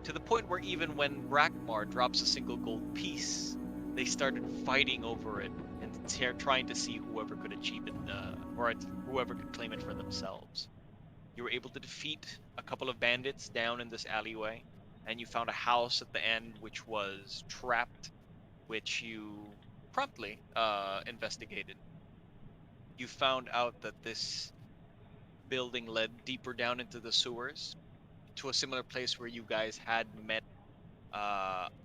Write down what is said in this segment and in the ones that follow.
To the point where even when Brackmar drops a single gold piece, they started fighting over it and trying to see whoever could achieve it, or whoever could claim it for themselves. You were able to defeat a couple of bandits down in this alleyway, and you found a house at the end which was trapped, which you promptly investigated. You found out that this building led deeper down into the sewers to a similar place where you guys had met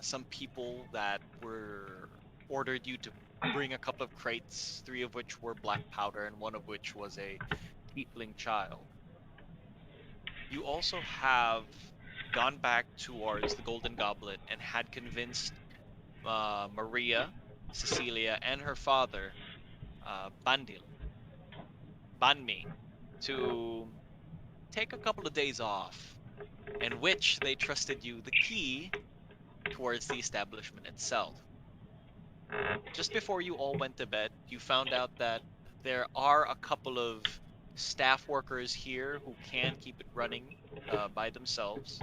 some people that were ordered you to bring a couple of crates, three of which were black powder and one of which was a tiefling child. You also have gone back towards the Golden Goblet and had convinced Maria, Cecilia, and her father, Bandil, Banmi, to take a couple of days off, in which they trusted you the key towards the establishment itself. Just before you all went to bed, you found out that there are a couple of staff workers here who can keep it running by themselves,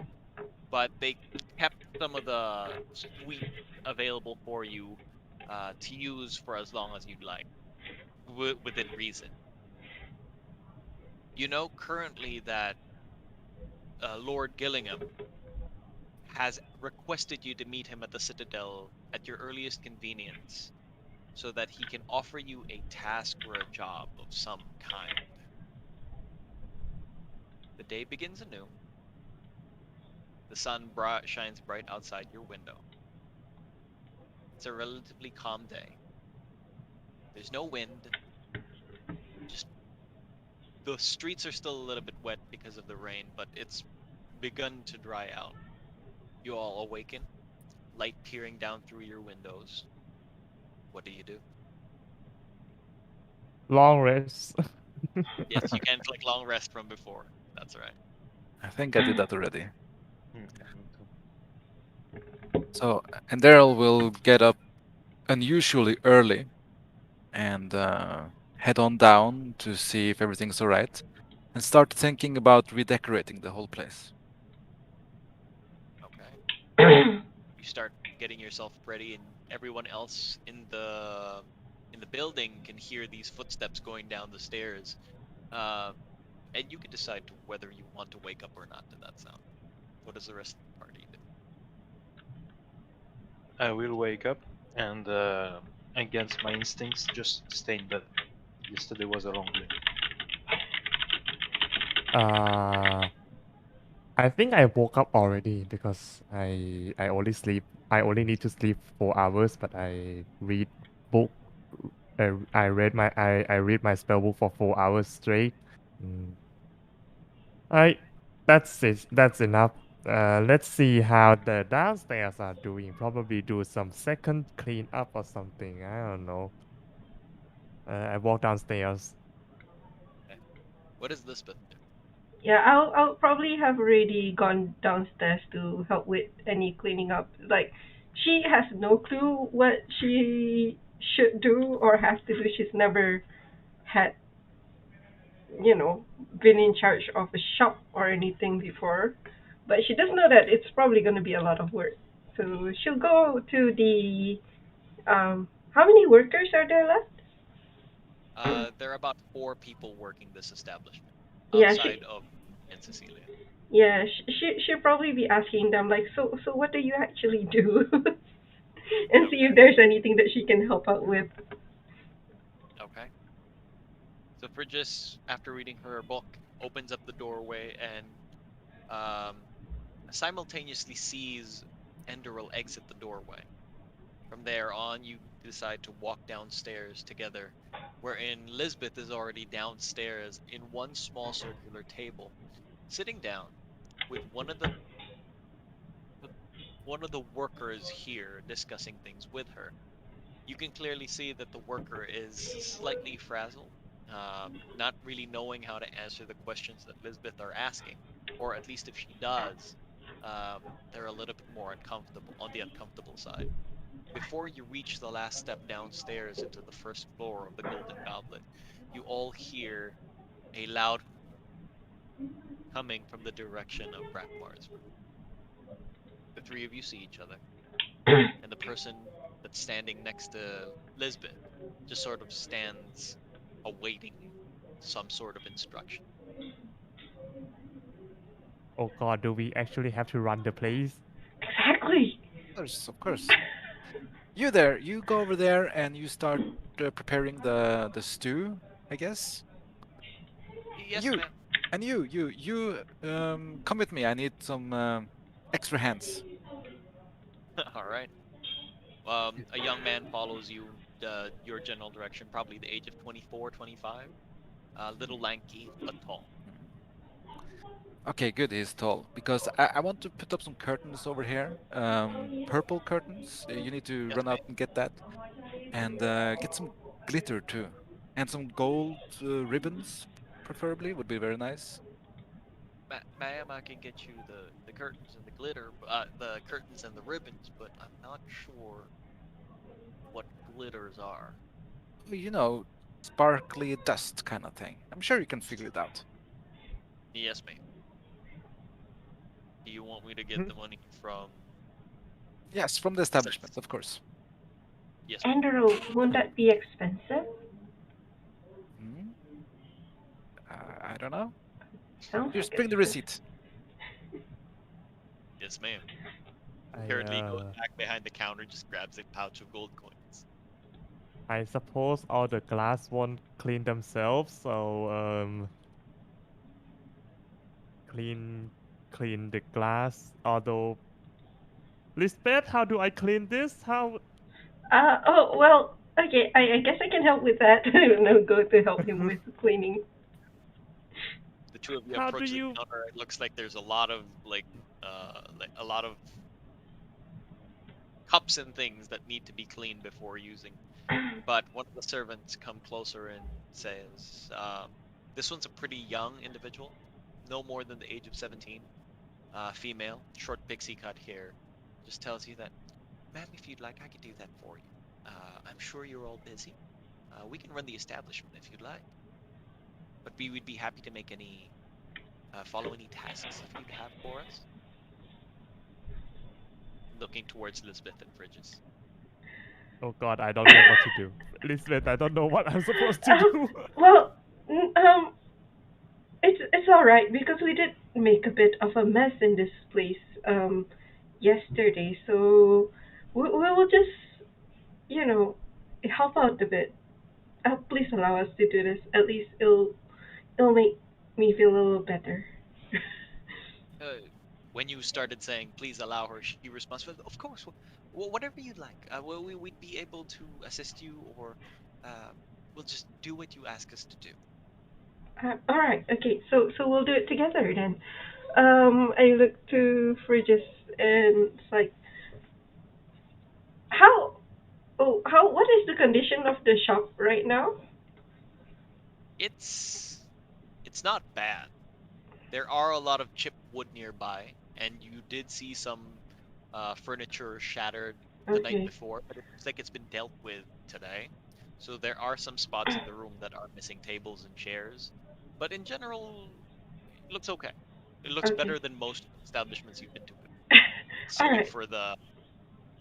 but they kept some of the suite available for you to use for as long as you'd like, within reason. You know currently that Lord Gillingham has requested you to meet him at the Citadel at your earliest convenience so that he can offer you a task or a job of some kind. The day begins anew. The sun shines bright outside your window. It's a relatively calm day. There's no wind, just the streets are still a little bit wet because of the rain, but it's begun to dry out. You all awaken, light peering down through your windows. What do you do? Long rest. Yes, you can click long rest from before. That's right. I think I did that already. Me too. So, and Daryl will get up unusually early and head on down to see if everything's all right and start thinking about redecorating the whole place. Okay. You start getting yourself ready, and everyone else in the building can hear these footsteps going down the stairs. Uh, and you can decide whether you want to wake up or not to that sound. What does the rest of the party do? I will wake up and, against my instincts, just stay in bed. Yesterday was a long day. uh, I think I woke up already because I only sleep. I only need to sleep 4 hours, but I read book. I read my spell book for 4 hours straight. Mm. I that's it. That's enough. Let's see how the downstairs are doing. Probably do some second clean up or something. I don't know. I walk downstairs. Okay. What does Lisbeth do? Yeah, I'll probably have already gone downstairs to help with any cleaning up. Like, she has no clue what she should do or has to do. She's never had, you know, been in charge of a shop or anything before. But she does know that it's probably going to be a lot of work. So she'll go to the, how many workers are there left? There are about four people working this establishment Yeah, outside she, of and Cecilia. yeah, she'll probably be asking them like, so what do you actually do? And see if Okay. there's anything that she can help out with. Okay. So Bridges, after reading her book, opens up the doorway and simultaneously sees Enderil exit the doorway. From there on, you decide to walk downstairs together, wherein Lisbeth is already downstairs in one small circular table, sitting down with one of the workers here discussing things with her. You can clearly see that the worker is slightly frazzled, not really knowing how to answer the questions that Lisbeth are asking, or at least if she does, they're a little bit more uncomfortable on the uncomfortable side. Before you reach the last step downstairs into the first floor of the Golden Goblet, you all hear a loud coming from the direction of Brakmar's room. three of you see each other, and the person that's standing next to Lisbeth just sort of stands awaiting some sort of instruction. Oh god, do we actually have to run the place? Exactly. Of course. You there, you go over there and you start preparing the stew, I guess. Yes, You ma'am. and you come with me. I need some extra hands. All right. A young man follows you, your general direction, probably the age of 24, 25. Little lanky, but tall. Okay, good. He's tall because I want to put up some curtains over here. Purple curtains. You need to Yes, run out ma'am. and get that, and get some glitter too, and some gold ribbons, preferably, would be very nice. Ma'am, I can get you the curtains and the glitter, the curtains and the ribbons, but I'm not sure what glitters are. You know, sparkly dust kind of thing. I'm sure you can figure it out. Yes, ma'am. Do you want me to get Hmm? the money from? Yes, from the establishment, of course. Yes, ma'am. Andrew, won't that be expensive? Hmm? I don't know. Sounds Just like bring the expensive. receipt. Yes, ma'am. I, Currently goes uh, back behind the counter, just grabs a pouch of gold coins. I suppose all the glass won't clean themselves, so clean clean the glass. Although, Lisbeth, how do I clean this? How? Oh, well, okay, I guess I can help with that. No, go to help him with cleaning. The two of you How do approach the you? counter. It looks like there's a lot of like a lot of cups and things that need to be cleaned before using. But one of the servants come closer and says, "This one's a pretty young individual, no more than the age of 17, female, short pixie cut hair. Just tells you that, ma'am, if you'd like, I could do that for you. I'm sure you're all busy. We can run the establishment if you'd like, but we would be happy to make any follow any tasks if you'd have for us." Looking towards Lisbeth and Fridges. Oh god, I don't know what to do. Lisbeth, I don't know what I'm supposed to do. Well, it's all right because we did make a bit of a mess in this place yesterday, so we will just help out a bit. Please allow us to do this. At least it'll make me feel a little better. When you started saying, "Please allow her," she responds, "Well, of course, whatever you'd like. We'd be able to assist you, or we'll just do what you ask us to do." All right, okay. So we'll do it together then. I look to Fridges and it's like, how? Oh, how? What is the condition of the shop right now? It's not bad. There are a lot of chipped wood nearby, and you did see some furniture shattered the night Okay. before, but it looks like it's been dealt with today. So there are some spots in the room that are missing tables and chairs, but in general, it looks okay. It looks Okay. better than most establishments you've been to, All save right. for the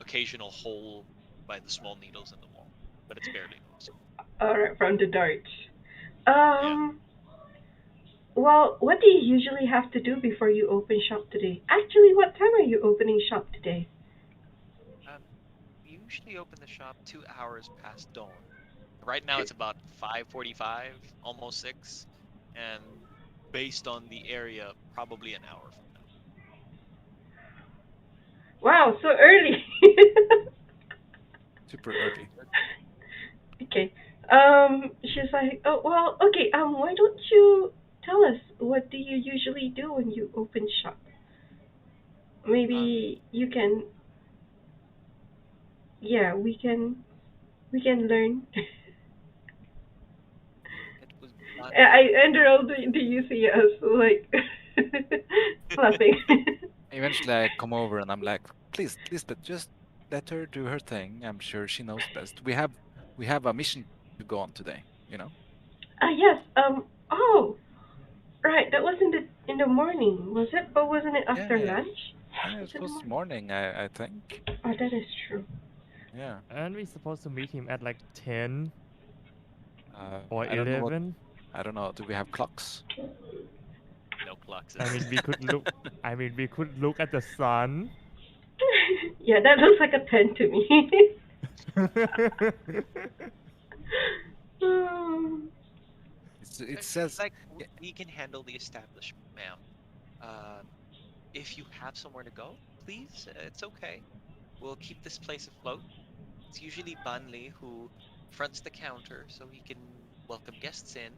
occasional hole by the small needles in the wall, but it's barely noticeable. All right, from the darts. Yeah. Well, what do you usually have to do before you open shop today? Actually, what time are you opening shop today? We usually open the shop 2 hours past dawn. Right now it's about 5:45, almost 6, and based on the area, probably an hour from now. Wow, so early. Super early. Okay. She's like, oh well, okay. Why don't you tell us what do you usually do when you open shop? Um, Maybe you can. Yeah, we can learn. it was done. Andrew, do you see us like laughing? Eventually, I come over and I'm like, please, Lisbeth, just let her do her thing. I'm sure she knows best. We have a mission to go on today, you know? Yes. Oh, right. That was in the morning, was it? Or wasn't it Yeah, after yeah. lunch? Yeah, Is it it was morning? morning, I think. Oh, that is true. Yeah. Aren't we supposed to meet him at like 10 or I don't know what. 11? I don't know. Do we have clocks? No clocks. I mean, we could look. I mean, we could look at the sun. Yeah, that looks like a 10 to me. It says. Like Yeah, we can handle the establishment, ma'am. If you have somewhere to go, please, it's okay. We'll keep this place afloat. It's usually Bunley who fronts the counter so he can welcome guests in,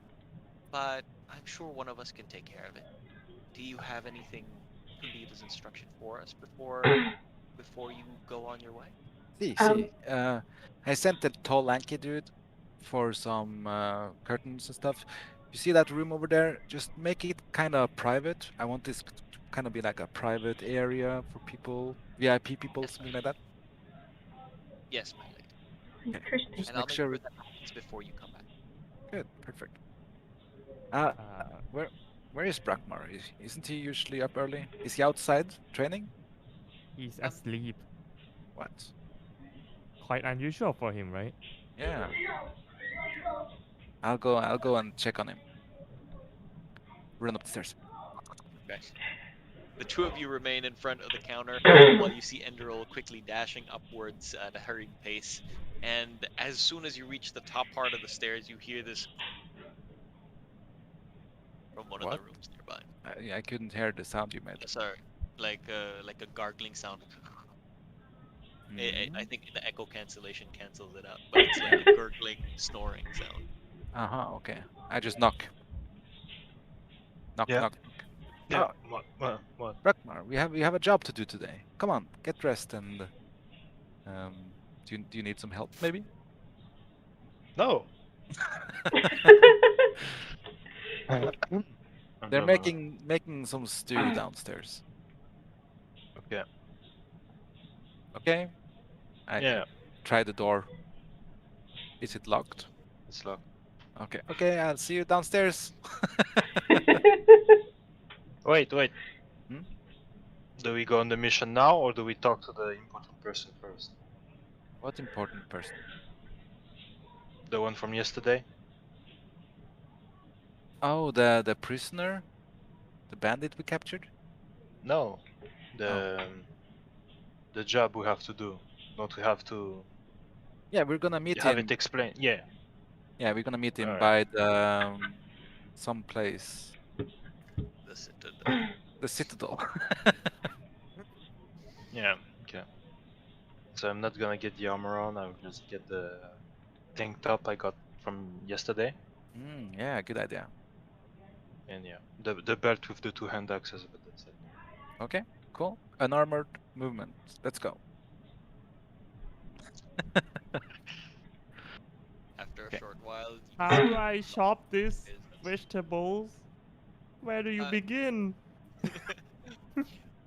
but I'm sure one of us can take care of it. Do you have anything to leave as instruction for us before you go on your way? see, um, see. I sent the tall, lanky dude for some curtains and stuff. You see that room over there? Just make it kind of private. I want this to kind of be like a private area for people, VIP people, Yes, something like that. yes, my lady. Okay. interesting. Just And I'll make make sure sure we. that happens before you come back. Good, perfect. uh, Where is Brackmar? Isn't he usually up early? Is he outside training? he's Um, asleep. What? Quite unusual for him, right? Yeah. I'll go and check on him. Run up the stairs. Okay. The two of you remain in front of the counter while you see Enderal quickly dashing upwards at a hurried pace. And as soon as you reach the top part of the stairs, you hear this from one of the What? rooms nearby. I couldn't hear the sound you made. Sorry, like a gargling sound. I think the echo cancellation cancels it out, but it's like a gurgling, snoring sound. Uh-huh, okay. I just knock. Knock, Yeah. knock. Yeah. Oh, What? Brackmar, we have a job to do today. Come on, get dressed and do you need some help maybe? No. They're No. making some stew downstairs. Okay. Okay? I Yeah. try the door. Is it locked? It's locked. Okay. Okay, I'll see you downstairs. Wait. Hmm? Do we go on the mission now, or do we talk to the important person first? What important person? The one from yesterday? Oh, the prisoner? The bandit we captured? No. The job we have to do. Not we have to Yeah, we're gonna meet have him. it explained. Yeah. Yeah, we're gonna meet him Alright. by the some place. The Citadel. The Citadel. Yeah. Okay. So I'm not gonna get the armor on. I'll just get the tank top I got from yesterday, Yeah, good idea. and yeah, the belt with the two hand axes. But that's it. Okay, cool. Unarmored movement. Let's go. After Okay. a short while, How do I shop these is- vegetables? Where do you Uh, begin?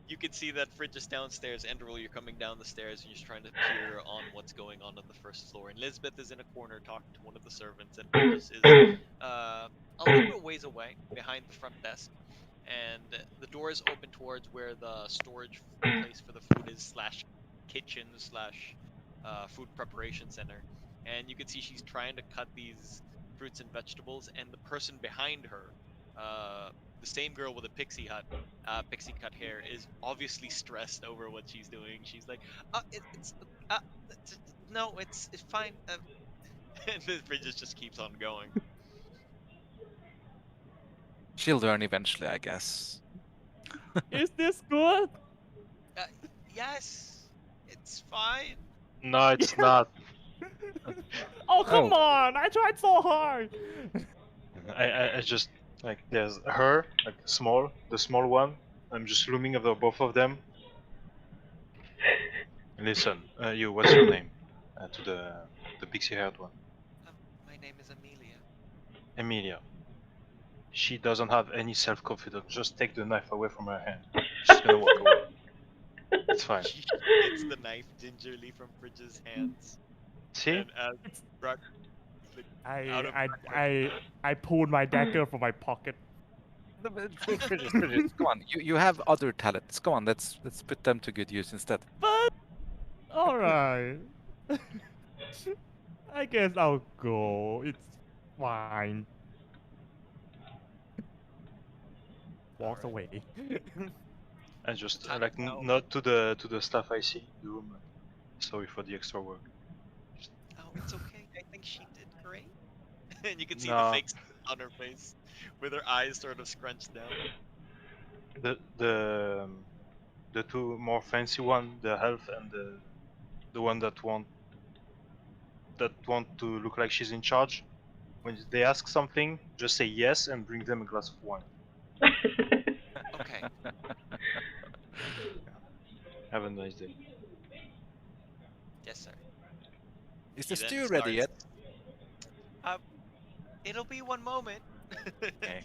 you can see that Fridge is downstairs. Enderal, you're coming down the stairs and you're just trying to peer on what's going on the first floor. And Lisbeth is in a corner talking to one of the servants, and Bridges is a little bit ways away behind the front desk. And the door is open towards where the storage place for the food is / kitchen / food preparation center. And you can see she's trying to cut these fruits and vegetables, and the person behind her, the same girl with a pixie cut hair, is obviously stressed over what she's doing. She's like, no, it's fine. And the Bridges just keeps on going. She'll learn eventually, I guess. Is this good? Yes, it's fine. No, it's not. Oh, come Oh. on! I tried so hard! I just like there's her like the small one. I'm just looming over both of them. Listen, you, what's your name? To the pixie-haired one, My name is Amelia. Emilia. She doesn't have any self-confidence. Just take the knife away from her hand. She's gonna walk away. It's fine. She gets the knife gingerly from Bridges' hands, See? and as Brock, out of I pulled my dagger from my pocket. Bridget, come on. You have other talents. Come on, let's put them to good use instead. But alright. I guess I'll go. It's fine. Walks Alright. away. And just Time like now. nod to the staff I see in the room. Sorry for the extra work. Oh, it's okay. I think she did great. And you can see the Nah. fake smile on her face, with her eyes sort of scrunched down. The two more fancy one, the health and the one that want to look like she's in charge. When they ask something, just say yes and bring them a glass of wine. Okay. Have a nice day. Yes, sir. Is He the then stew ready yet? It'll be one moment. Okay.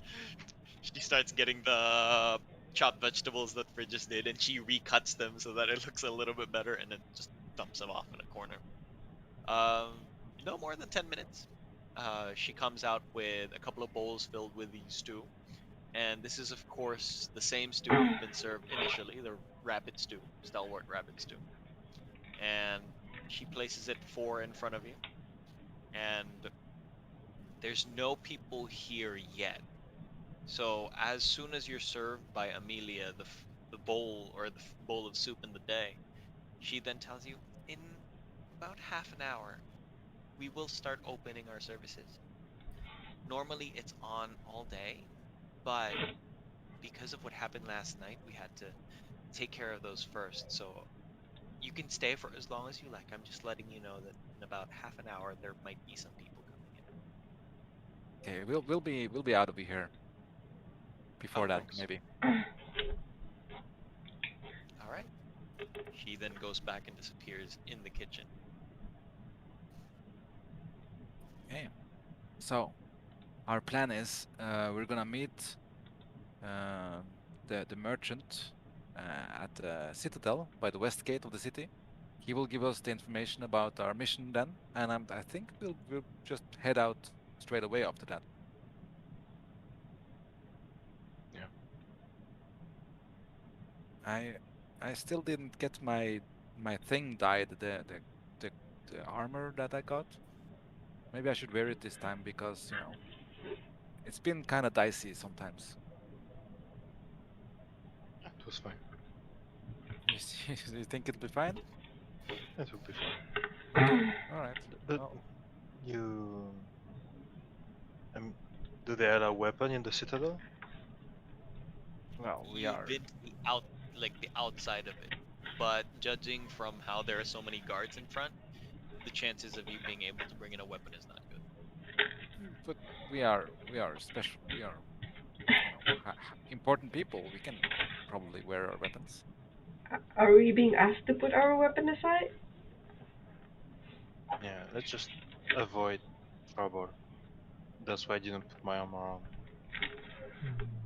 She starts getting the chopped vegetables that Bridges did, and she recuts them so that it looks a little bit better, and then just dumps them off in a corner. No more than 10 minutes. She comes out with a couple of bowls filled with the stew, and this is of course the same stew you've been served initially, the rabbit stew, stalwart rabbit stew. And she places it 4 in front of you, and there's no people here yet. So as soon as you're served by Amelia the bowl or the bowl of soup in the day, she then tells you, in about half an hour, we will start opening our services. Normally it's on all day, but because of what happened last night, we had to take care of those first. So you can stay for as long as you like. I'm just letting you know that in about half an hour there might be some people coming in. Okay, we'll be out of here before Oh, that, thanks. maybe. All right. She then goes back and disappears in the kitchen. Okay. So, our plan is we're gonna meet the merchant at the citadel by the west gate of the city. He will give us the information about our mission then, and I think we'll just head out straight away after that. Yeah. I still didn't get my thing dyed, the armor that I got. Maybe I should wear it this time because, you know, it's been kind of dicey sometimes. It was fine. You think it'll be fine? It will be fine. All right. But Well, you, do they allow weapon in the citadel? well, we You've are. been to the the outside of it, but judging from how there are so many guards in front, the chances of you being able to bring in a weapon is not good. But we are special. We are, you know, important people. We can probably wear our weapons. Are we being asked to put our weapon aside? Yeah, let's just avoid trouble. That's why I didn't put my armor on.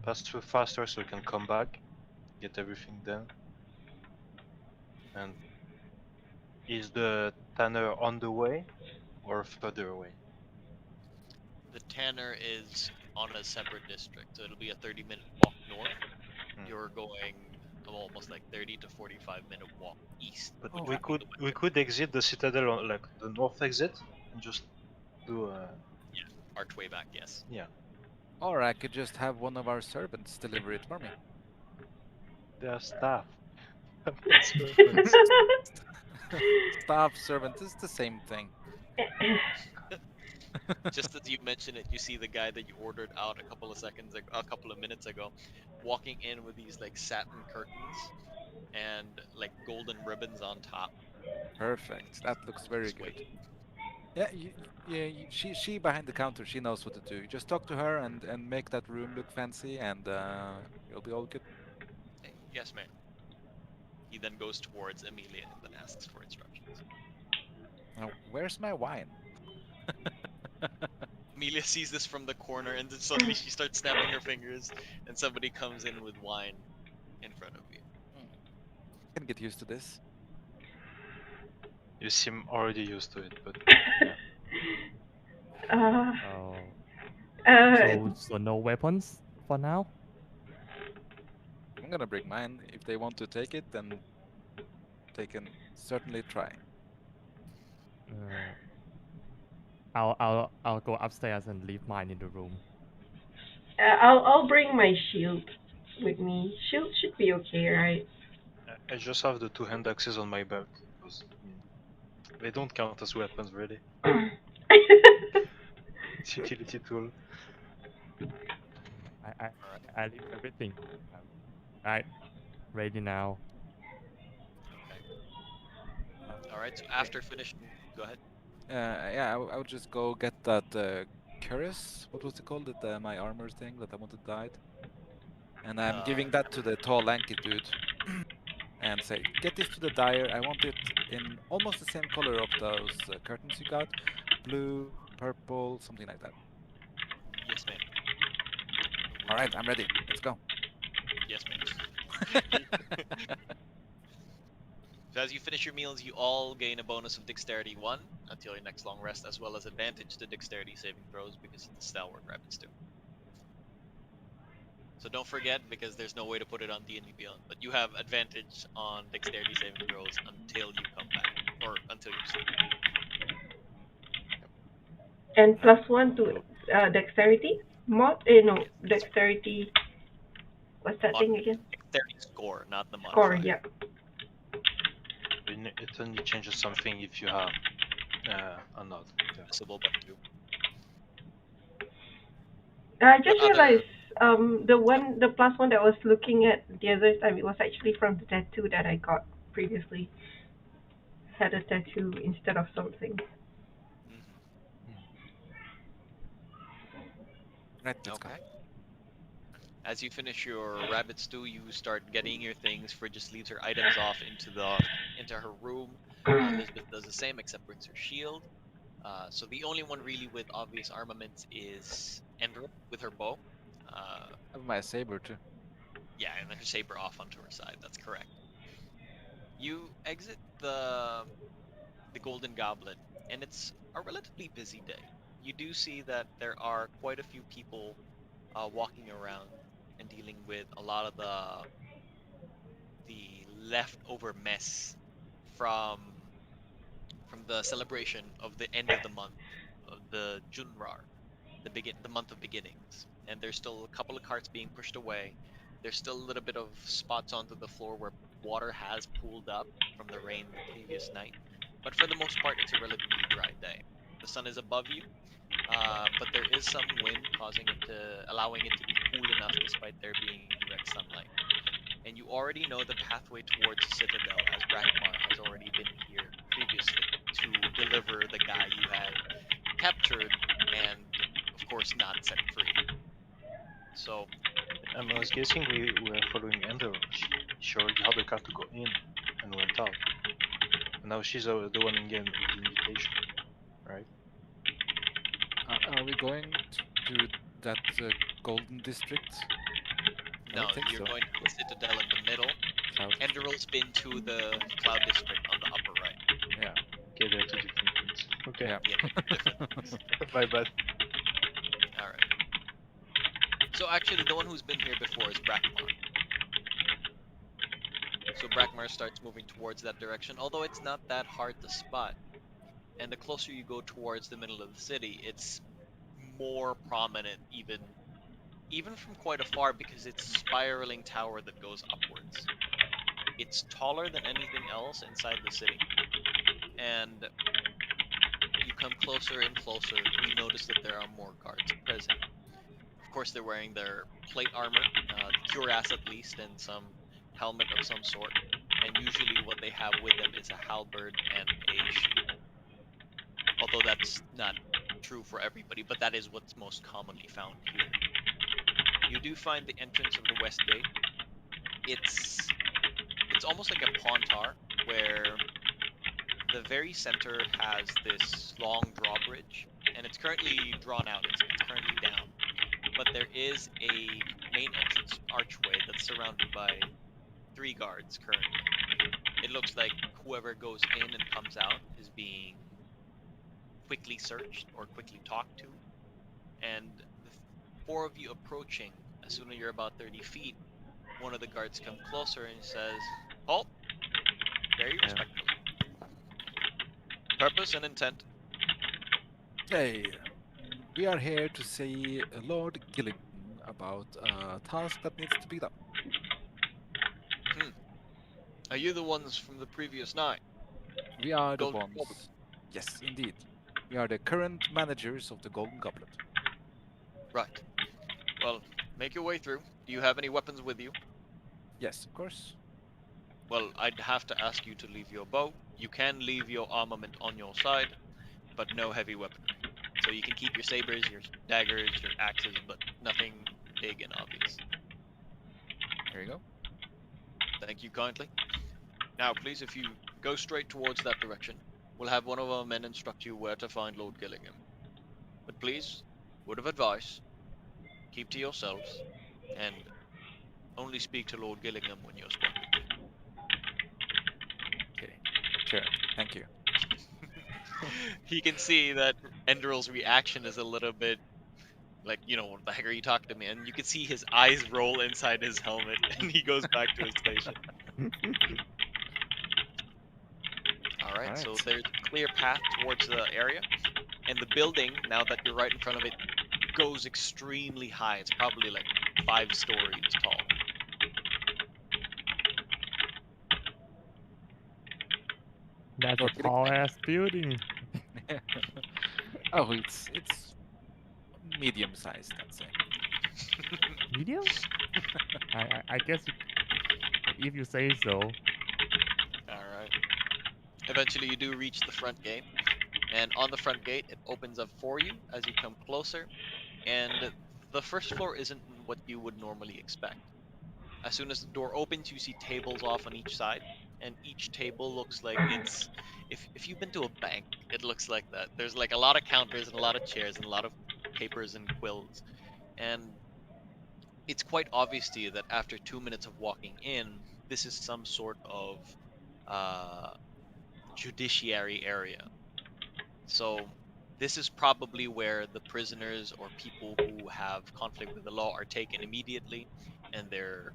Pass through faster so we can come back, get everything done. And is the tanner on the way or further away? The Tanner is on a separate district, so it'll be a 30-minute walk north. You're going almost like 30 to 45-minute walk east. But which we would be could exit the citadel on like the north exit and just do arch way back, yes. yeah. Or I could just have one of our servants deliver it for me. They are staff. Staff servant is the same thing. Just as you mention it, you see the guy that you ordered out a couple of minutes ago, walking in with these like satin curtains and like golden ribbons on top. Perfect. That looks very Just good. waiting. Yeah, she behind the counter. She knows what to do. You just talk to her and make that room look fancy, and you'll be all good. Hey, yes, ma'am. He then goes towards Amelia and then asks for instructions. Now, where's my wine? Amelia sees this from the corner, and then suddenly she starts snapping her fingers, and somebody comes in with wine in front of you. Can get used to this. You seem already used to it, but uh, Oh. uh, So no weapons for now? I'm gonna bring mine. If they want to take it, then they can certainly try. Uh, I'll go upstairs and leave mine in the room. I'll bring my shield with me. Shield should be okay, right? I just have the 2 hand axes on my belt because they don't count as weapons really. It's utility tool. I leave everything. Right, ready now. Okay. All right. So after finishing, go ahead. Yeah, I would just go get that cuirass. What was it called? My armor thing that I wanted dyed. And I'm giving that to the tall, lanky dude. And say, get this to the dyer. I want it in almost the same color of those curtains you got. Blue, purple, something like that. Yes, ma'am. All right, I'm ready. Let's go. Yes, ma'am. So as you finish your meals, you all gain a bonus of Dexterity 1 until your next long rest, as well as advantage to Dexterity saving throws because it's Stalwart Rabbits too. So don't forget, because there's no way to put it on D&D Beyond, but you have advantage on Dexterity saving throws until you come back, or until you sleep. And +1 to dexterity? No, Yes. dexterity. What's that thing again? Dexterity score, not the Score, modifier. yeah. It only changes something if you have a nod. Yeah. Possible, but 2. I just What other- realized the +1 that I was looking at the other time, it was actually from the tattoo that I got previously. Had a tattoo instead of something. Right, let's go. Okay. As you finish your rabbit stew, you start getting your things. Frid just leaves her items off into her room. Elizabeth does the same, except brings her shield. So the only one really with obvious armaments is Endra with her bow. I have my saber too. Yeah, and her saber off onto her side. That's correct. You exit the Golden Goblet, and it's a relatively busy day. You do see that there are quite a few people walking around and dealing with a lot of the leftover mess from the celebration of the end of the month of the Junrar, the month of beginnings. And there's still a couple of carts being pushed away. There's still a little bit of spots onto the floor where water has pooled up from the rain the previous night. But for the most part, it's a relatively dry day. The sun is above you, but there is some wind allowing it to be cool enough despite there being direct sunlight. And you already know the pathway towards the Citadel, as Brakmar has already been here previously to deliver the guy you had captured and, of course, not set free. So, I was guessing we were following Ender. She already had a car to go in and went out. And now she's the one in game with the invitation, right? Are we going to that golden district? I no, don't think you're so. going to the Citadel in the middle. Cloud. Enderal's been to the Cloud District on the upper right. Yeah. Okay, they're 2 different things. Okay. Yeah. Yeah, different things. My bad. Alright. So actually, the one who's been here before is Brakmar. So Brakmar starts moving towards that direction, although it's not that hard to spot. And the closer you go towards the middle of the city, it's more prominent even from quite afar because it's a spiraling tower that goes upwards. It's taller than anything else inside the city. And you come closer and closer, you notice that there are more guards present. Of course, they're wearing their plate armor, cuirass at least, and some helmet of some sort. And usually what they have with them is a halberd and a shield. Although that's not true for everybody, but that is what's most commonly found here. You do find the entrance of the west gate. It's almost like a pontar, where the very center has this long drawbridge, and it's currently drawn out, it's currently down. But there is a main entrance archway that's surrounded by 3 guards currently. It looks like whoever goes in and comes out is being quickly searched or quickly talked to. And the 4 of you approaching, as soon as you're about 30 feet, one of the guards come closer and says, "Halt!" Very Yeah. respectfully. Purpose and intent. Okay, we are here to see Lord Gillington about a task that needs to be done. Are you the ones from the previous night? We are the Golden ones. Goblet. Yes, indeed. We are the current managers of the Golden Goblet. Right. Well, make your way through. Do you have any weapons with you? Yes, of course. Well, I'd have to ask you to leave your bow. You can leave your armament on your side, but no heavy weaponry. So you can keep your sabers, your daggers, your axes, but nothing big and obvious. Here you go. Thank you kindly. Now, please, if you go straight towards that direction, we'll have one of our men instruct you where to find Lord Gillingham. But please, word of advice, keep to yourselves, and only speak to Lord Gillingham when you're spoken to. Okay, sure. Thank you. He can see that Enderil's reaction is a little bit like, what the heck are you talking to me? And you can see his eyes roll inside his helmet, and he goes back to his station. Alright, so Alright. there's a clear path towards the area, and the building, now that you're right in front of it, goes extremely high. It's probably like 5 stories tall. That's a Lord Gilligan. tall ass building. Oh, it's medium sized, I'd say. Medium? I guess if you say so. Alright. Eventually you do reach the front gate, and on the front gate it opens up for you as you come closer, and the first floor isn't what you would normally expect. As soon as the door opens, you see tables off on each side, and each table looks like it's if you've been to a bank, it looks like that. There's like a lot of counters and a lot of chairs and a lot of papers and quills, and it's quite obvious to you that after 2 minutes of walking in, this is some sort of uh, judiciary area. So this is probably where the prisoners or people who have conflict with the law are taken immediately, and they're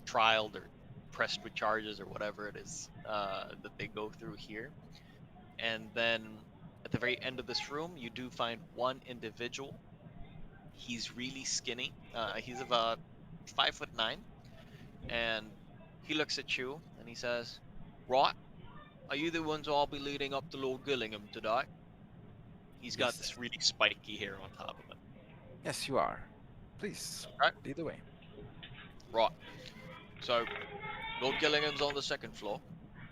trialed or pressed with charges or whatever it is that they go through here. And then at the very end of this room, you do find one individual. He's really skinny. He's about 5'9", and he looks at you and he says, "Right, are you the ones I'll be leading up to Lord Gillingham today?" He's got Yes. this really spiky hair on top of him. Yes, you are. Please, Right. lead the way. Right. So, Lord Gillingham's on the second floor.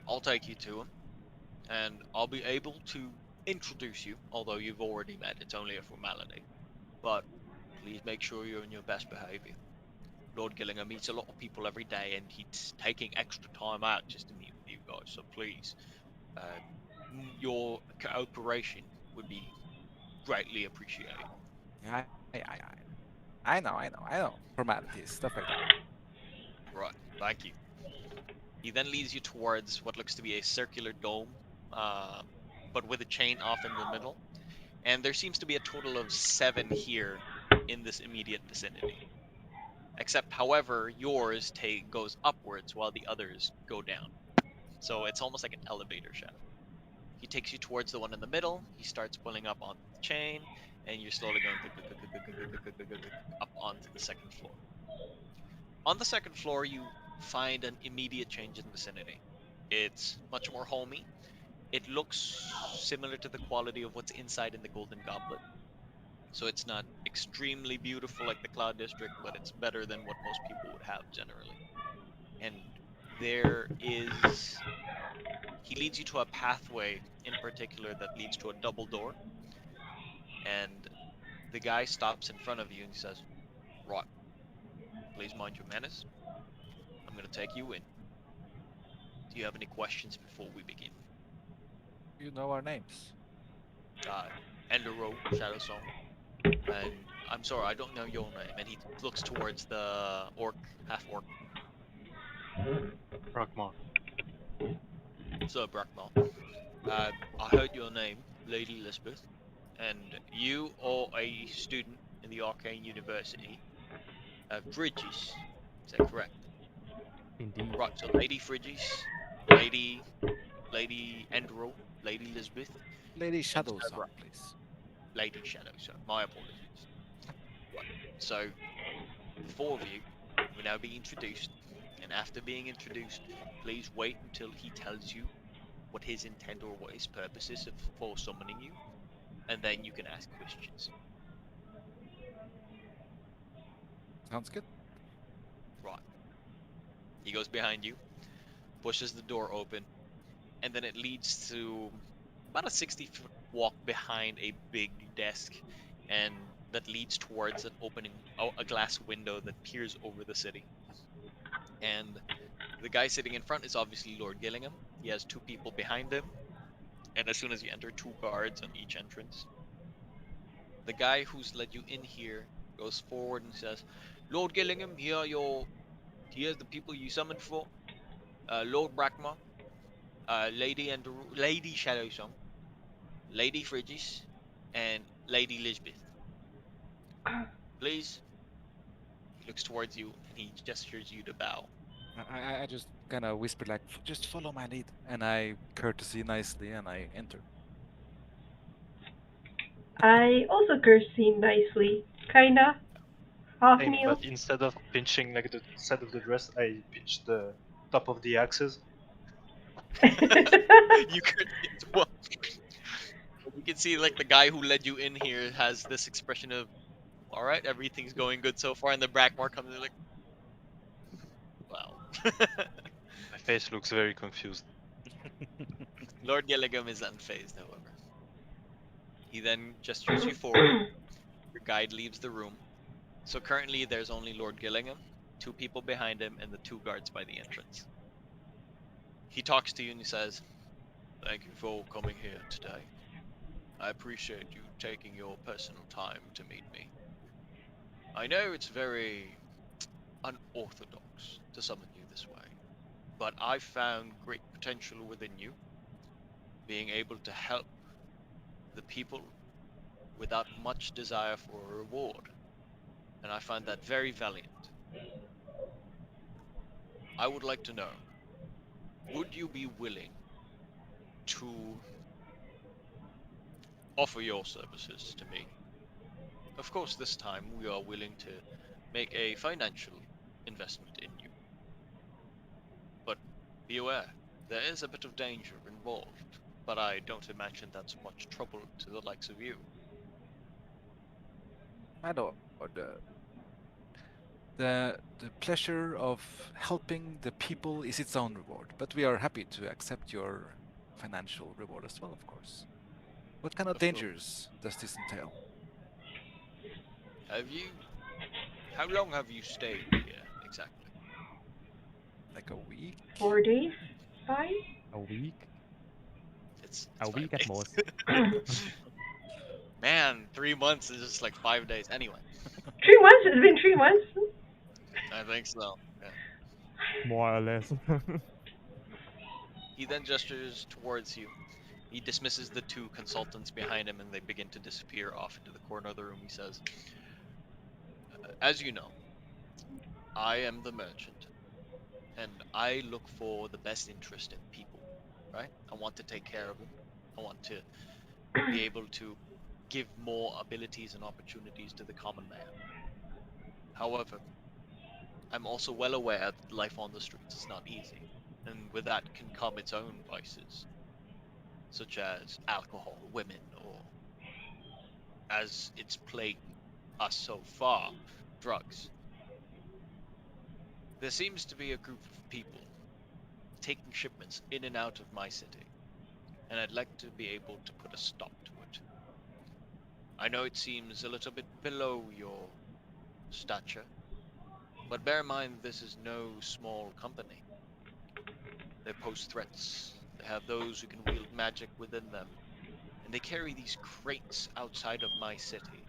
I'll take you to him, and I'll be able to introduce you, although you've already met. It's only a formality. But please make sure you're in your best behavior. Lord Gillingham meets a lot of people every day, and he's taking extra time out just to meet with you guys. So please, your cooperation would be greatly appreciated. Yeah, I know. Formalities, stuff like that. Right, thank you. He then leads you towards what looks to be a circular dome, uh, but with a chain off in the middle. And there seems to be a total of 7 here in this immediate vicinity. Except, however, yours goes upwards while the others go down. So it's almost like an elevator shaft. He takes you towards the one in the middle. He starts pulling up onto the chain, and you're slowly going up onto the second floor. On the second floor, you find an immediate change in vicinity. It's much more homey. It looks similar to the quality of what's inside in the Golden Goblet. So it's not extremely beautiful like the Cloud District, but it's better than what most people would have generally. And there is... He leads you to a pathway in particular that leads to a double door. And the guy stops in front of you and he says, "Right, please mind your manners. I'm going to take you in. Do you have any questions before we begin?" You know our names. Endero, Shadowsong. And I'm sorry, I don't know your name. And he looks towards the orc, half orc. Rockmore. So, Brackmore, I heard your name, Lady Lisbeth, and you are a student in the Arcane University of Bridges. Is that correct? Indeed. Right, so Lady Frigis, Lady Endro, Lady Lisbeth, Lady and Shadow Sir Song, Brack. please. Lady Shadow, so my apologies. Right, so the four of you will now be introduced, and after being introduced, please wait until he tells you what his intent or what his purpose is for summoning you, and then you can ask questions. Sounds good. Right. He goes behind you, pushes the door open, and then it leads to about a 60-foot walk behind a big desk, and that leads towards an opening, a glass window that peers over the city. And the guy sitting in front is obviously Lord Gillingham. He has two people behind him, and as soon as you enter, two guards on each entrance. The guy who's led you in here goes forward and says, "Lord Gillingham, here's the people you summoned for. Lord Brackmore, Lady Shadowsong, Lady Frigis, and Lady Lisbeth. Please." He looks towards you and he gestures you to bow. I just kind of whispered like, just follow my lead, and I courtesy nicely, and I enter. I also curtsy nicely, kinda. Half Same, kneel. but instead of pinching like the side of the dress, I pinch the top of the axes. You could as well. You can see like the guy who led you in here has this expression of, all right, everything's going good so far, and the Brackmore comes in like, wow. My face looks very confused. Lord Gillingham is unfazed, however. He then gestures you forward. Your guide leaves the room. So currently there's only Lord Gillingham, two people behind him, and the two guards by the entrance. He talks to you and he says, "Thank you for coming here today. I appreciate you taking your personal time to meet me. I know it's very unorthodox to summon you this way, but I've found great potential within you, being able to help the people without much desire for a reward, and I find that very valiant. I would like to know, would you be willing to offer your services to me? Of course, this time we are willing to make a financial investment in you. But be aware, there is a bit of danger involved, but I don't imagine that's much trouble to the likes of you." My lord, the pleasure of helping the people is its own reward, but we are happy to accept your financial reward as well, of course. What kind of Of course. dangers does this entail? How long have you stayed here exactly? Like a week? 4 days? 5? A week? It's A 5 week at days. most. Man, 3 months is just like 5 days. Anyway, 3 months? It's been 3 months? I think so. Yeah. More or less. He then gestures towards you. He dismisses the two consultants behind him and they begin to disappear off into the corner of the room. He says, "As you know, I am the merchant, and I look for the best interest in people, right? I want to take care of them. I want to be able to give more abilities and opportunities to the common man. However, I'm also well aware that life on the streets is not easy, and with that can come its own vices, such as alcohol, women, or, as it's plagued us so far, drugs. There seems to be a group of people taking shipments in and out of my city, and I'd like to be able to put a stop to it. I know it seems a little bit below your stature, but bear in mind this is no small company. They pose threats, they have those who can wield magic within them, and they carry these crates outside of my city,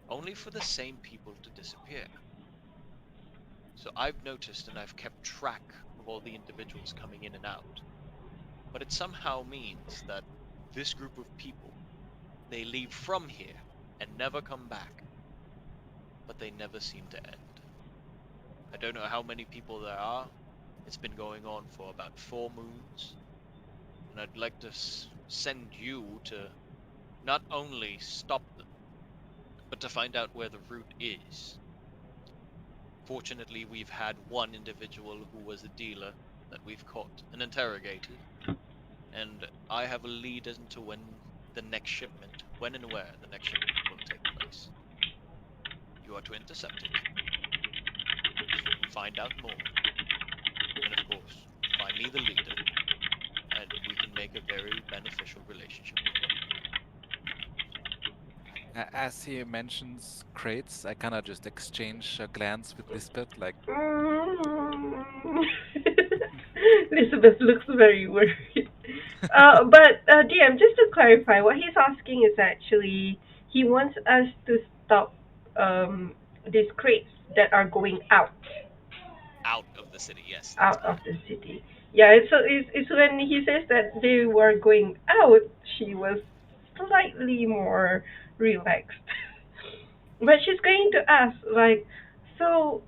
only for the same people to disappear. So I've noticed and I've kept track of all the individuals coming in and out, but it somehow means that this group of people, they leave from here and never come back, but they never seem to end. I don't know how many people there are, It's been going on for about 4 moons, and I'd like to send you to not only stop them, but to find out where the route is. Fortunately, we've had one individual who was a dealer that we've caught and interrogated, and I have a lead into when and where the next shipment will take place. You are to intercept it, find out more, and of course, find me the leader, and we can make a very beneficial relationship with one another. As he mentions crates, I kind of just exchange a glance with Lisbeth, like, Elizabeth looks very worried. But DM, just to clarify, what he's asking is actually he wants us to stop these crates that are going out Out of the city, yes. That's out of the city. Yeah, it's when he says that they were going out, she was slightly more relaxed. But she's going to ask, like, so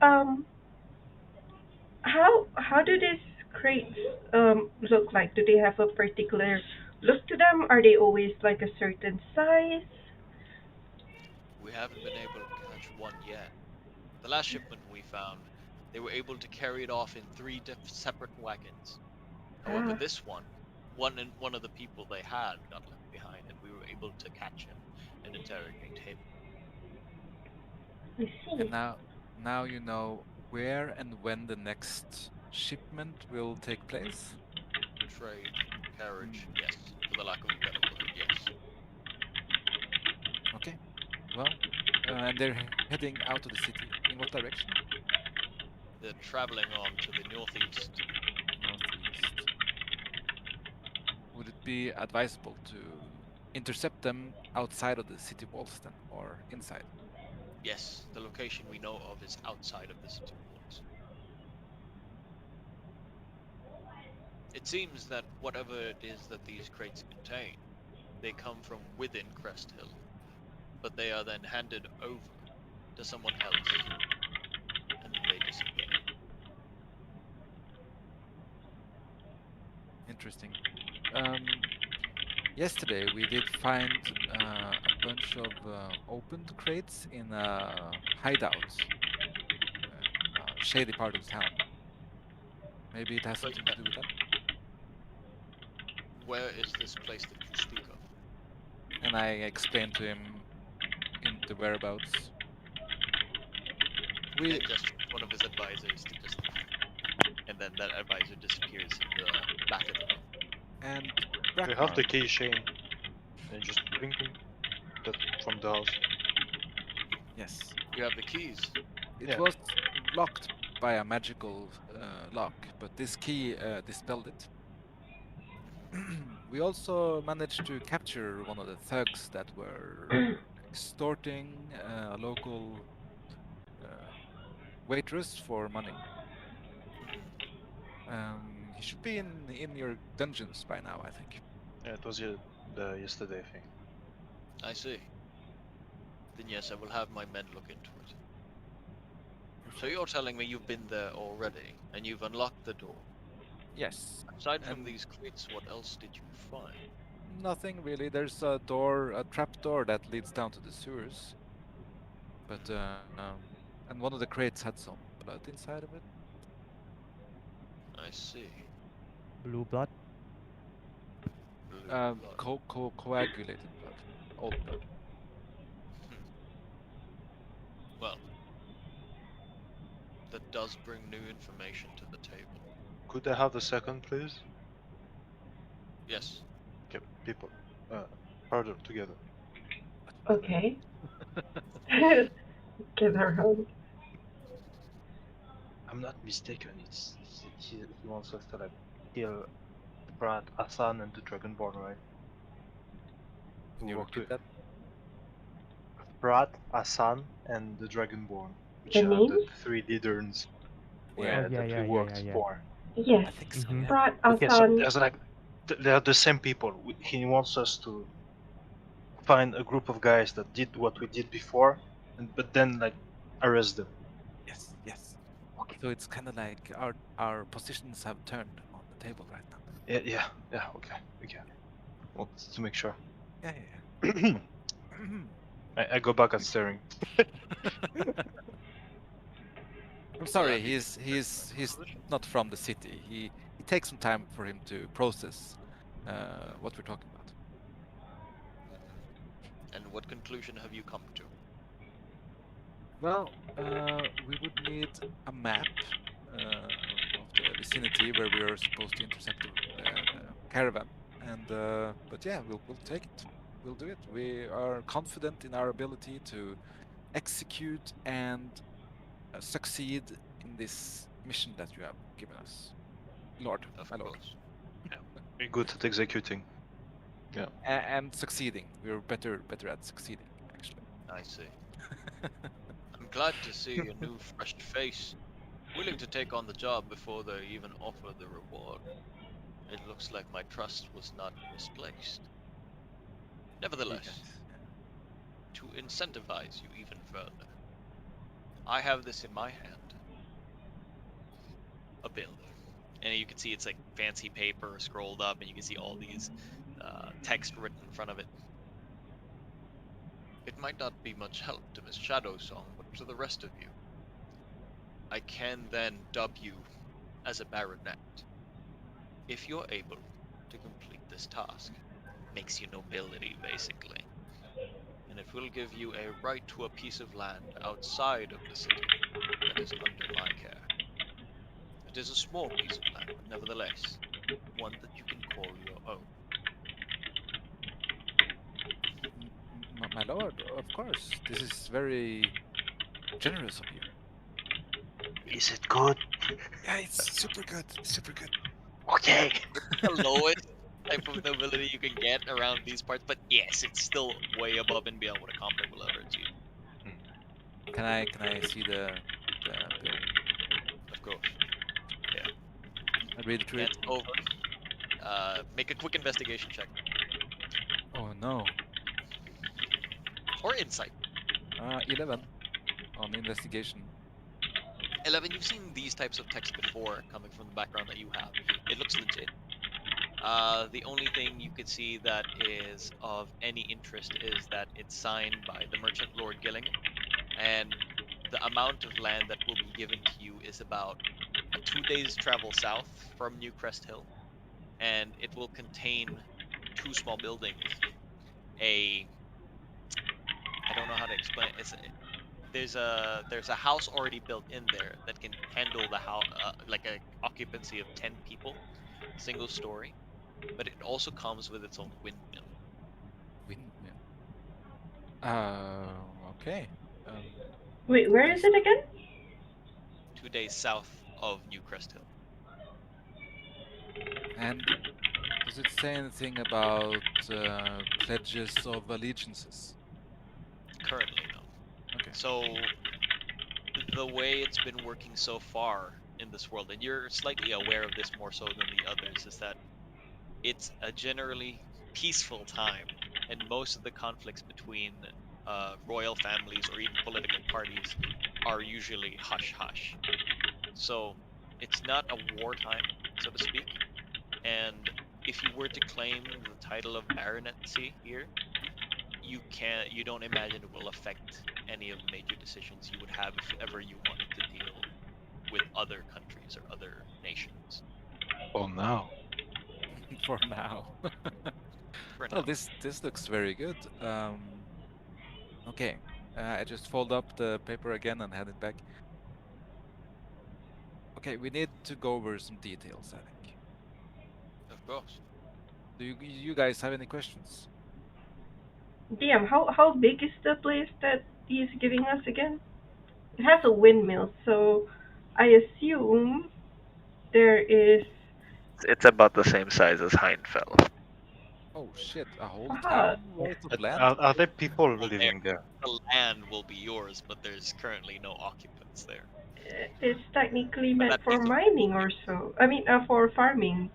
how do these crates look like? Do they have a particular look to them? Are they always like a certain size? We haven't been able to catch one yet. The last shipment we found, they were able to carry it off in 3 separate wagons. However, Ah. this one of the people they had got left behind, and we were able to catch him and interrogate him. I see. and now you know where and when the next shipment will take place. Trade, carriage, yes. For the lack of a better word, yes. Okay. Well, and they're heading out of the city. In what direction? They're traveling on to the northeast. Northeast. Would it be advisable to intercept them outside of the city walls then, or inside? Yes, the location we know of is outside of the city walls. It seems that whatever it is that these crates contain, they come from within Crest Hill, but they are then handed over to someone else, and then they disappear. Interesting. Yesterday we did find a bunch of opened crates in a hideout, shady part of the town. Maybe it has something to do with that. Where is this place that you speak of? And I explained to him in the whereabouts. We And just one of his advisors to just, and then that advisor disappears in the back of the room. and We have the Brackmar. key, Shane. And just bring that from the house. Yes, You have the keys. it Yeah. was locked by a magical lock, but this key dispelled it. We also managed to capture one of the thugs that were extorting a local waitress for money. He should be in your dungeons by now, I think. Yeah, it was the yesterday thing. I see. Then yes, I will have my men look into it. So you're telling me you've been there already, and you've unlocked the door. Yes. Aside from And- these crates, what else did you find? Nothing really. There's a door, a trap door that leads down to the sewers. But and one of the crates had some blood inside of it. I see. Blue blood. Blue blood. Coagulated blood, old blood. Well, that does bring new information to the table. Could I have the second, please? Yes. Okay, people. Harder together. Okay. Get around. I'm not mistaken. He wants us to like kill Brad, Hassan, and the Dragonborn, right? Can We you worked repeat that? Brad, Hassan, and the Dragonborn, which The are the names? 3 leaders Yeah. Oh, yeah, that yeah, we yeah, worked yeah, yeah. for. Yes. I think so. Mhm. Yeah. Brad, Okay, so Asan. there's like they are the same people. He wants us to find a group of guys that did what we did before, but then like arrest them. Yes. Yes. Okay. So it's kind of like our positions have turned on the table right now. Yeah. Okay. Well, just to make sure. Yeah, yeah. I go back at staring. I'm sorry, Glad you he's not from the city. He takes some time for him to process what we're talking about. And what conclusion have you come to? Well, we would need a map of the vicinity where we are supposed to intercept the caravan. And but yeah, we'll take it. We'll do it. We are confident in our ability to execute and succeed in this mission that you have given us, Lord, Of my Lord. course. We're good at executing. And succeeding. We're better at succeeding, actually. I see. I'm glad to see a new, fresh face, willing to take on the job before they even offer the reward. It looks like my trust was not misplaced. Nevertheless, Yes, yeah. to incentivize you even further, I have this in my hand. A bill. And you can see it's like fancy paper scrolled up, and you can see all these text written in front of it. It might not be much help to Miss Shadowsong, but to the rest of you, I can then dub you as a baronet. If you're able to complete this task, makes you nobility basically. And it will give you a right to a piece of land outside of the city that is under my care. It is a small piece of land, but nevertheless, one that you can call your own. My lord, of course. This is very generous of you. Is it good? Yeah, it's super good. Super good. Okay. It's the lowest type of nobility you can get around these parts, but yes, it's still way above and beyond what a common will ever achieve. Can I see the bill? Of course. Yeah. I read through it. It's over. Make a quick investigation check. Oh no. Or insight. 11 on investigation. 11, you've seen these types of text before coming from the background that you have. It looks legit. The only thing you could see that is of any interest is that it's signed by the merchant Lord Gillingham, and the amount of land that will be given to you is about a 2 days travel south from New Crest Hill, and it will contain 2 small buildings. I don't know how to explain it. There's a house already built in there that can handle the house, like a occupancy of 10 people, single story, but it also comes with its own windmill. Windmill. Okay. Wait, where is it again? 2 days south of New Crest Hill. And does it say anything about pledges of allegiances? Currently, no. Okay. So the way it's been working so far in this world, and you're slightly aware of this more so than the others, is that it's a generally peaceful time, and most of the conflicts between royal families or even political parties are usually hush-hush. So it's not a wartime, so to speak, and if you were to claim the title of baronetcy here, you don't imagine it will affect any of the major decisions you would have if ever you wanted to deal with other countries or other nations. Oh no. For now. For Well, now. this looks very good. Okay. I just fold up the paper again and hand it back. Okay, we need to go over some details, I think. Of course. Do you guys have any questions? DM, how big is the place that he's giving us again? It has a windmill, so I assume there is. It's about the same size as Heinfeld. Oh shit, a whole Aha. town worth of land? Are there people Well, living there? The land will be yours, but there's currently no occupants there. It's technically But meant that for piece of mining or so. I mean, for farming.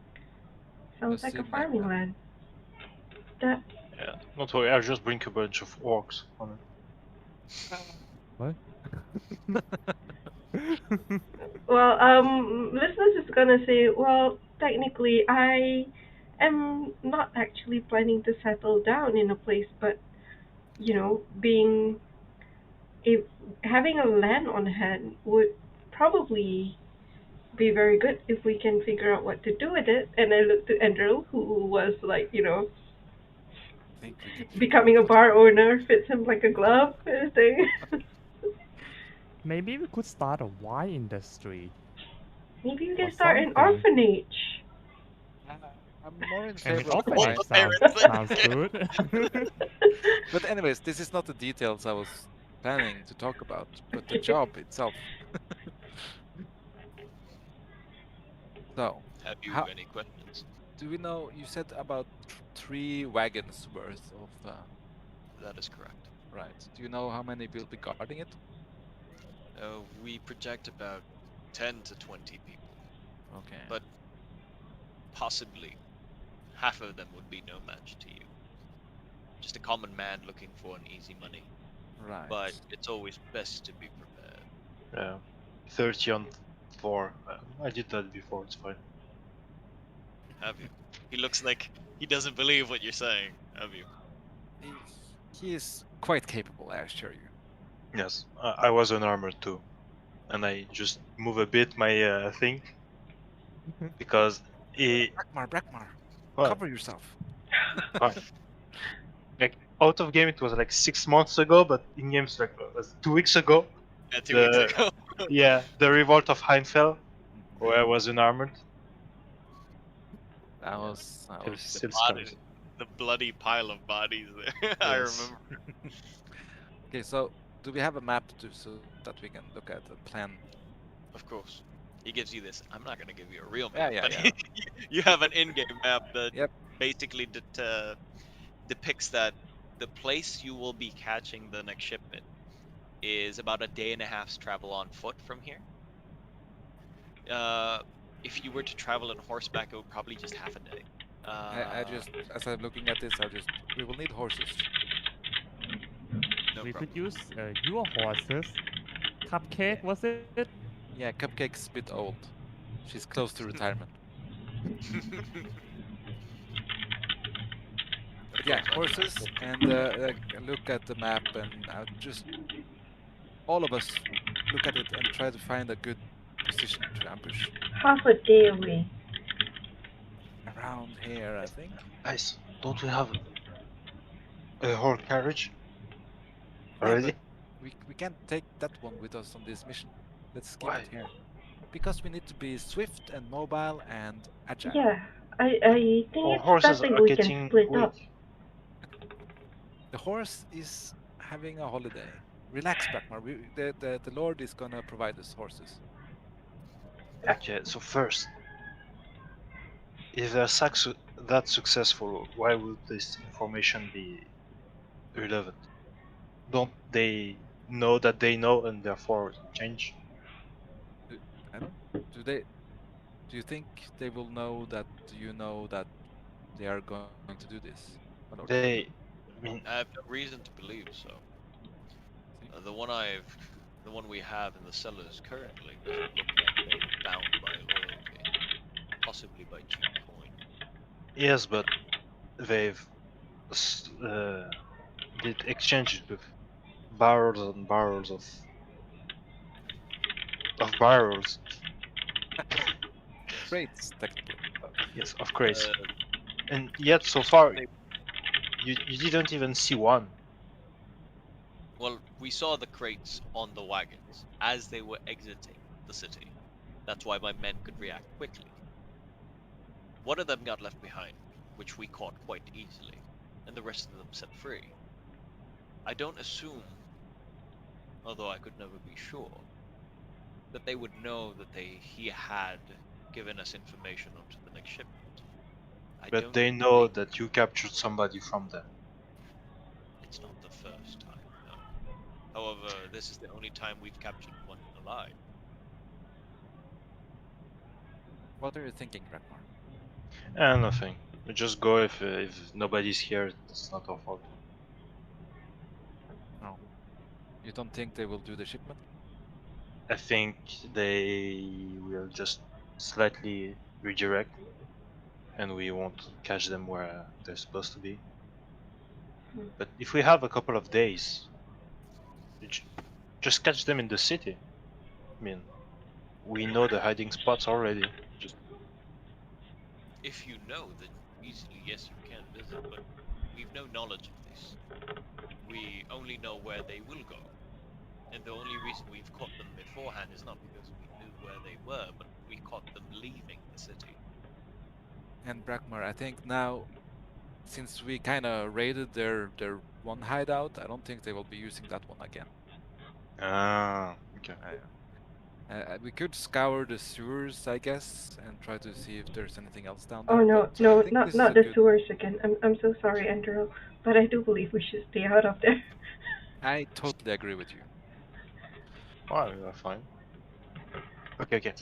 Sounds Does like a seem like farming that. land. That Yeah. Don't worry, I'll just bring a bunch of orcs on it. What? Well, listeners is gonna say, well, technically, I am not actually planning to settle down in a place, but being if having a land on hand would probably be very good if we can figure out what to do with it. And I looked to Andrew, who was like, I think we can figure becoming a out bar owner fits him like a glove kind of thing. Maybe we could start a wine industry. Maybe you Or can start an something. orphanage. I'm more in I mean, favor of orphanage wine. sounds good. But anyways, this is not the details I was planning to talk about, but the job itself. So, Have you how any questions? do we know? You said about 3 wagons worth of. That is correct. Right. Do you know how many will be guarding it? We project about 10 to 20 people, Okay. but possibly half of them would be no match to you. Just a common man looking for an easy money. Right. But it's always best to be prepared. Yeah. 30 on 4. I did that before, it's fine. Have you? He looks like he doesn't believe what you're saying. Have you? He is quite capable, I assure you. Yes, I was unarmored too. And I just move a bit my thing. Because he. Brackmar, What? cover yourself. Fine. Like, out of game it was like 6 months ago, but in games like was 2 weeks ago. Yeah, 2 weeks ago. Yeah, the revolt of Heinfeld, where I was unarmored. That was Still body- scars. the bloody pile of bodies there. I Yes. remember. Okay, so do we have a map so that we can look at the plan? Of course. He gives you this. I'm not going to give you a real Yeah, map, yeah, but yeah. you have an in-game map that Yep. basically depicts that the place you will be catching the next shipment is about a day and a half's travel on foot from here. If you were to travel on horseback, it would probably just half a day. I just, as I'm looking at this, we will need horses. No We problem. could use your horses. Cupcake, was it? Yeah, Cupcake's a bit old. She's close to retirement. But yeah, horses, and look at the map, and just all of us look at it and try to find a good position to ambush. Half a day away. Around here, I think. Guys, don't we have a whole carriage Yeah, already? but we can't take that one with us on this mission. Let's keep Why? it here. Because we need to be swift and mobile and agile. Yeah, I think Our it's horses something are we can getting split weak. up. The horse is having a holiday. Relax, Brackmar. The Lord is gonna provide us horses. Okay, so first, if they're that successful, why would this information be relevant? Don't they know that they know and therefore change? I don't. Do you think they will know that you know that they are going to do this? My lord? I mean, I have no reason to believe so. See? The one we have in the cellars currently doesn't look like they're bound by loyalty, possibly by cheap coin. yes, but they've did exchanges with barrels and barrels of barrels. Crates, technically. Yes, of crates. Uh, And yet, so far, they- you didn't even see one. Well, we saw the crates on the wagons as they were exiting the city. That's why my men could react quickly. One of them got left behind, which we caught quite easily, and the rest of them set free. I don't assume, although I could never be sure, that they would know that he had given us information onto the next shipment. But don't they know think that you captured somebody from them. it's not the first time, no. However, this is the only time we've captured one alive. What are you thinking, Brackmar? Nothing. We just go if nobody's here. It's not our fault. No. You don't think they will do the shipment? I think they will just slightly redirect, and we won't catch them where they're supposed to be. But if we have a couple of days, just catch them in the city. I mean, we know the hiding spots already. Just If you know, then easily, yes, you can visit, but we've no knowledge of this. We only know where they will go. And the only reason we've caught them beforehand is not because we knew where they were, but we caught them leaving the city. And Brackmar, I think now, since we kind of raided their one hideout, I don't think they will be using that one again. okay. We could scour the sewers, I guess, and try to see if there's anything else down Oh there. no, but I no, think not this is not a the good- sewers again. I'm so sorry, Andrew, but I do believe we should stay out of there. I totally agree with you. Well, we're fine. Okay.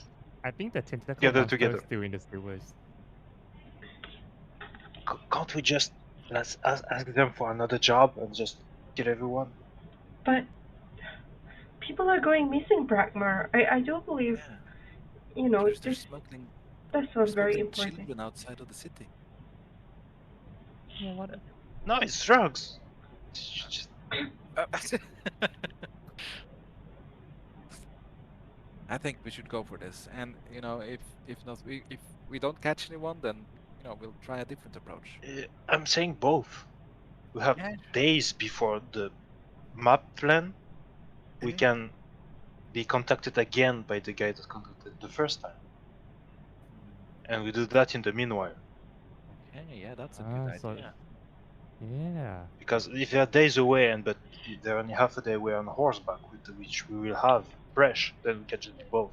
I think the tentacle Gather monster together. is still in the sewers. Can't we just ask them for another job and just kill everyone? But people are going missing, Brackmar. I do believe, Yeah. you know, They're this smuggling, that sounds very smuggling important. children outside of the city. Yeah, what? No, it's drugs. Just I think we should go for this, and you know, if not, if we don't catch anyone, then you know we'll try a different approach. I'm saying both. We have Yeah. days before the map plan. We Mhm. can be contacted again by the guy that contacted the first time, and we do that in the meanwhile. Okay, yeah, that's a Ah, good so- idea. Yeah. Because if they're days away, but they're only half a day away on horseback, which we will have fresh, then we can just do both.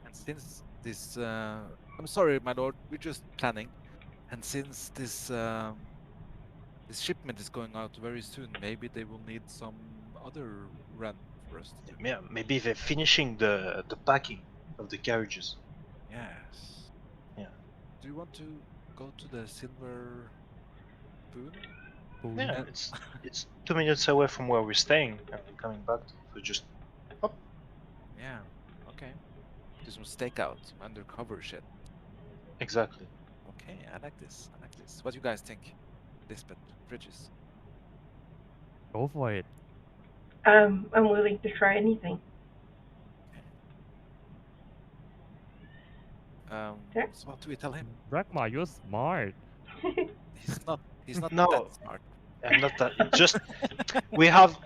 And since this, I'm sorry, my lord, we're just planning, and since this this shipment is going out very soon, maybe they will need some other run for us to do. Yeah, maybe they're finishing the packing of the carriages. Yes. Yeah. Do you want to go to the Silver Spoon? Boom. Yeah, And- it's 2 minutes away from where we're staying, and we're coming back. So just Yeah. Okay. Do some stakeout, some undercover shit. exactly. Okay, I like this. I like this. What do you guys think, Lisbeth, Bridges? Go for it. I'm willing to try anything. Yeah. So what do we tell him? Ragma, you're smart. He's not. He's not No. that smart. I'm not that. Just we have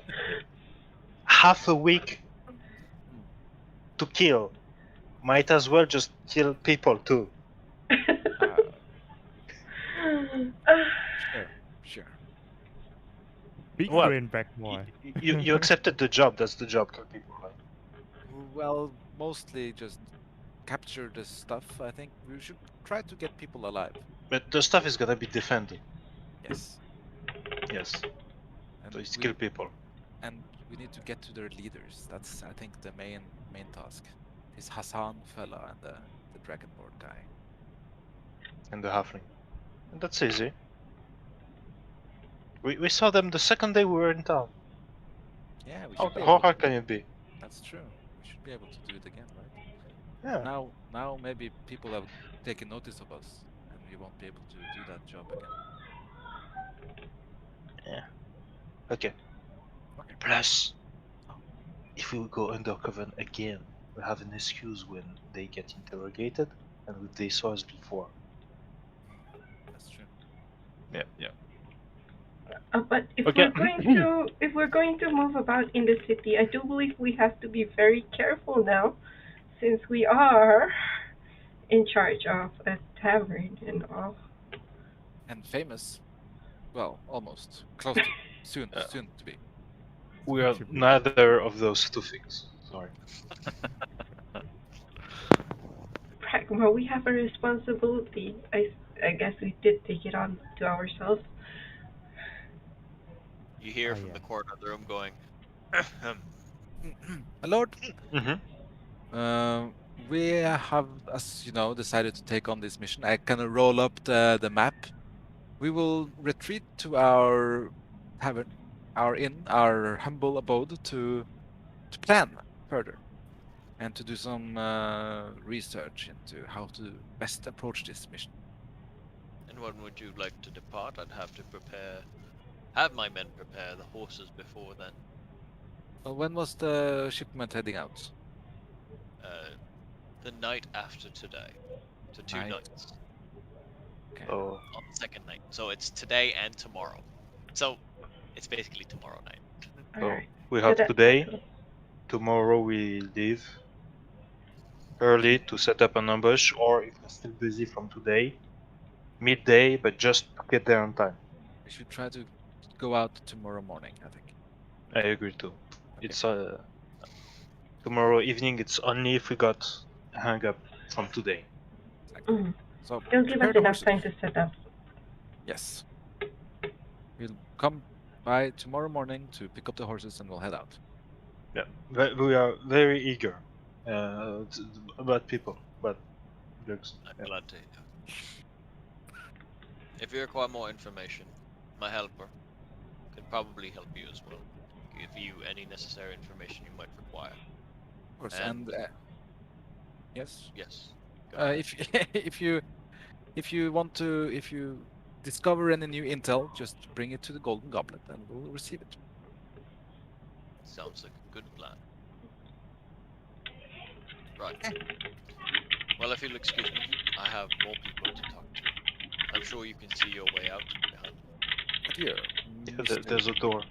half a week to kill. Might as well just kill people too. Sure. Big What? brain Brackmore. You accepted the job. That's the job. Kill people, right? Well, mostly just capture the stuff. I think we should try to get people alive. But the stuff is gonna be defended. Yes. Yes. And So it's we, kill people. and we need to get to their leaders. That's, I think, the main task. This Hassan fella and the Dragonborn guy. And the halfling. And that's easy. We saw them the second day we were in town. Yeah, we How, should be how able hard to, can it be? That's true. We should be able to do it again, right? Yeah. Now maybe people have taken notice of us, and we won't be able to do that job again. Okay. Okay. Plus, if we go undercover again, we have an excuse when they get interrogated, and they saw us before. That's true. Yeah. But if Okay. we're going to move about in the city, I do believe we have to be very careful now, since we are in charge of a tavern and all. And famous. Well, almost. Close to. Soon to be. We are neither of those two things. Sorry. Pragma, we have a responsibility. I guess we did take it on to ourselves. You hear Oh, from yeah. the corner of the room going, My lord, Mm-hmm. we have, as you know, decided to take on this mission. I kind of roll up the map. We will retreat to our tavern, our inn, our humble abode to plan further. and to do some research into how to best approach this mission. And when would you like to depart? I'd have my men prepare the horses before then. Well, when was the shipment heading out? The night after today. So 2 Night. nights Okay. Oh, on the second night. So it's today and tomorrow. So it's basically tomorrow night. so Alright. we So have that's today. possible. Tomorrow we leave early to set up an ambush, or if we're still busy from today, midday, but just to get there on time. We should try to go out tomorrow morning, I think. I agree too. Okay. It's tomorrow evening. It's only if we got hung up from today. Exactly. Mhm. So It'll give prepare us the enough horses. time to set up. Yes. We'll come by tomorrow morning to pick up the horses and we'll head out. Yeah, we are very eager about people, but looks. I'm Yeah. glad to hear. If you require more information, my helper can probably help you as well. Give you any necessary information you might require. Of course. And- And yes. Yes. Go ahead. If you discover any new intel, just bring it to the Golden Goblet and we'll receive it. Sounds like a good plan. Right. Well, if you'll excuse me, I have more people to talk to. I'm sure you can see your way out behind me. Here, There's a door.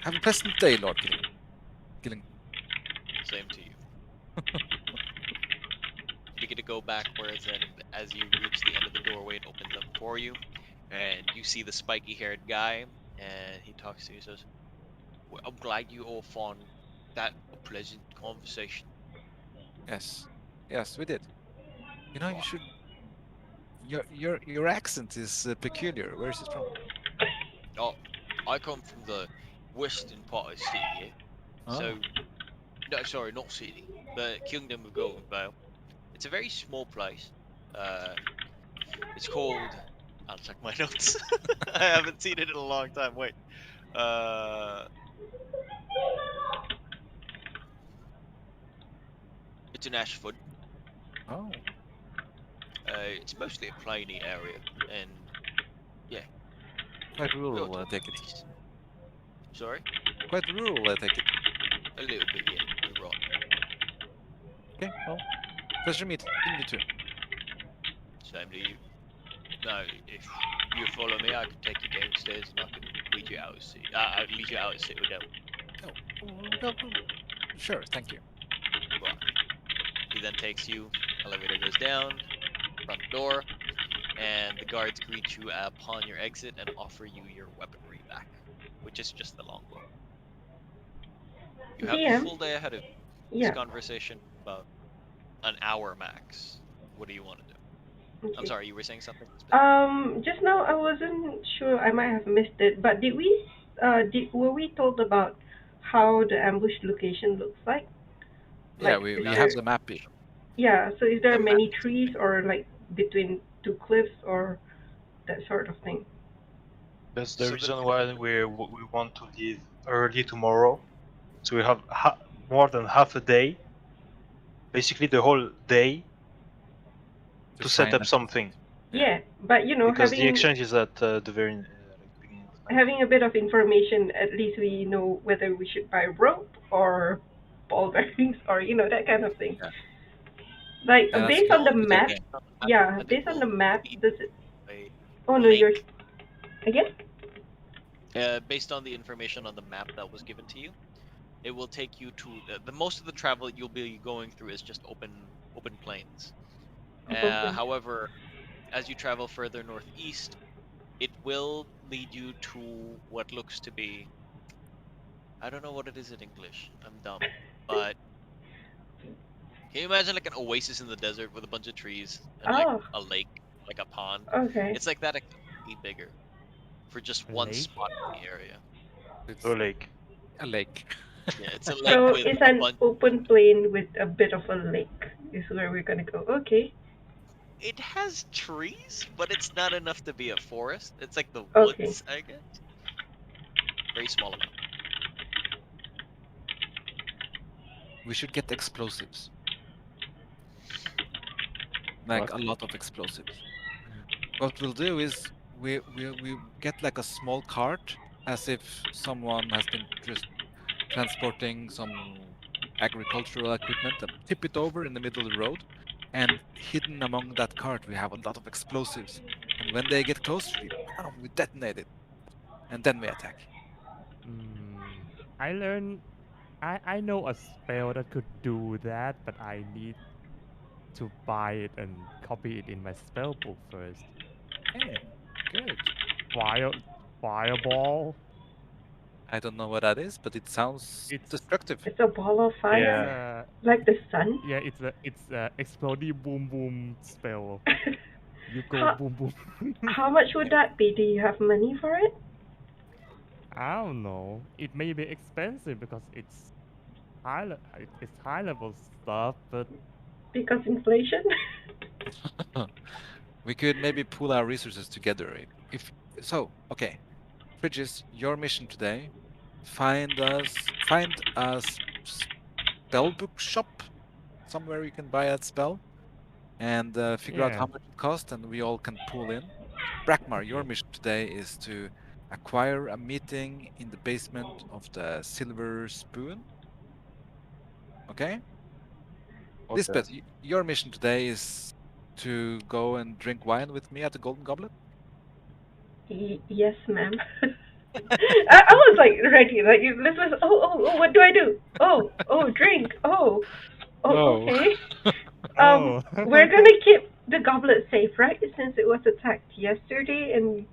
Have a pleasant day, Lord Gilling. Same to you. You get to go backwards, and as you reach the end of the doorway, it opens up for you, and you see the spiky-haired guy, and he talks to you. He says, "Well, I'm glad you all found that a pleasant conversation. Yes, we did. You know, you should. Your accent is peculiar. Where is it from? Oh, I come from the western part of the city, yeah? So, no, sorry, not city. The Kingdom of Goldenvale. It's a very small place. It's called. I'll check my notes. I haven't seen it in a long time. Wait. It's in Ashford. Oh, It's mostly a plainy area, and quite rural. I relatively take it. nice. Sorry, Quite rural. I take it. a little bit. Yeah, you're right. Okay. Well, pleasure meeting you too. Same to you. No, if you follow me, I can take you downstairs and I can lead you out. I'll lead you out of Citadel. Sure. Thank you. Right. He then takes you. Elevator goes down. Front door, and the guards greet you upon your exit and offer you your weaponry back, which is just the longbow. You have DM? the full day ahead of you. This Yeah. conversation about an hour max. What do you want to do? I'm Okay. sorry, you were saying something? Just now I wasn't sure. I might have missed it, but were we told about how the ambush location looks like? Yeah, Like, we is have there- the map here. Yeah. So is there The many map. trees or like between two cliffs or that sort of thing? That's So the the- reason why we want to leave early tomorrow, so we have more than half a day, basically the whole day, to set find up something. Yeah, but you know, Because the having exchange is at the very beginning of night. having a bit of information, at least we know whether we should buy rope or ball bearings or that kind of thing. Yeah. Like Yeah, that's based good. on the Good map, idea. yeah, And it based on the will map, lead does it? a Oh no, you're link. again. Based on the information on the map that was given to you, it will take you to the most of the travel you'll be going through is just open plains. Open plains. However, as you travel further northeast, it will lead you to what looks to be, I don't know what it is in English. I'm dumb, but can you imagine like an oasis in the desert with a bunch of trees and like Oh, a lake, like a pond? okay. It's like that, except bigger, for just A one lake? spot in the area. It's Or lake. a lake. Yeah, it's a lake So with it's a an bunch. open plain with a bit of a lake. Is where we're gonna go. Okay. It has trees, but it's not enough to be a forest. It's like the Okay. woods, I guess. Very small amount. we should get explosives. Like What? a lot of explosives. What we'll do is we get like a small cart, as if someone has been just transporting some agricultural equipment, and tip it over in the middle of the road, and hidden among that cart we have a lot of explosives. And when they get close, we detonate it, and then we attack. I learned. I know a spell that could do that, but I need to buy it and copy it in my spell book first. Hey, good. Fire, fireball. I don't know what that is, but it sounds It's destructive. It's a ball of fire, uh, like the sun. yeah, it's a exploding boom boom spell. You go How- boom boom. How much would that be? Do you have money for it? I don't know. It may be expensive because it's it's high level stuff, but Because inflation? We could maybe pool our resources together. If so, okay. Fridges, your mission today: find a spell book shop somewhere you can buy that spell, and figure out Yeah. how much it costs, and we all can pool in. Brackmar, your mission today is to acquire a meeting in the basement of the Silver Spoon. Okay? Okay. Lisbeth, your mission today is to go and drink wine with me at the Golden Goblet. Yes, ma'am. I was like ready, like this was. Oh, what do I do? Oh, drink. Oh, No. okay. Oh. We're gonna keep the goblet safe, right? Since it was attacked yesterday, and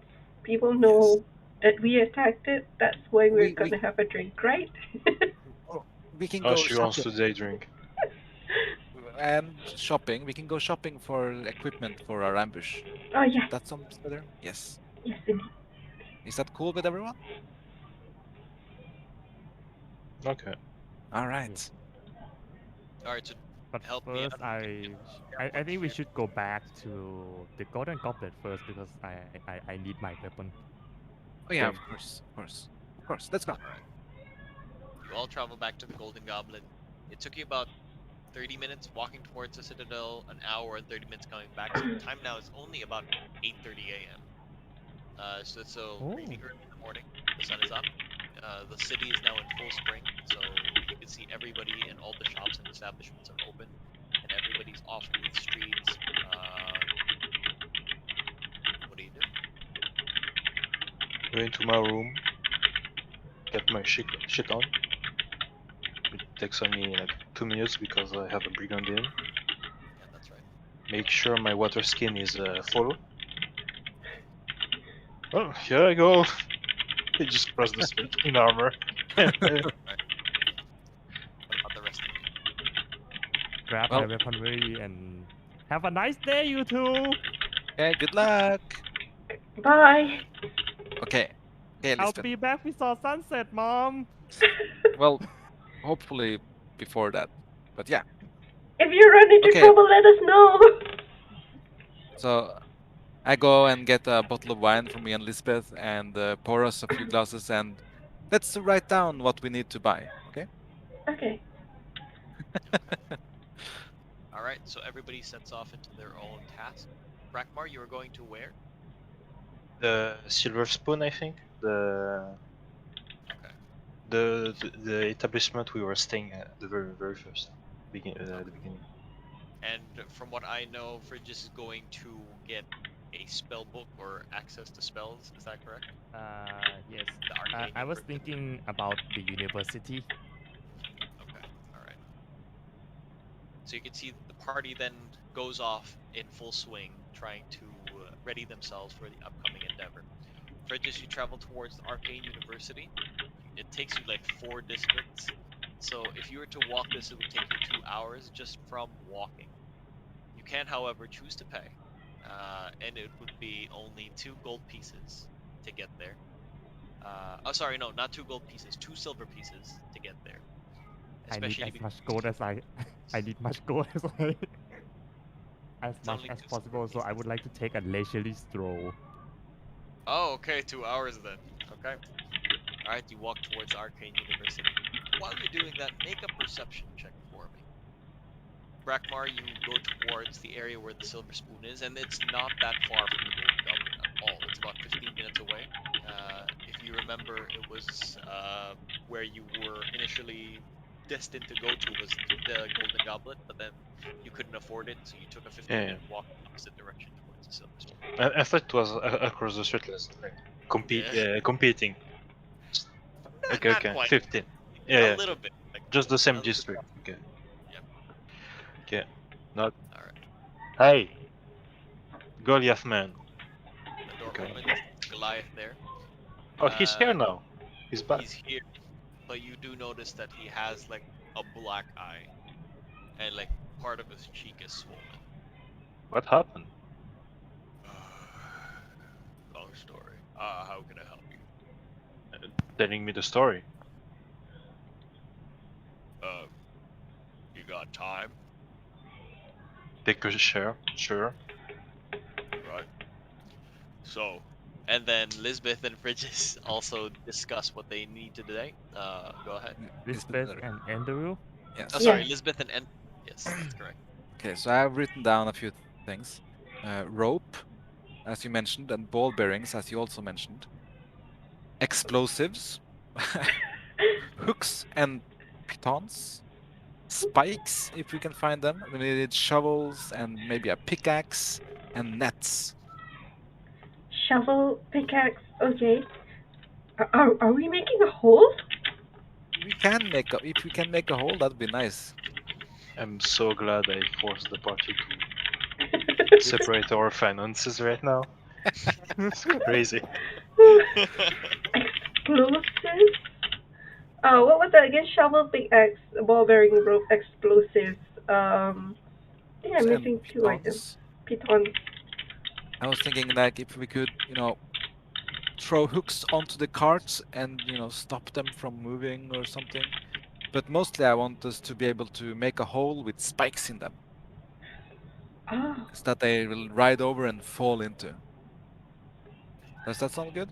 people know that we attacked it. That's why we're We- gonna have a drink, right? We can Oh, go she wants shopping. to day drink. And shopping. We can go shopping for equipment for our ambush. Oh yes, That sounds better? Yes. yes, indeed. Is that cool with everyone? Okay. All right. All right, so But help me first, out. I think we should go back to the Golden Goblet first because I need my weapon. Oh yeah, Yeah. of course, of course, of course. Let's go. You all travel back to the Golden Goblet. It took you about 30 minutes walking towards the Citadel, an hour and 30 minutes coming back. So the time now is only about 8:30 a.m. So it's really Oh. early in the morning. The sun is up. The city is now in full spring, so you can see everybody and all the shops and establishments are open, and everybody's off in the streets. What do you do? Go into my room. Get my shit on. It takes only like 2 minutes because I have a brigand in. Yeah, that's right. Make sure my water skin is full. Oh, here I go. I just press the switch in armor. What about the rest of you? Grab Well- my weaponry and have a nice day, you two. Okay, good luck. Bye. Okay. Okay, I'll Lisbeth. be back before sunset, Mom. Well, hopefully before that. But yeah. If you run into Okay. trouble, let us know. So I go and get a bottle of wine for me and Lisbeth, and pour us a few glasses, and let's write down what we need to buy. Okay. Okay. All right, so everybody sets off into their own task. Brackmar, you are going to where? The Silver Spoon, I think. Okay. The establishment we were staying at the very first the beginning. And from what I know, Fridge is going to get a spell book or access to spells. Is that correct? Yes. The arcane I was university. thinking about the university. Okay, all right. So you can see the party then goes off in full swing, trying to ready themselves for the upcoming endeavor. Fridge, as you travel towards the arcane university, it takes you like 4 districts. So if you were to walk this, it would take you 2 hours just from walking. You can, however, choose to pay, and it would be only 2 gold pieces to get there. Oh, sorry, no, not 2 gold pieces, 2 silver pieces to get there. I need Especially as because much gold as I need much gold as as It's much only as 2 silver possible. So I pieces. would like to take a leisurely stroll. Oh, okay, 2 hours then. Okay. Alright, you walk towards Arcane University. while you're doing that, make a perception check for me. Brackmar, you go towards the area where the silver spoon is, and it's not that far from the Golden Goblin at all. It's about 15 minutes away. If you remember, it was where you were initially destined to go to was the Golden Goblet, but then you couldn't afford it, so you took a 15-minute walk in the opposite direction towards the silver spoon. I thought it was across the street, like competing. Okay, Not okay, quite. 15. A Yeah, little bit. Like, just the a same little- district. Okay. Yep. Okay. Not. All right. Hey, Goliath man. The door Okay. opens. Goliath there. Oh, he's here now. He's back. He's here, but you do notice that he has like a black eye, and like part of his cheek is swollen. What happened? Long story. How can I help you? Telling me the story. You got time? Take a share. Sure. Right. So, and then Lisbeth and Bridges also discuss what they need today. Go ahead. Lisbeth and Andrew. Yes. Oh, sorry, Yeah. Lisbeth and yes, that's correct. Okay, so I've written down a few things. Rope, as you mentioned, and ball bearings, as you also mentioned. Explosives, hooks and pitons, spikes, if we can find them. We needed shovels and maybe a pickaxe and nets. Shovel, pickaxe, okay. Are we making a hole? We can make if we can make a hole, that'd be nice. I'm so glad I forced the party to separate our finances right now. It's crazy. Explosives? Oh, what was that again? Shovel, pickaxe, ball bearing, rope, explosives. I think I'm And missing 2 items. pitons. Pitons. I was thinking like if we could, throw hooks onto the carts and stop them from moving or something. But mostly I want us to be able to make a hole with spikes in them, Oh, so that they will ride over and fall into. Does that sound good?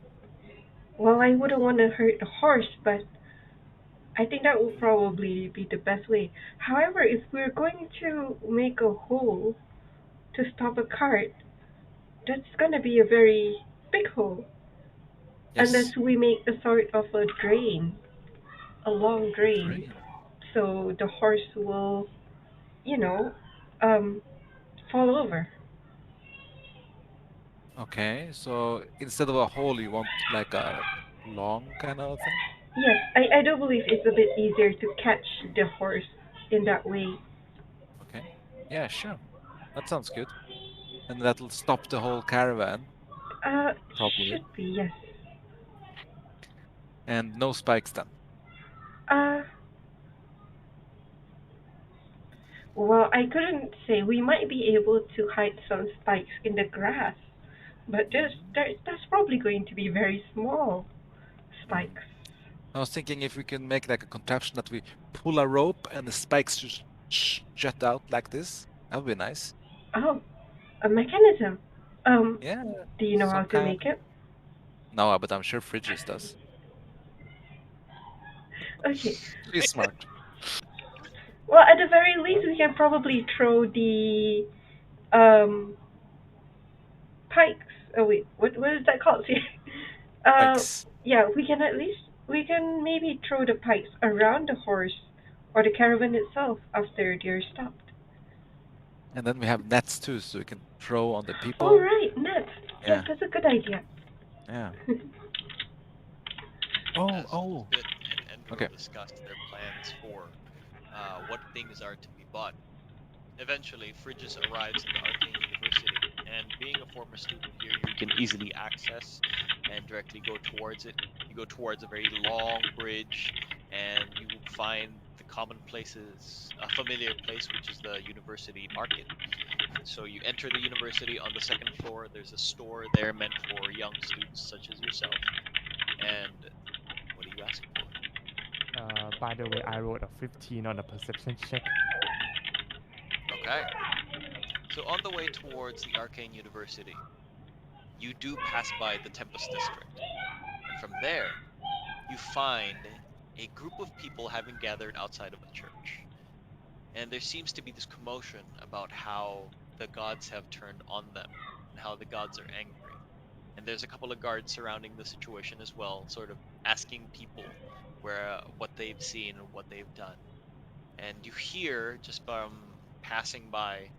well, I wouldn't want to hurt the horse, but I think that would probably be the best way. However, if we're going to make a hole to stop a cart, that's gonna be a very big hole. Yes. Unless we make a sort of a drain, a long drain, Drain. so the horse will, you know, fall over. Okay, so instead of a hole, you want like a long kind of thing? Yes, I do believe it's a bit easier to catch the horse in that way. Okay. Yeah, sure. That sounds good. And that'll stop the whole caravan. Probably. Should be, yes. And no spikes then. Well, I couldn't say. We might be able to hide some spikes in the grass, but that's probably going to be very small spikes. I was thinking if we can make like a contraption that we pull a rope and the spikes just jut out like this. That would be nice. Oh, a mechanism. Yeah. Do you know how some to kind- make it? No, but I'm sure Fridges does. Okay. She's smart. Well, at the very least, we can probably throw the pikes. Oh wait, what is that called? Spikes. Yeah, we can maybe throw the pikes around the horse or the caravan itself after they're stopped. And then we have nets too, so we can throw on the people. All right, nets. Yeah. Yes, that's a good idea. Yeah. As Oh. Lisbeth and Andrew Okay. discussed their plans for what things are to be bought. Eventually, Fridges arrives in the Arcane University, and being a former student here, you can easily access and directly go towards it. You go towards a very long bridge, and you will find the common places, a familiar place, which is the university market. So you enter the university on the second floor. There's a store there meant for young students such as yourself. And what are you asking for? By the way, I rolled a 15 on a perception check. Okay. So on the way towards the Arcane University, you do pass by the Tempest District. And from there, you find a group of people having gathered outside of a church. And there seems to be this commotion about how the gods have turned on them and how the gods are angry. And there's a couple of guards surrounding the situation as well, sort of asking people what they've seen and what they've done. And you hear just from passing by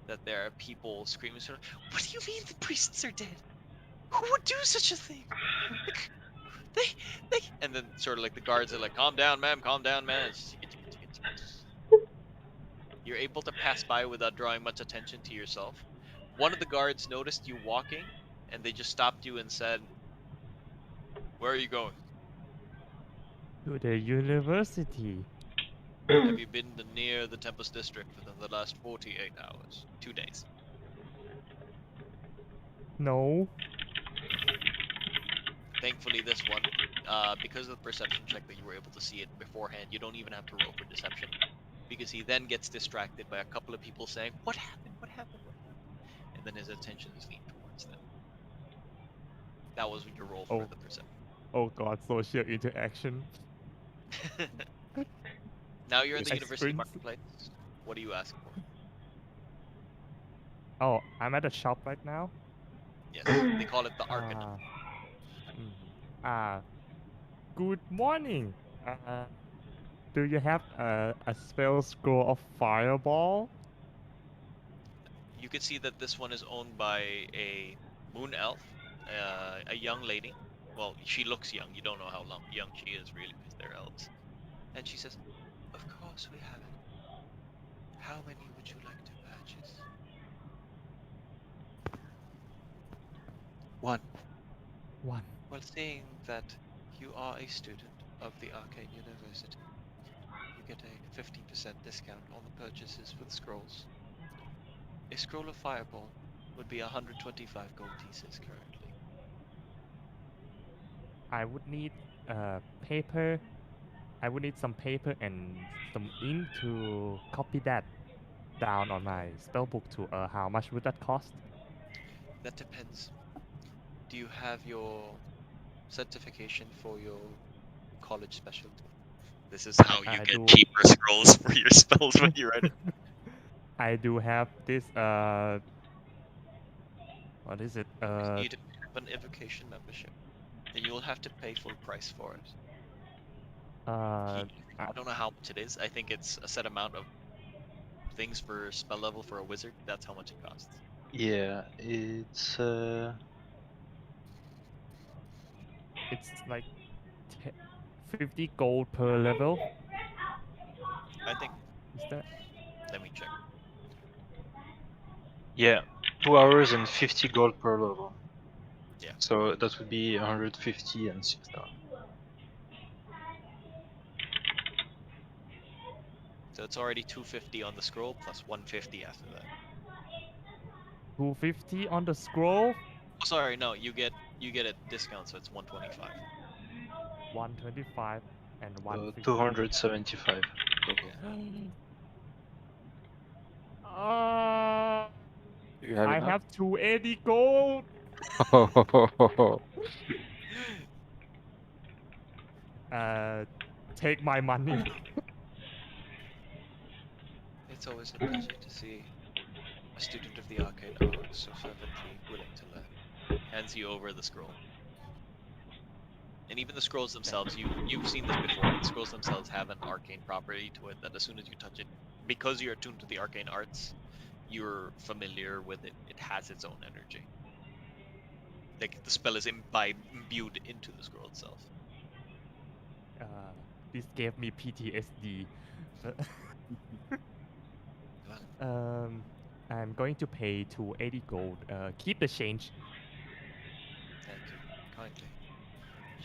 that there are people screaming, sort of, "What do you mean the priests are dead? Who would do such a thing? Like, they," and then sort of like the guards are like, "Calm down, ma'am, calm down, man." It's just- You're able to pass by without drawing much attention to yourself. One of the guards noticed you walking, and they just stopped you and said, "Where are you going? To the university. Have you been near the Tempest District within the last 48 hours? 2 days." No. Thankfully, this one, because of the perception check that you were able to see it beforehand, you don't even have to roll for deception. Because he then gets distracted by a couple of people saying, "What happened? What happened? What happened?" And then his attention is leaned towards them. That was your roll for Oh. the perception. Oh god, social interaction. Now you're in the Yes. university Experience. marketplace. What do you ask for? Oh, I'm at a shop right now. Yes, they call it the Arcanum. Good morning. Do you have a spell scroll of fireball? You can see that this one is owned by a moon elf, a young lady. Well, she looks young. You don't know how young she is really because they're elves. And she says, "Of course we have it. How many would you like to purchase?" One. One. Well, seeing that you are a student of the Arcane University, you get a 15% discount on the purchases with scrolls. A scroll of fireball would be 125 gold pieces currently. I would need paper. I would need some paper and some ink to copy that down on my spellbook to how much would that cost? That depends. Do you have your certification for your college specialty? This is how you I get do. cheaper scrolls for your spells when you write it. I do have this what is it? You need to have an evocation membership, and you'll have to pay full price for it. uh I don't know how much it is. I think it's a set amount of things per spell level for a wizard. That's how much it costs. Yeah, it's it's like 50 gold per level. I think. Is that? Let me check. yeah, 2 hours and 50 gold per level. Yeah. So that would be 150 and 6,000. So it's already 250 on the scroll plus 150 after that. 250 on the scroll. Oh, sorry, no, you get a discount, so it's 125. 125 and 150. 275 total. You have I enough? have 280 gold. Take my money. It's always a pleasure to see a student of the arcane art so fervently willing to learn. Hands you over the scroll. And even the scrolls themselves, you've seen this before. The scrolls themselves have an arcane property to it that as soon as you touch it, because you're attuned to the arcane arts, you're familiar with it. It has its own energy. Like the spell is imbued into the scroll itself. This gave me PTSD. Well, I'm going to pay 280 gold. Keep the change. thank you. Kindly.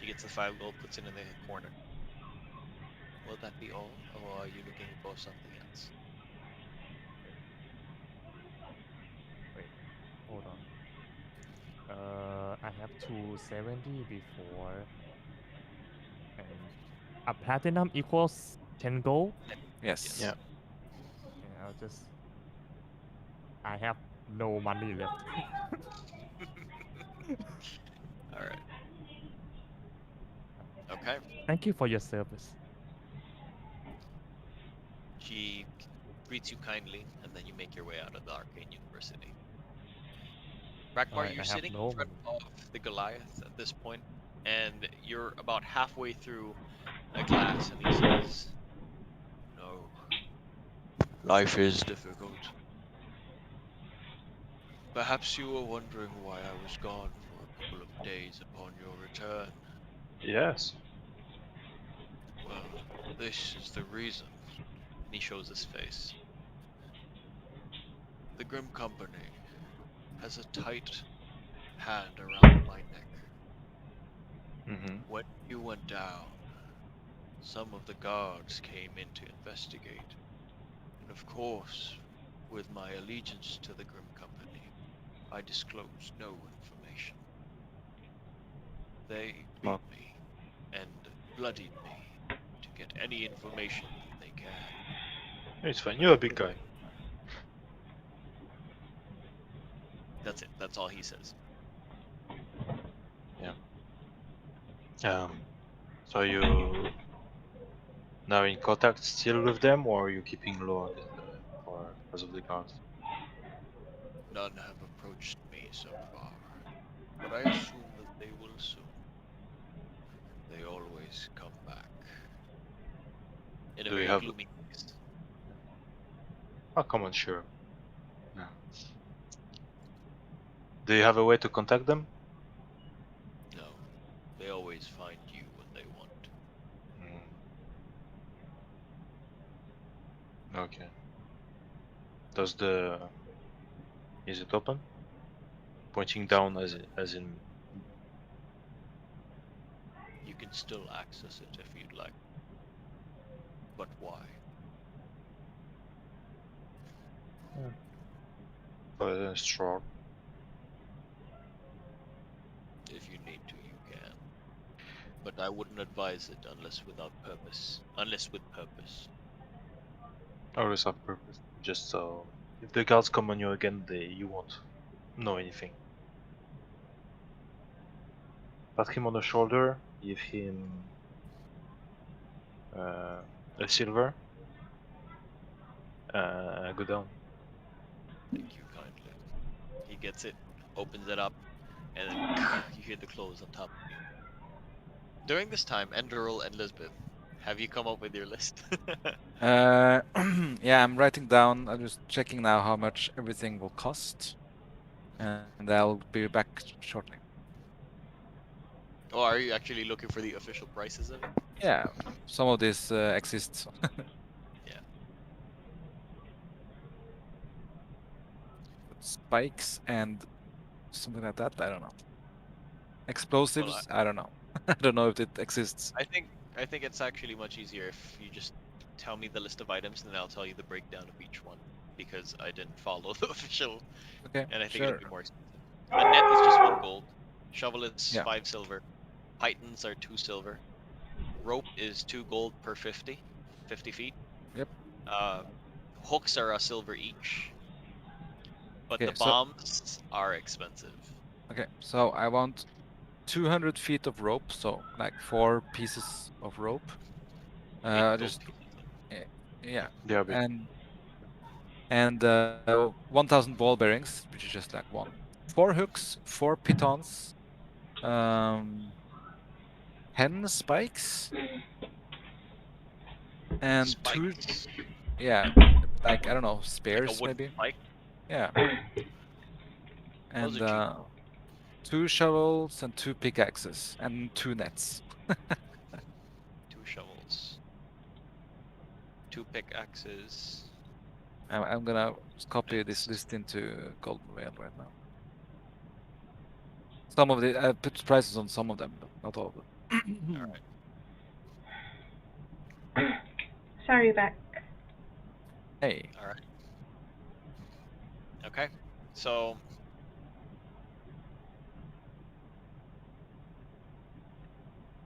She gets the 5 gold, puts it in the corner. Will that be all, or are you looking for something else? Wait, hold on. I have 270 before, and a platinum equals 10 gold. Yes. Yeah. And I'll just. I have no money left. Alright. Okay. Thank you for your service. treats you kindly, and then you make your way out of the Arcane University. Rackmar, Alright, you're I have sitting no in front of the Goliath at this point, and you're about halfway through a glass, and he says, "No, life is difficult. Perhaps you were wondering why I was gone for a couple of days upon your return. Yes. Well, this is the reason." And he shows his face. "The Grim Company has a tight hand around my neck. Mm-hmm. When you went down, some of the guards came in to investigate. And of course, with my allegiance to the Grim Company, I disclosed no information. They beat Oh. me and bloodied me to get any information that they can. It's fine. You're a big guy. That's it. That's all he says." So you now in contact still with them, or are you keeping low for because of the guards? None have approached me so far, but I assume that they will soon. They always come back. In a Do you very have- gloomy voice. Oh, come on, sure. Yeah. Do you have a way to contact them? No, they always find you when they want to. Okay. Is it open? Pointing down as in. You can still access it if you'd like. But why? Sure. If you need to, you can. But I wouldn't advise it unless with purpose. Always have purpose. Just so if the guards come on you again, you won't know anything. Pat him on the shoulder. Give him a silver. Go down. Thank you kindly. He gets it, opens it up, and then you hear the close on top of you. During this time, Enderal and Lisbeth, have you come up with your list? Yeah, I'm writing down. I'm just checking now how much everything will cost, and I'll be back shortly. Or are you actually looking for the official prices of it? Yeah, some of this exists. Yeah. Spikes and something like that. I don't know. Explosives. I don't know. I don't know if it exists. I think it's actually much easier if you just tell me the list of items and then I'll tell you the breakdown of each one because I didn't follow the official, Okay, and I think sure. it'll be more expensive. A net is just 1 gold. Shovel is Yeah. 5 silver. Pythons are 2 silver. Rope is 2 gold per 50 feet. Yep. Hooks are a silver each. But Okay, the so- bombs are expensive. Okay, so I want 200 feet of rope, so like 4 pieces of rope. 8 gold Just pieces. yeah, They are big. and 1,000 ball bearings, which is just like 1. 4 hooks, 4 pitons, 10 spikes, and 2, Spikes. yeah, like I don't know, Like a spears wooden maybe. spike. Yeah, and Those are cheap. 2 shovels and 2 pickaxes and 2 nets. 2 shovels. 2 pickaxes. I'm gonna copy this list into Goldenvale right now. Some of the I put prices on some of them, but not all of them. Alright. Sorry, back. Hey, Alright. Okay. So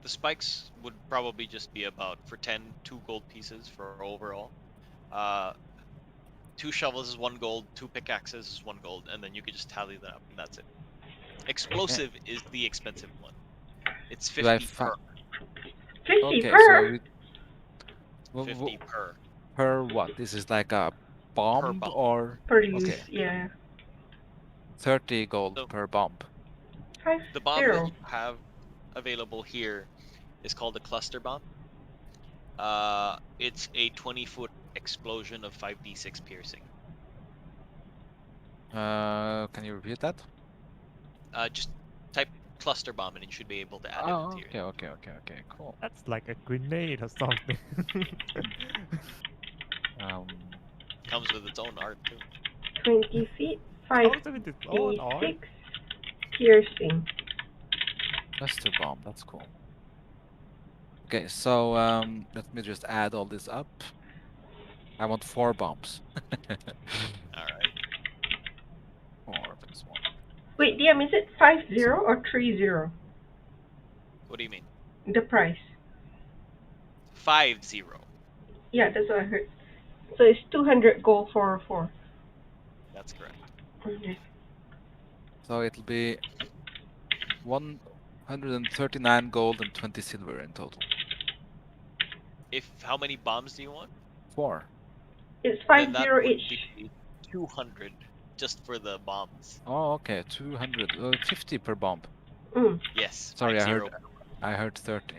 the spikes would probably just be about for 10, 2 gold pieces for overall. 2 shovels is 1 gold, 2 pickaxes is 1 gold, and then you could just tally that up and that's it. Explosive is the expensive one. It's Do I 50 per. 50 okay, per. so 50 per. per what? This is like a bomb bomb. or Per use, okay, yeah. 30 gold So- per bomb. The bomb 50. that you have available here is called a cluster bomb. It's a 20-foot explosion of 5d6 piercing. Can you repeat that? Just type cluster bomb and you should be able to add it Oh, into your. okay, cool. That's like a grenade or something. Comes with its own art too. 20 feet, Also with its own 5d6 art. piercing. Cluster bomb, that's cool. Okay, so let me just add all this up. I want 4 bombs. All right. 4 plus 1. Wait, DM, is it 50 or 30? What do you mean? The price. 50. Yeah, that's what I heard. So it's 200 gold for 4. That's correct. Okay. So it'll be 139 gold and 20 silver in total. How many bombs do you want? 4. It's Then 50 that would each. be 200 just for the bombs. Oh, okay, 200. 50 per bomb. Mm. Yes. Sorry, 50. I heard 30.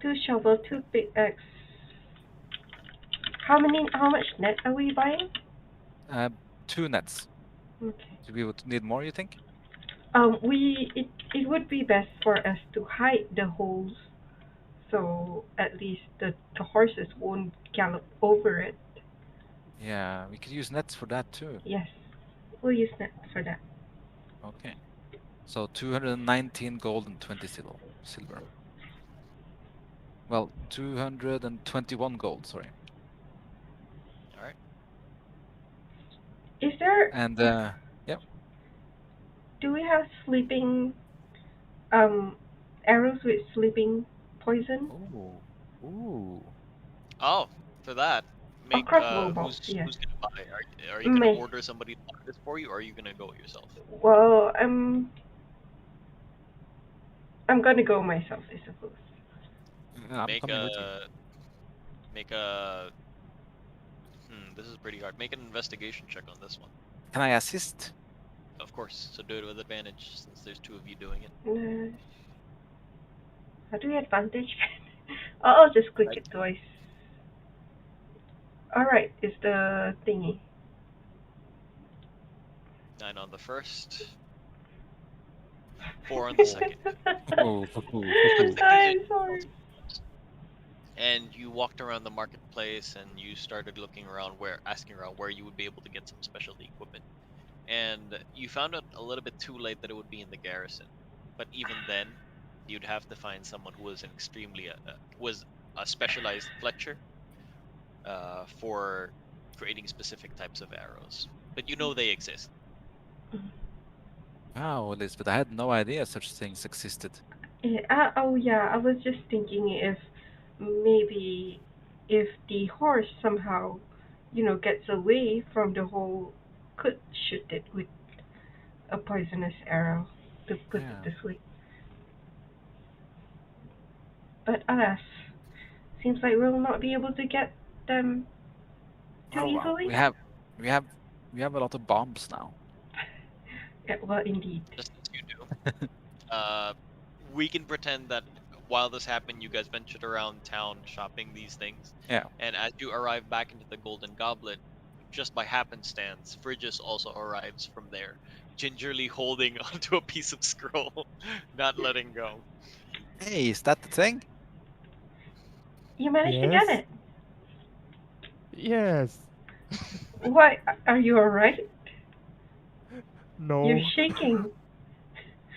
2 shovel, 2 pickaxe. How much net are we buying? 2 nets. Okay. Do we would need more, you think? It would be best for us to hide the holes, so at least the horses won't gallop over it. Yeah, we could use nets for that too. Yes, we'll use net for that. Okay. So 219 gold and 20 silver. Well, 221 gold, sorry. All right. Is there? And Do we have sleeping arrows with sleeping poison? ooh. Oh, for that, make crossbow bolts, who's yeah. gonna buy? Are you gonna Me. order somebody to buy this for you, or are you gonna go yourself? Well, I'm gonna go myself, I suppose. I'm Make coming with you. This is pretty hard. Make an investigation check on this one. Can I assist? Of course. So do it with advantage since there's 2 of you doing it. How do we advantage? I'll just click it twice. Alright, it's the thingy. 9 on the first. 4 on the second. Oh, I'm sorry. And you walked around the marketplace and you started looking around asking around where you would be able to get some specialty equipment. And you found out a little bit too late that it would be in the garrison. But even then, you'd have to find someone who was was a specialized fletcher for creating specific types of arrows. But you know they exist. Wow, Elizabeth, I had no idea such things existed. Yeah, I was just thinking if maybe if the horse somehow, gets away from the hole, could shoot it with a poisonous arrow to put Yeah. it to sleep. But alas, seems like we'll not be able to get them too Oh, wow. easily. We have a lot of bombs now. Yeah, well, indeed. Just as you do. We can pretend that while this happened, you guys ventured around town shopping these things. Yeah. And as you arrive back into the Golden Goblet, just by happenstance, Phrygius also arrives from there, gingerly holding onto a piece of scroll, not letting go. Hey, is that the thing? You managed to get Yes. it. Yes. Why? Are you alright? No. You're shaking.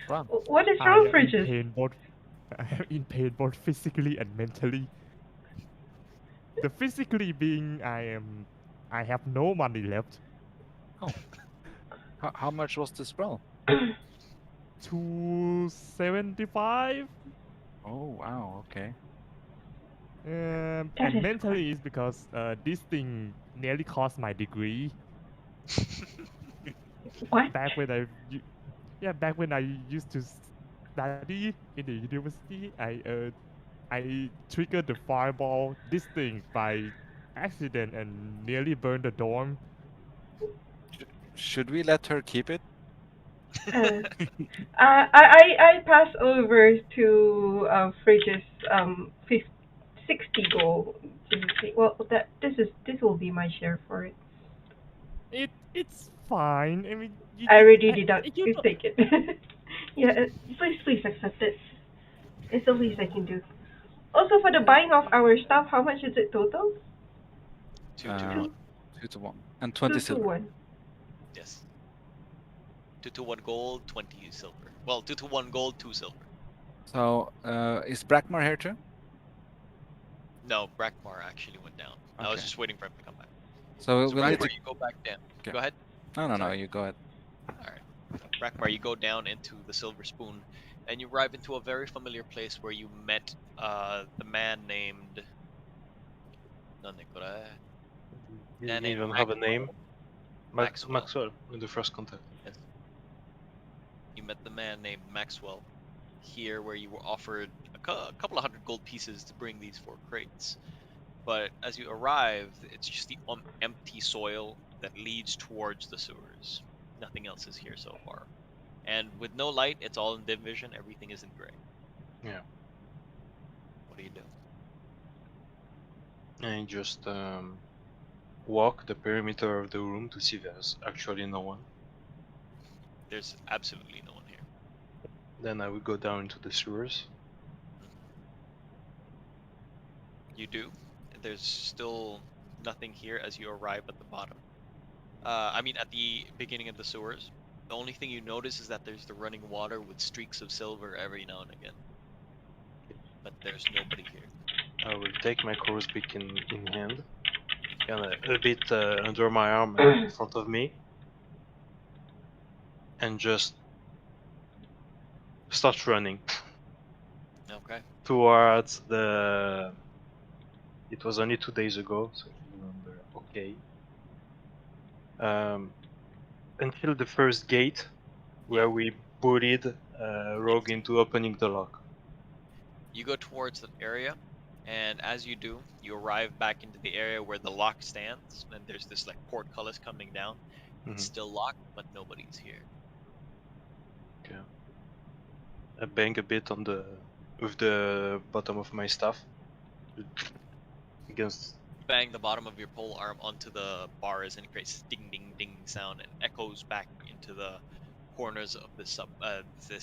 Wow. What is I wrong, am in Bridges? pain both. I am in pain both physically and mentally. The physically being I have no money left. How much was the spell? 275. Oh, wow, okay. That And is mentally is because this thing nearly cost my degree. What? Back when back when I used to study in the university, I triggered the fireball this thing by accident and nearly burned the dorm. Should we let her keep it? Uh, I pass over to Fridge's 60 goal. Well, this will be my share for it. It's fine. I mean, I already you you don't. take it. Yeah, please accept it. It's the least I can do. Also, for the buying of our stuff, how much is it total? 2 to Uh, 1. 2 to 1 and 20 2 to silver. 1. Yes. 2 to 1 gold, 20 silver. Well, 2 to 1 gold, 2 silver. So is Brackmar here too? No, Brackmar actually went down. I was Okay. just waiting for him to come back. So So we'll need Brackmar, to. you go back down. Okay. Go ahead. No, Sorry. you go ahead. Alright. Brackmar, you go down into the Silver Spoon, and you arrive into a very familiar place where you met the man named... No, Nicola. He Man didn't named even have a name. Maxwell. Maxwell in the first contact. Yes. You met the man named Maxwell here, where you were offered a couple of hundred gold pieces to bring these 4 crates. But as you arrive, it's just the empty soil that leads towards the sewers. Nothing else is here so far. And with no light, it's all in dim vision. Everything is in gray. Yeah. What do you do? And just walk the perimeter of the room to see there's actually no one. There's absolutely no one here. Then I will go down into the sewers. You do. There's still nothing here as you arrive at the bottom. I mean, at the beginning of the sewers. The only thing you notice is that there's the running water with streaks of silver every now and again. But there's nobody here. I will take my crow's beak in hand, kind of a bit under my arm and in front of me, and just start running Okay. towards the. It was only 2 days ago, so I remember. Okay. Until the first gate, where we bullied Rogue into opening the lock. You go towards that area, and as you do, you arrive back into the area where the lock stands, and there's this like portcullis coming down. It's still locked, but nobody's here. Okay. I bang a bit on with the bottom of my staff against. Bang the bottom of your pole arm onto the bars, and it creates ding ding ding sound and echoes back into the corners of this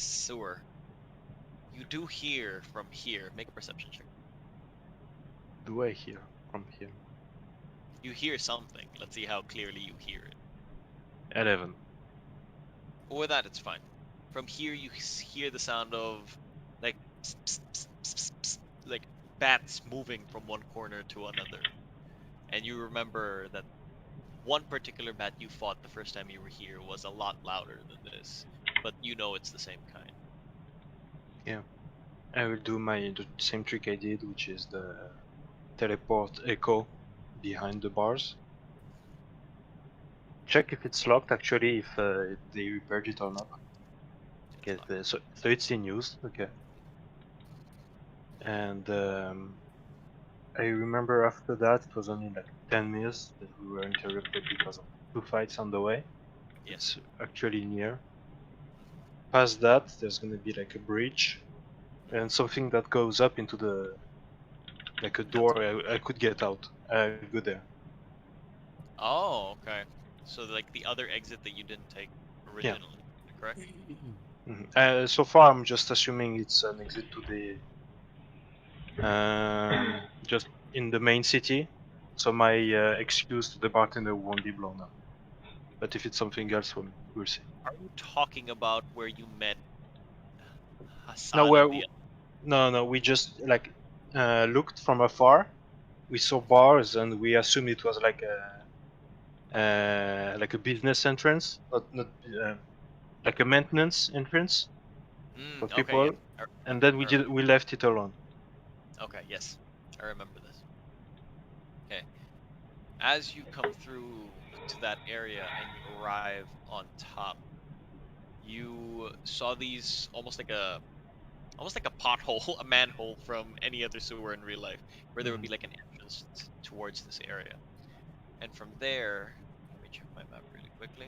sewer. You do hear from here. Make a perception check. Do I hear from here? You hear something. Let's see how clearly you hear it. 11. With that, it's fine. From here, you hear the sound of like pss, pss, pss, pss, pss, like bats moving from one corner to another. And you remember that one particular bat you fought the first time you were here was a lot louder than this, but you know it's the same kind. Yeah. I will do the same trick I did, which is the teleport echo behind the bars. Check if it's locked, actually, if they repaired it or not. Okay, so it's in use, okay. And I remember after that, it was only like 10 minutes that we were interrupted because of 2 fights on the way. Yes. It's actually near. Past that, there's gonna be like a bridge and something that goes up into the, like a door. I could get out. I go there. Oh, okay. So like the other exit that you didn't take originally, correct? So far, I'm just assuming it's an exit to the just in the main city. So my excuse to the bartender won't be blown up. But if it's something else, we'll see. Are you talking about where you met Hassan? No, we just like looked from afar. We saw bars and we assumed it was like a business entrance, not like a maintenance entrance for people. Okay, yeah. And then we left it alone. Okay, yes, I remember this. Okay, as you come through to that area and you arrive on top, you saw these almost like a almost like a pothole, a manhole from any other sewer in real life, where there would be like an entrance towards this area. And from there, let me check my map really quickly.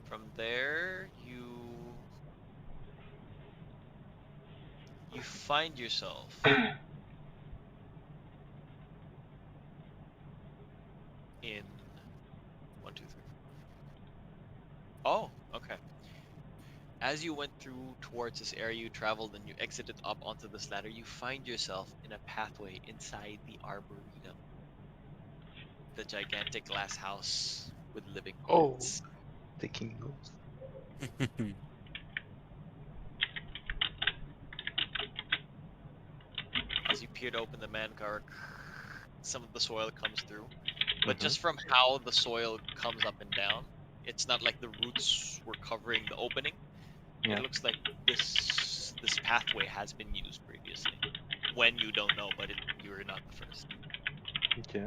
From there, you find yourself in 1, 2, 3, 4. Oh, okay. As you went through towards this area, you traveled and you exited up onto this ladder, you find yourself in a pathway inside the Arboretum. The gigantic glass house with living Oh, plants. taking notes. As you peer to open the mancar, some of the soil comes through. But just from how the soil comes up and down, it's not like the roots were covering the opening. Yeah. It looks like this pathway has been used previously. When you don't know, but you're not the first. Okay.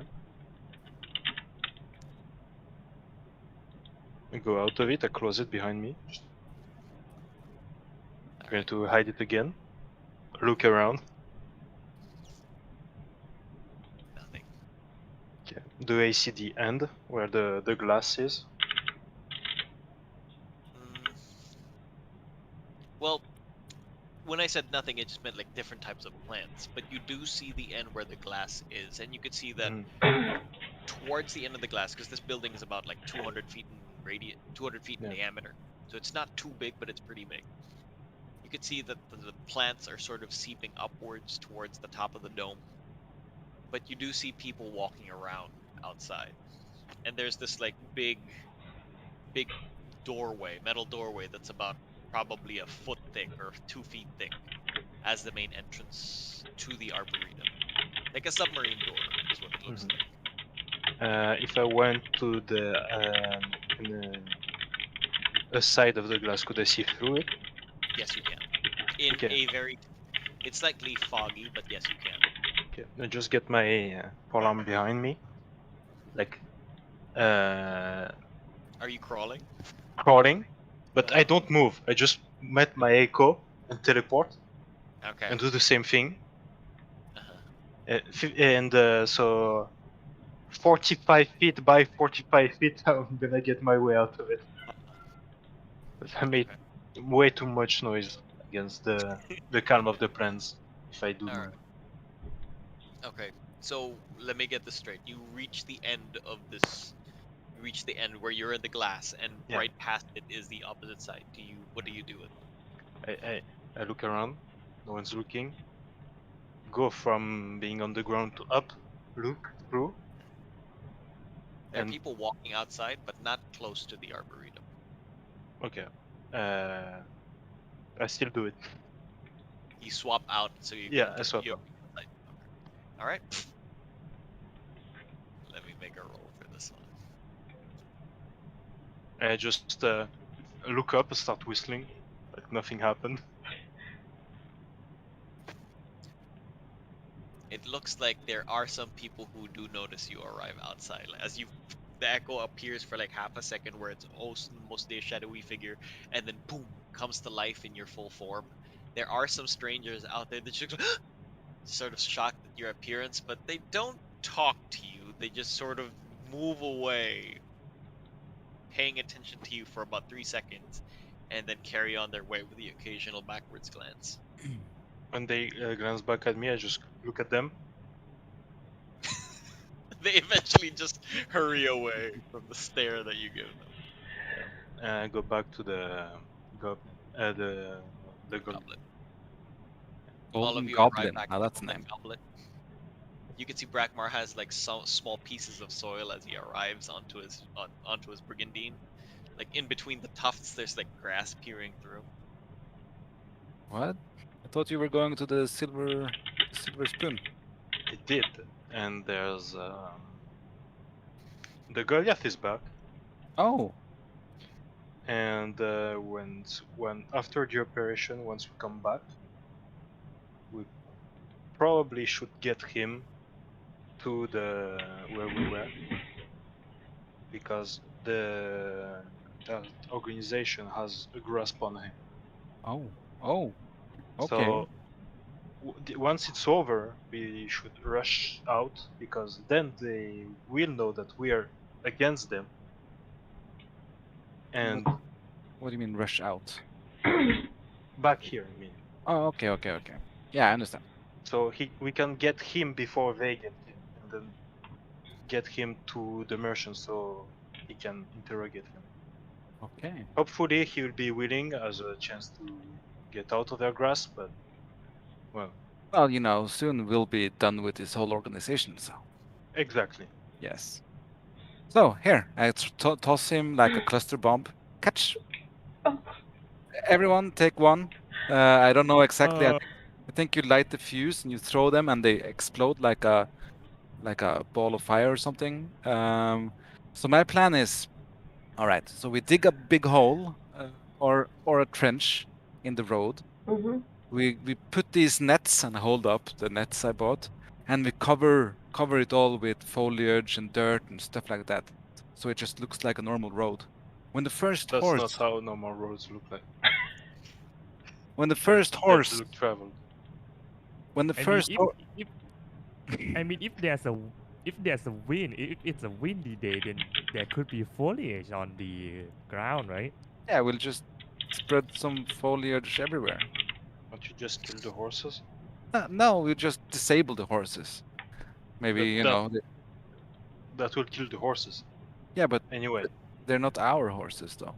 I go out of it, I close it behind me. I'm going to hide it again. Look around. Nothing. Okay. Do I see the end where the glass is? Well, when I said nothing, it just meant like different types of plants. But you do see the end where the glass is, and you could see that towards the end of the glass, because this building is about like 200 feet in radius, 200 feet in Yeah. diameter. So it's not too big, but it's pretty big. You could see that the plants are sort of seeping upwards towards the top of the dome. But you do see people walking around outside. And there's this like big doorway, metal doorway that's about probably a foot thick or 2 feet thick as the main entrance to the Arboretum. Like a submarine door is what it looks like. If I went to the a side of the glass, could I see through it? Yes, you can. In Okay. it's slightly foggy, but yes, you can. Okay. I just get my polearm behind me, like Are you crawling? crawling, but I Uh-huh. don't move. I just met my echo and teleport Okay. and do the same thing. Uh-huh. So 45 feet by 45 feet, I'm gonna get my way out of it. But I made way too much noise against the calm of the plants if I do All move. right. Okay. So let me get this straight. You reach the end of this. You reach the end where you're in the glass, and Yeah. right past it is the opposite side. What do you do with it? I look around, no one's looking. Go from being on the ground to up, look through, There are and people walking outside, but not close to the Arboretum. okay. I still do it. You swap out so you Yeah, can I get swap you. out. Okay. All right. Let me make a roll for this one. I just look up and start whistling, like nothing happened. It looks like there are some people who do notice you arrive outside. Like, the echo appears for like half a second where it's mostly a shadowy figure, and then boom, comes to life in your full form. There are some strangers out there that just sort of shocked at your appearance, but they don't talk to you. They just sort of move away, paying attention to you for about 3 seconds, and then carry on their way with the occasional backwards glance. When they glance back at me, I just look at them. They eventually just hurry away from the stare that you give them. And I go back to the gob, the gold. Goblet. All of Golden you arrive Goblin. back Now at the that's a Golden name. Goblet. You can see Brackmar has like some small pieces of soil as he arrives onto his brigandine. Like in between the tufts, there's like grass peering through. What? I thought you were going to the silver spoon. I did, and there's the Goliath is back, Oh, and when after the operation, once we come back, we probably should get him to the where we were, because the organization has a grasp on him. oh. Okay. So once it's over, we should rush out because then they will know that we are against them. And What do you mean rush out? back here, I mean. Oh, okay. Yeah, I understand. So we can get him before they get him, and then get him to the merchant so he can interrogate him. Okay. Hopefully, he will be willing as a chance to get out of their grasp. But well, Well, soon we'll be done with this whole organization, so exactly. yes. So here, I toss him like a cluster bomb. Catch. Oh. Everyone, take one. I don't know exactly. Uh, I think you light the fuse and you throw them, and they explode like a ball of fire or something. So my plan is, all right. So we dig a big hole or a trench in the road. Mm-hmm. We put these nets, and I hold up the nets I bought, and we cover it all with foliage and dirt and stuff like that, so it just looks like a normal road. When the first That's horse, not how normal roads look like. when the first They horse, look traveled. when the I mean, first, if I mean, if there's a wind, if it's a windy day, then there could be foliage on the ground, right? yeah, we'll just spread some foliage everywhere. Don't you just kill the horses? No, we'll just disable the horses. Maybe That will kill the horses. yeah, but Anyway, they're not our horses though.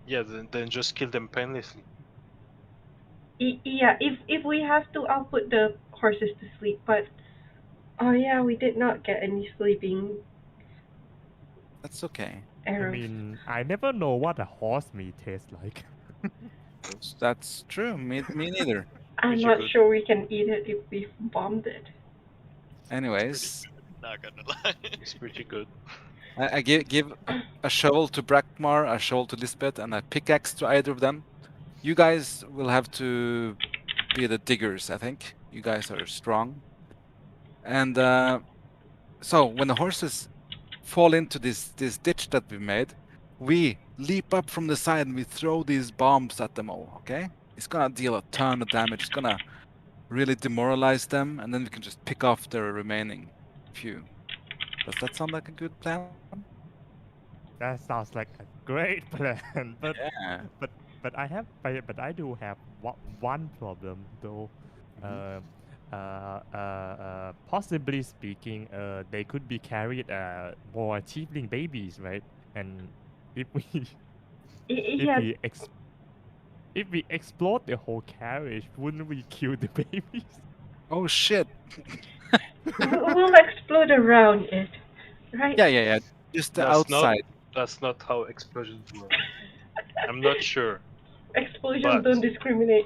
yeah, then just kill them painlessly. Yeah, if we have to, I'll put the horses to sleep. But oh yeah, we did not get any sleeping That's okay. I arrows. mean, I never know what a horse meat tastes like. That's true. Me neither. I'm Pretty not good. sure we can eat it if we bombed it. Anyways, Not gonna lie. It's pretty good. I give a shovel to Brackmar, a shovel to Lisbeth, and a pickaxe to either of them. You guys will have to be the diggers, I think. You guys are strong. And so when the horses fall into this ditch that we made, we leap up from the side and we throw these bombs at them all, okay? It's gonna deal a ton of damage. It's gonna really demoralize them, and then we can just pick off the remaining few. Does that sound like a good plan? That sounds like a great plan, but Yeah. but I do have one problem though. Mhm. Possibly speaking, they could be carried more tiefling babies, right? And if we if Yeah, we if we explode the whole carriage, wouldn't we kill the babies? Oh shit. we'll explode around it, right? Yeah. Just the outside. That's not how explosions work. I'm not sure. Explosions But- don't discriminate.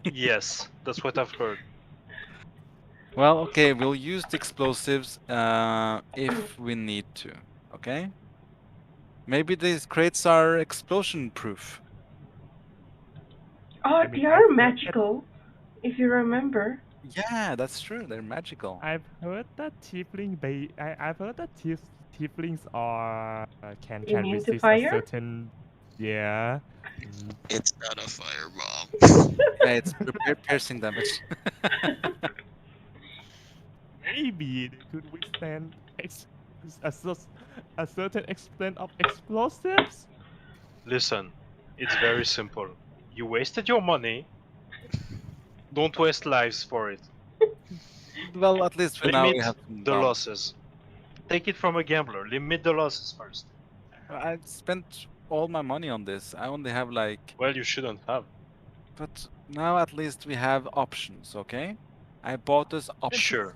Yes, that's what I've heard. Well, okay, we'll use the explosives if we need to, okay? Maybe these crates are explosion proof. Oh, I mean, they I've are heard that- magical, if you remember. Yeah, that's true. They're magical. I've heard that I've heard that tieflings are can Immune to resist fire? a certain yeah. Mm, It's not a firebomb. Yeah, it's piercing damage. maybe they could withstand a, a certain extent of explosives. Listen, it's very simple. You wasted your money. Don't waste lives for it. Well, at least for now we Limit have some the bombs. losses. Take it from a gambler. Limit the losses first. I spent all my money on this. I only have like, Well, you shouldn't have. but now at least we have options, okay? I bought us options. Sure.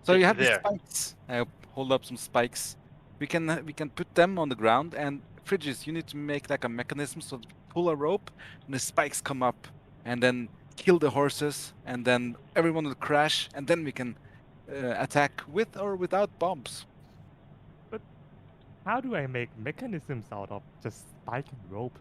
So you have the There. spikes. I hold up some spikes. We can put them on the ground, and Fridges, you need to make like a mechanism so that you pull a rope and the spikes come up, and then kill the horses, and then everyone will crash, and then we can attack with or without bombs. How do I make mechanisms out of just spike and rope?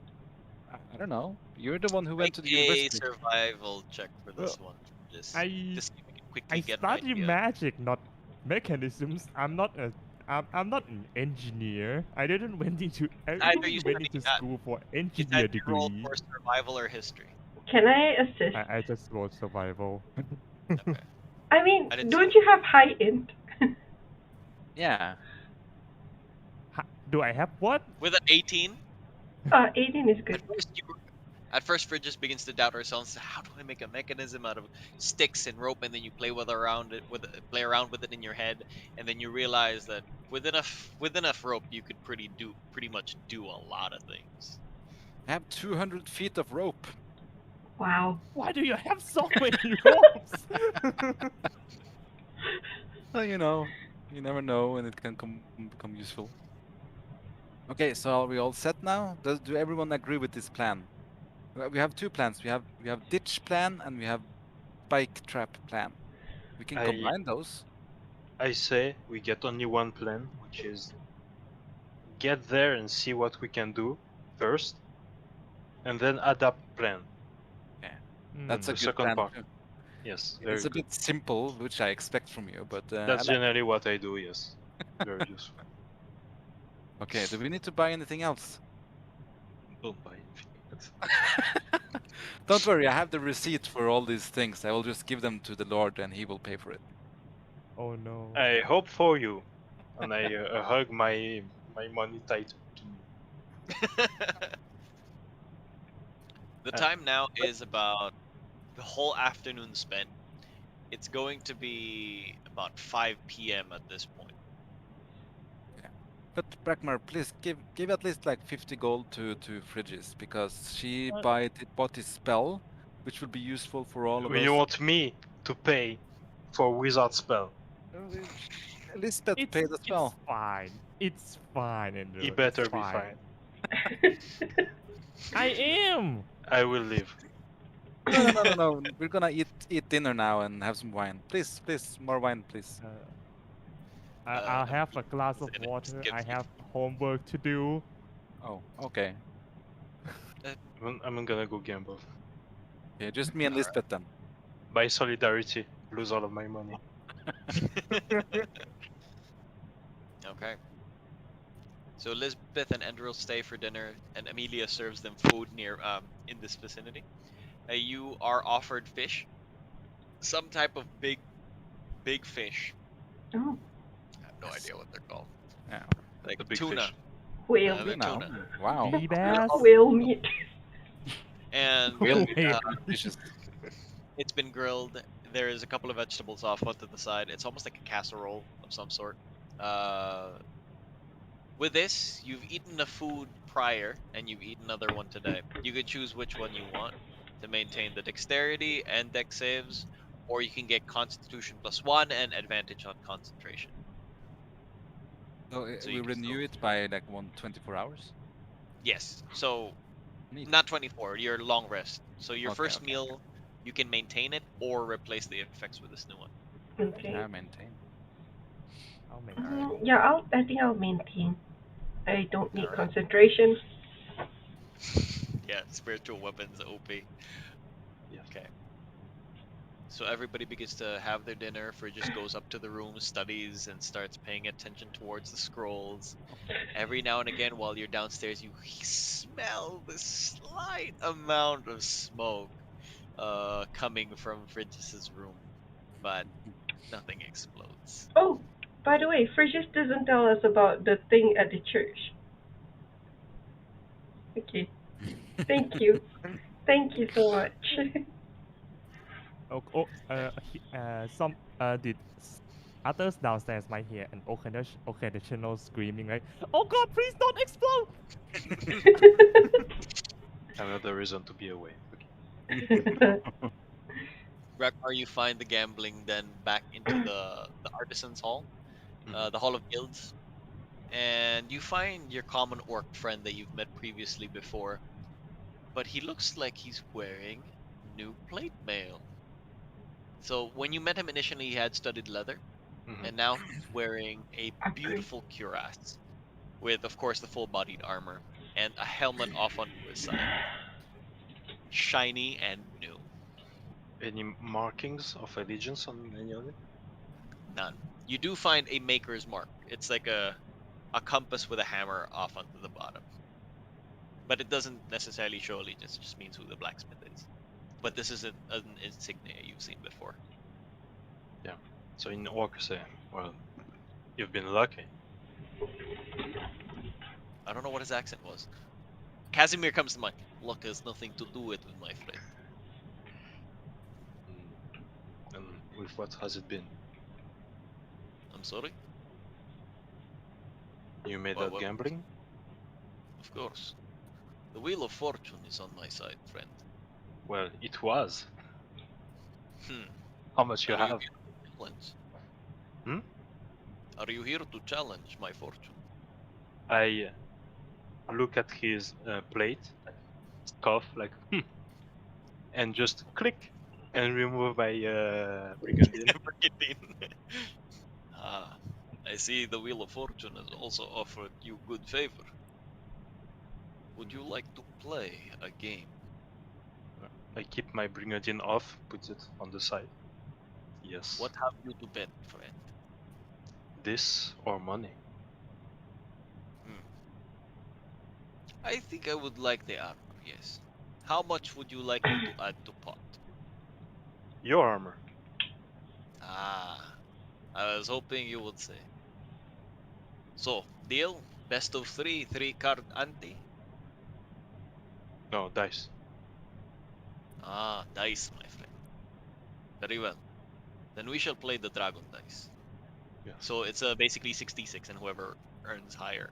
I don't know. You're the one who went Make to the a university. survival check for this one. Just I see if you can quickly I get an study idea. magic, not mechanisms. I'm not an engineer. I didn't went into Either you went study into that- school for You engineer had to roll degree. for survival or history. Can I assist? I just rolled survival. Okay. I mean, I didn't don't see you have high int? Yeah. Do I have what? With an 18, 18 is at good. first Frid just begins to doubt herself. How do I make a mechanism out of sticks and rope? And then you play around with it in your head, and then you realize that with enough rope, you could pretty much do a lot of things. I have 200 feet of rope. Wow. Why do you have so many ropes? Well, you never know when it can become useful. Okay, so are we all set now? Do everyone agree with this plan? We have two plans. We have ditch plan and we have bike trap plan. We can I combine those. I say we get only one plan, which is get there and see what we can do first, and then adapt plan. Yeah, Hmm. that's a The good second plan part. too. Yes, very It's a good. bit simple, which I expect from you, but I That's like it. generally what I do. Yes, very useful. Okay, do we need to buy anything else? Don't buy anything. Don't worry, I have the receipt for all these things. I will just give them to the Lord and he will pay for it. Oh no. I hope for you, and I hug my money tight to me. The time now is about the whole afternoon spent. It's going to be about 5 p.m. at this point. But Brackmar, please give at least like 50 gold to Frigis because she bought this spell, which will be useful for all of us. You want me to pay for wizard spell? Lisbeth paid as well. It's fine. It's fine, Andrew. He better It's be fine. I am. I will leave. No. We're gonna eat dinner now and have some wine. Please, more wine, please. I'll have a glass of and it just water. gives I you- have homework to do. Oh, okay. I'm gonna go gamble. Yeah, just me and Alright. Lisbeth then. By solidarity, lose all of my money. Okay. So Elizabeth and Andrew stay for dinner, and Amelia serves them food near in this vicinity. You are offered fish, some type of big fish. Oh, I have no idea what they're called. Yeah. Like The big tuna. fish. whale they're meat. Now, tuna. wow. Sea bass. Whale meat. And Whale Whale. fishes. it's been grilled. There is a couple of vegetables off onto the side. It's almost like a casserole of some sort. With this, you've eaten the food prior, and you've eaten another one today. You could choose which one you want to maintain the dexterity and dex saves, or you can get Constitution +1 and advantage on concentration. So So we you can renew still- it by like 24 hours. Yes. So Neat. not 24. Your long rest. So your Okay, first okay. meal, you can maintain it or replace the effects with this new one. Okay. I maintain. I'll make Yeah, I think I'll maintain. I don't need Alright. concentration. Yeah, spiritual weapons OP. Yes. Okay. So everybody begins to have their dinner. Just goes up to the room, studies, and starts paying attention towards the scrolls. Every now and again, while you're downstairs, you smell this slight amount of smoke coming from Frigis's room, but nothing explodes. Oh, by the way, Frisius doesn't tell us about the thing at the church. Okay. Thank you. Thank you so much. Some did others downstairs might hear an occasional screaming like, "Oh God, please don't explode!" Another reason to be away. Okay. Ragnar, you find the gambling den back into the Artisans Hall, the Hall of Guilds, and you find your common orc friend that you've met previously before, but he looks like he's wearing new plate mail. So when you met him initially, he had studded leather, and now he's wearing a beautiful cuirass with, of course, the full-bodied armor and a helmet off onto his side, shiny and new. Any markings of allegiance on any of it? None. You do find a maker's mark. It's like a compass with a hammer off onto the bottom, but it doesn't necessarily show allegiance. It just means who the blacksmith is. But this isn't an insignia you've seen before. So in orc say, well, you've been lucky. I don't know what his accent was. Casimir comes to mind. Luck has nothing to do with it, my friend. And with what has it been? I'm sorry? You made Well, that what- gambling? Of course. The Wheel of Fortune is on my side, friend. Well, it was. Hmm. How much you Are have? here to challenge? Hmm? Are you here to challenge my fortune? I look at his plate, cough like, and just click and remove my brigandine. Ah, I see the Wheel of Fortune has also offered you good favor. Would you like to play a game? I keep my brigandine off, put it on the side. Yes. What have you to bet, friend? This or money? I think I would like the armor, yes. How much would you like me to add to pot? Your armor. Ah, I was hoping you would say. So, deal? Best of three, 3-card ante? No, dice. Ah, dice, my friend. Very well. Then we shall play the dragon dice. Yes. So it's basically 66, and whoever earns higher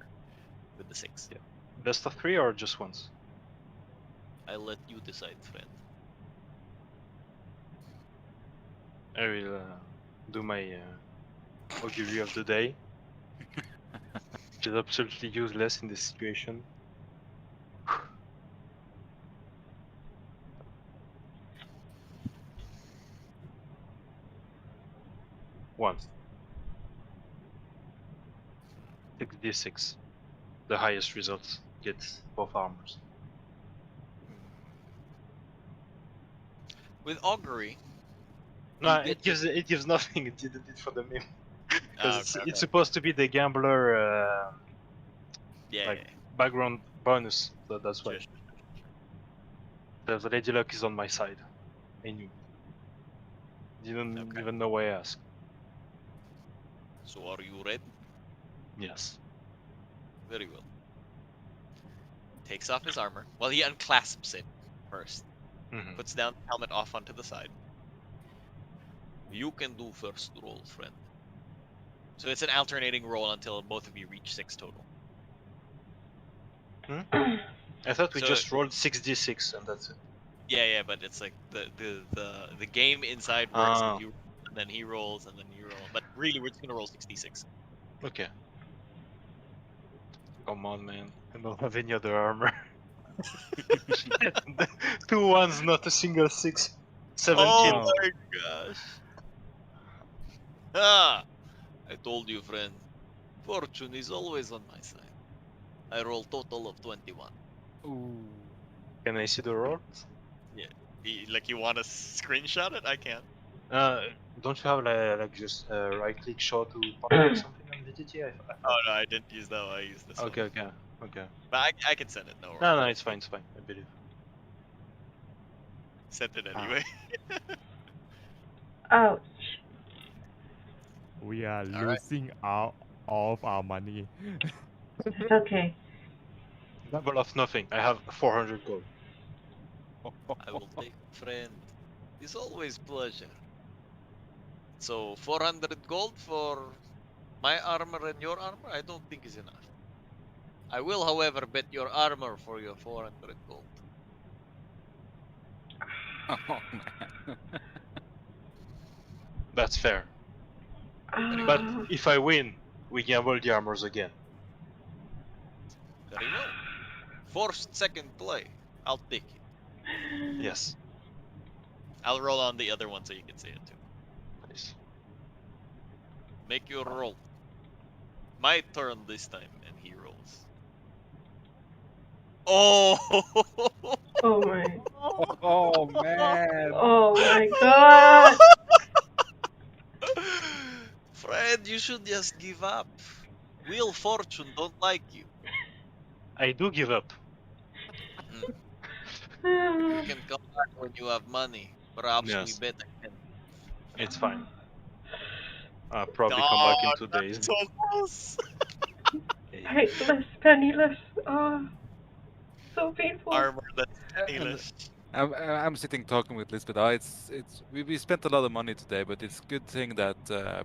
with the 6. Yeah. Best of 3 or just once? I'll let you decide, friend. I will do my augury of the day. Which is absolutely useless in this situation. Once. 6d6. The highest results gets both armors. With augury, No, You it get gives nothing. It did it for the meme. Because okay, it's supposed to be the gambler yeah, like yeah, background bonus. So that's why. sure, The Lady Luck is on my side. I knew. Didn't Okay. even know why I asked. So are you ready? Yes. Very well. Takes off his armor. Well, he unclasps it first. Mhm. Puts down the helmet off onto the side. You can do first roll, friend. So it's an alternating roll until both of you reach 6 total. I thought we So- just rolled 6d6 and that's it. Yeah, but it's like the game inside works. Ah. And then he rolls, and then you roll. But really, we're just gonna roll 66. Okay. Come on, man. I don't have any other armor. 2 ones, not a single 6. 17. Oh my gosh! Ah! I told you, friend. Fortune is always on my side. I roll total of 21. Ooh. Can I see the rolls? Like you want to screenshot it? I can't. Don't you have like just right click show to partner or something on VTT? Oh no, I didn't use that one. I used this one. Okay. But I can send it. No worries. No, it's fine. I believe. Sent it anyway. Ouch. We are right. losing all of our money. It's okay. Double of nothing. I have 400 gold. I will take friend. It's always pleasure. So 400 gold for my armor and your armor? I don't think is enough. I will, however, bet your armor for your 400 gold. Oh man. That's fair. Very But Ah. if I win, we gamble the armors again. Very well. Forced second play. I'll take it. Yes. I'll roll on the other one so you can see it too. Nice. Make your roll. My turn this time, and he rolls. Oh! Oh my. Oh man. Oh my god. Fred, you should just give up. Wheel Fortune don't like you. I do give up. can come back when you have money. Perhaps we Yes. bet again. It's fine. I'll probably come back in 2 days. So close. Penniless, penniless. Oh, so painful. Armor that's And penniless. I'm sitting talking with Lisbeth. We spent a lot of money today, but it's good thing that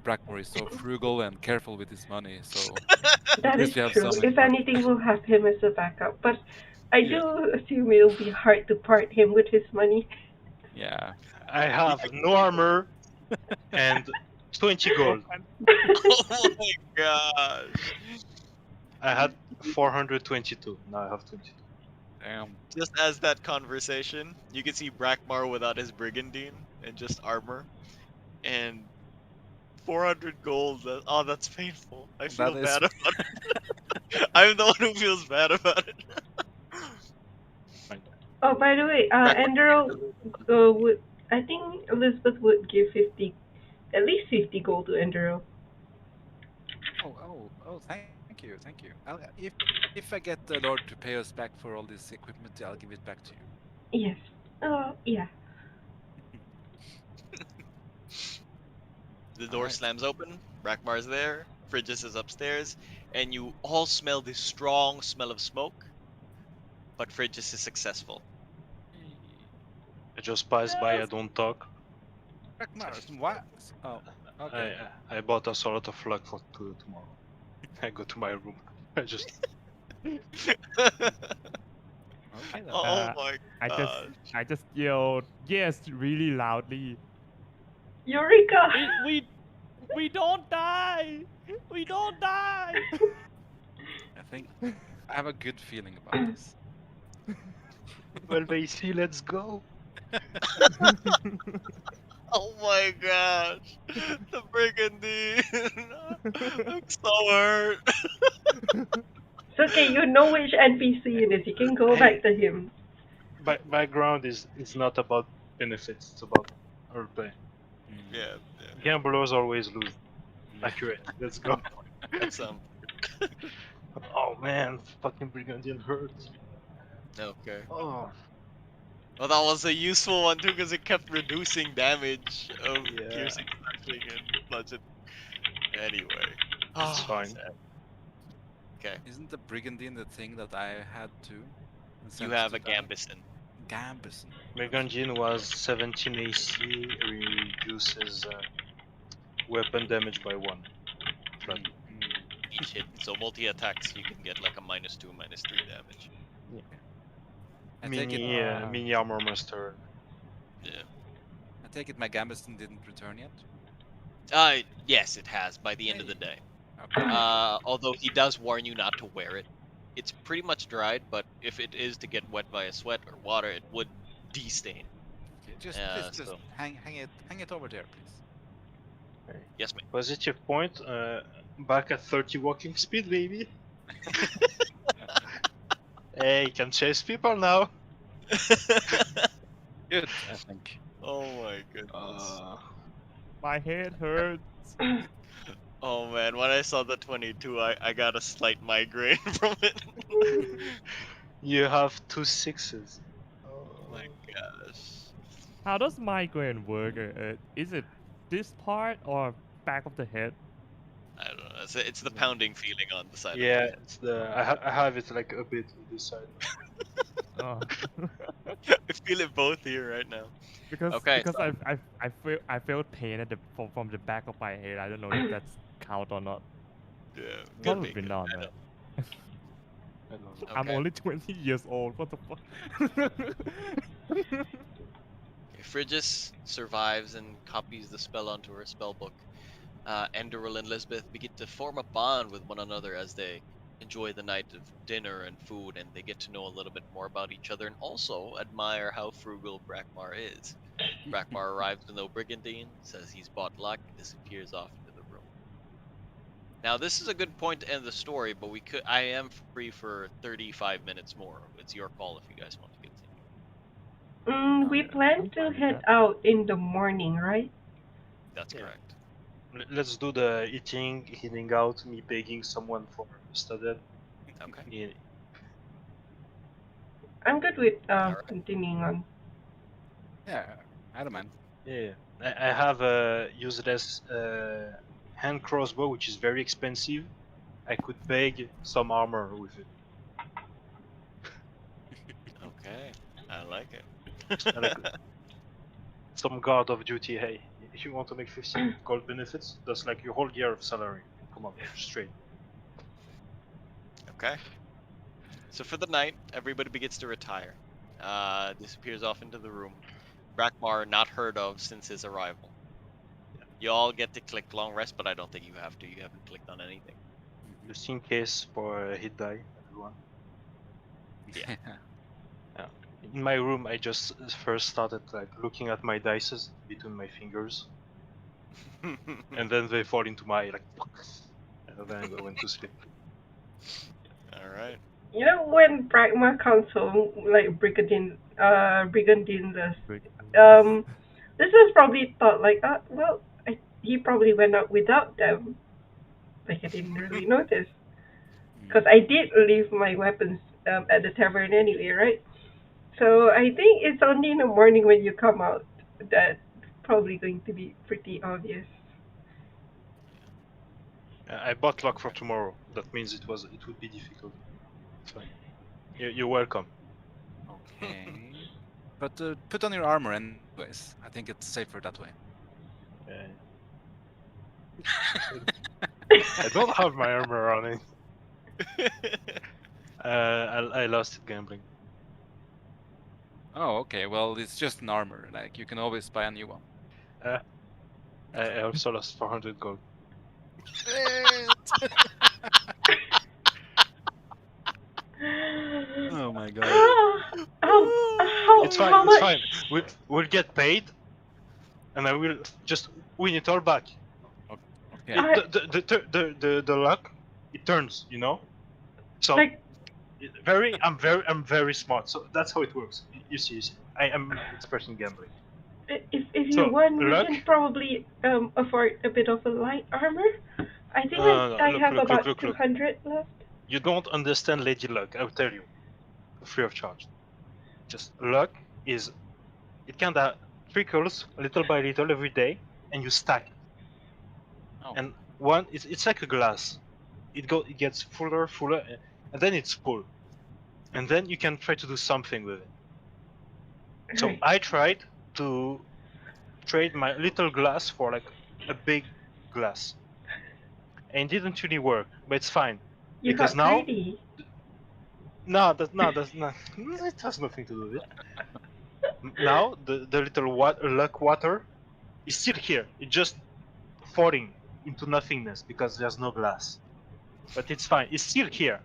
Brackmore is so frugal and careful with his money. So That is least we have true. some in If the market. anything, we'll have him as a backup. But I Yeah. do assume it'll be hard to part him with his money. Yeah. I have no armor and 20 gold. Oh my gosh. I had 422. Now I have 22. Damn. Just as that conversation, you can see Brackmar without his brigandine and just armor. And 400 gold. Oh, that's painful. I feel That is- bad about it. I'm the one who feels bad about it. Oh, by the way, Endero would. I think Elizabeth would give 50, at least 50 gold to Endero. Oh, thank you. If I get the Lord to pay us back for all this equipment, I'll give it back to you. Yes. Oh, yeah. The door Alright. slams open. Brackmar's there. Frigis is upstairs, and you all smell this strong smell of smoke. But Frigis is successful. I just pass by, I don't talk. Brackmar, some wax. Oh, okay. I bought us a lot of luck for tomorrow. I go to my room. I just Okay then. Oh my I god. just yelled yes really loudly. Eureka! We don't die. We don't die. I think I have a good feeling about this. well, Macy, let's go. Oh my gosh. The brigandine. I'm so hurt. It's okay, you know which NPC it is. You can go back to him. Background is not about benefits. It's about our pay. Yeah, Gamblers always lose. Accurate. Let's go. that's Oh man, fucking Brigandian hurts. okay. Oh Well, that was a useful one too, because it kept reducing damage of Yeah. piercing, slashing, and bludgeon. Anyway, It's Ah, fine. sad. Okay, Isn't the Brigandine the thing that I had too? And you sent have to a die? Gambison. Gambison. Brigandian was 17 AC, reduces weapon damage by 1. Flat. Each hit. So multi attacks, you can get like a -2, -3 damage. I take it. Mini armor master. Yeah. I take it my Gambison didn't return yet. Yes, it has by the end of the day. Okay. Although he does warn you not to wear it. It's pretty much dried, but if it is to get wet by a sweat or water, it would destain. Okay, just Yeah, please, just so- hang it over there, please. Yes, ma'am. Positive point. Back at 30 walking speed, baby. Hey, can chase people now. Good, I think. Oh my goodness. My head hurts. Oh man, when I saw the 22, I got a slight migraine from it. You have 2 6s. Oh my gosh. How does migraine work? Is it this part or back of the head? I don't know. It's the pounding feeling on the side. Yeah, it's the I have it like a bit on this side. Oh. I feel it both here right now. Because Okay, I felt pain at from the back of my head. I don't know if that's count or not. Yeah, could Probably be, not, I right? I don't know. I'm Okay. only 20 years old. What the fuck? Okay, Frigis survives and copies the spell onto her spellbook. Enderil and Lisbeth begin to form a bond with one another as they enjoy the night of dinner and food, and they get to know a little bit more about each other and also admire how frugal Brackmar is. Brackmar arrives with no brigandine, says he's bought luck, and disappears off into the room. Now, this is a good point to end the story, but I am free for 35 minutes more. It's your call if you guys want to continue. We plan to fine with head that. out in the morning, right? That's Yeah. correct. Let's do the eating, heading out, me begging someone for study. Okay. Yeah. I'm good with Alright. continuing on. Yeah, I don't mind. Yeah, I have a useless hand crossbow, which is very expensive. I could beg some armor with it. Okay, I like it. Like some guard of duty. Hey, if you want to make 15 gold benefits, that's like your whole year of salary. Come on, straight. Okay. So for the night, everybody begins to retire. Disappears off into the room. Brakmar not heard of since his arrival. You all get to click long rest, but I don't think you have to. You haven't clicked on anything. Just in case for a hit die, everyone. Yeah. In my room, I just first started like looking at my dices between my fingers, and then they fall into my like, and then I go into sleep. All right. You know when Pragma comes home, like Brigandine this was probably thought like, well, he probably went out without them. Like I didn't really notice. Because I did leave my weapons at the tavern anyway, right? So I think it's only in the morning when you come out that's probably going to be pretty obvious. I bought luck for tomorrow. That means it would be difficult. It's fine. You're welcome. Okay. But put on your armor anyways. I think it's safer that way. I don't have my armor on it. I lost it gambling. Oh, okay. Well, it's just an armor. Like you can always buy a new one. I also lost 400 gold. Oh my god. It's fine. How It's much? fine. We'll get paid, and I will just win it all back. Okay. The luck, it turns, you know. So Like, I'm very smart. So that's how it works. You see. I am expert in gambling. if you So, won, we luck? can probably afford a bit of a light armor. I think No. I have Look. about 200 left. You don't understand Lady Luck. I'll tell you, free of charge. Just luck is it kinda trickles little by little every day, and you stack it. Oh. And it's like a glass. It gets fuller, and then it's full, and then you can try to do something with it. So Right. I tried to trade my little glass for like a big glass, and it didn't really work, but it's fine You because got now greedy. that's not. It has nothing to do with it. Now the little luck water is still here. It's just falling into nothingness because there's no glass. But it's fine. It's still here.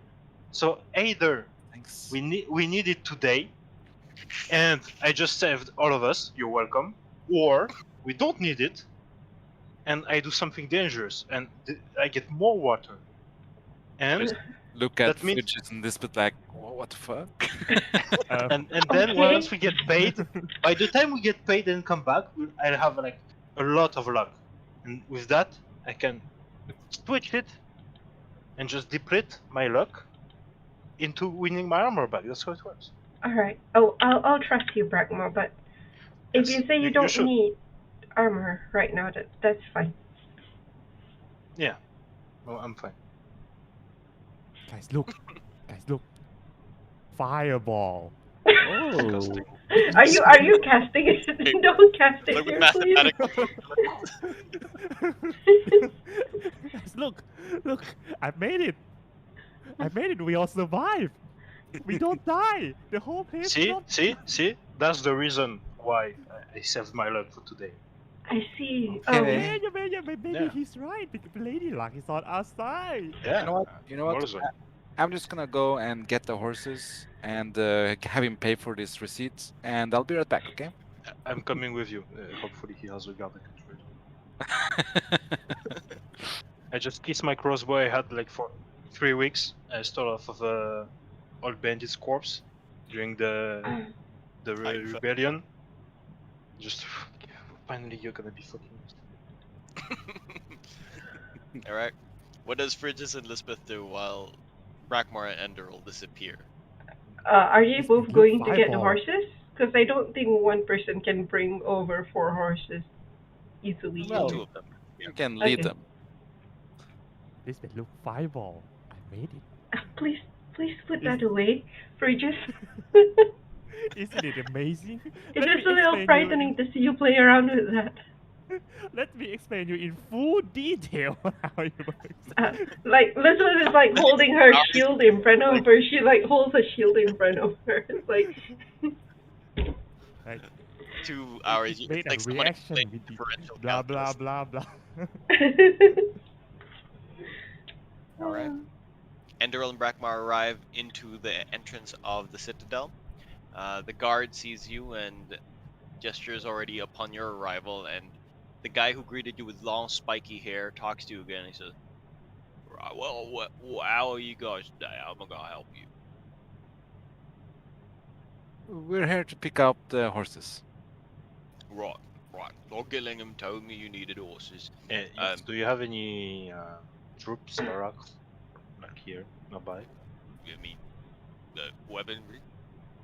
So either Thanks. we need it today, and I just saved all of us. You're welcome. Or we don't need it, and I do something dangerous, and I get more water. And Just look at that means, Fridges and this, but like, what the fuck? and then Okay. once we get paid, by the time we get paid and come back, I'll have like a lot of luck, and with that I can switch it and just deplete my luck into winning my armor back. That's how it works. All right. Oh, I'll trust you, Brakmar. But if Yes, you say you you don't should. need armor right now, that's fine. Yeah, well, I'm fine. Guys, look. Fireball. Disgusting. Are you casting it? Don't cast it Like with here, please. mathematical. Guys, look. I made it. We all survived. We don't die. The whole place. See. That's the reason why I saved my luck for today. I see. Okay. Maybe Yeah. he's right. The Lady Luck is on our side. Yeah. You know what? Also. I'm just gonna go and get the horses and have him pay for these receipts, and I'll be right back. Okay? I'm coming with you. Hopefully he has a guard that can trade. I just kissed my crossbow I had like for 3 weeks. I stole off of a old bandit's corpse during the rebellion. Just finally you're gonna be fucking. All right. What does Fridges and Lisbeth do while Brakmar and Ender will disappear? Are you both Blue going to get the fireball. horses? Because I don't think one person can bring over 4 horses easily. Well, Two of them. You can lead Okay. them. This may look fireball. I made it. Please, please put Is- that away, Bridges. Isn't it amazing? It Let is me a little explain frightening to see you play around with that. Let me explain you in full detail how it works. Like Elizabeth is like holding her shield in front of her. She like holds a shield in front of her. It's like Like, 2 hours. it made It's a like someone reaction explained with the differential blah blah calculus. blah blah. All right. Enderil and Brackmar arrive into the entrance of the citadel. The guard sees you and gestures already upon your arrival, and the guy who greeted you with long spiky hair talks to you again. He says, "Right, well, how are you guys today? How am I gonna help you?" We're here to pick up the horses. Right. Lord Gillingham told me you needed horses. Yes, do you have any troops, barracks, like here, nearby? I mean, weaponry.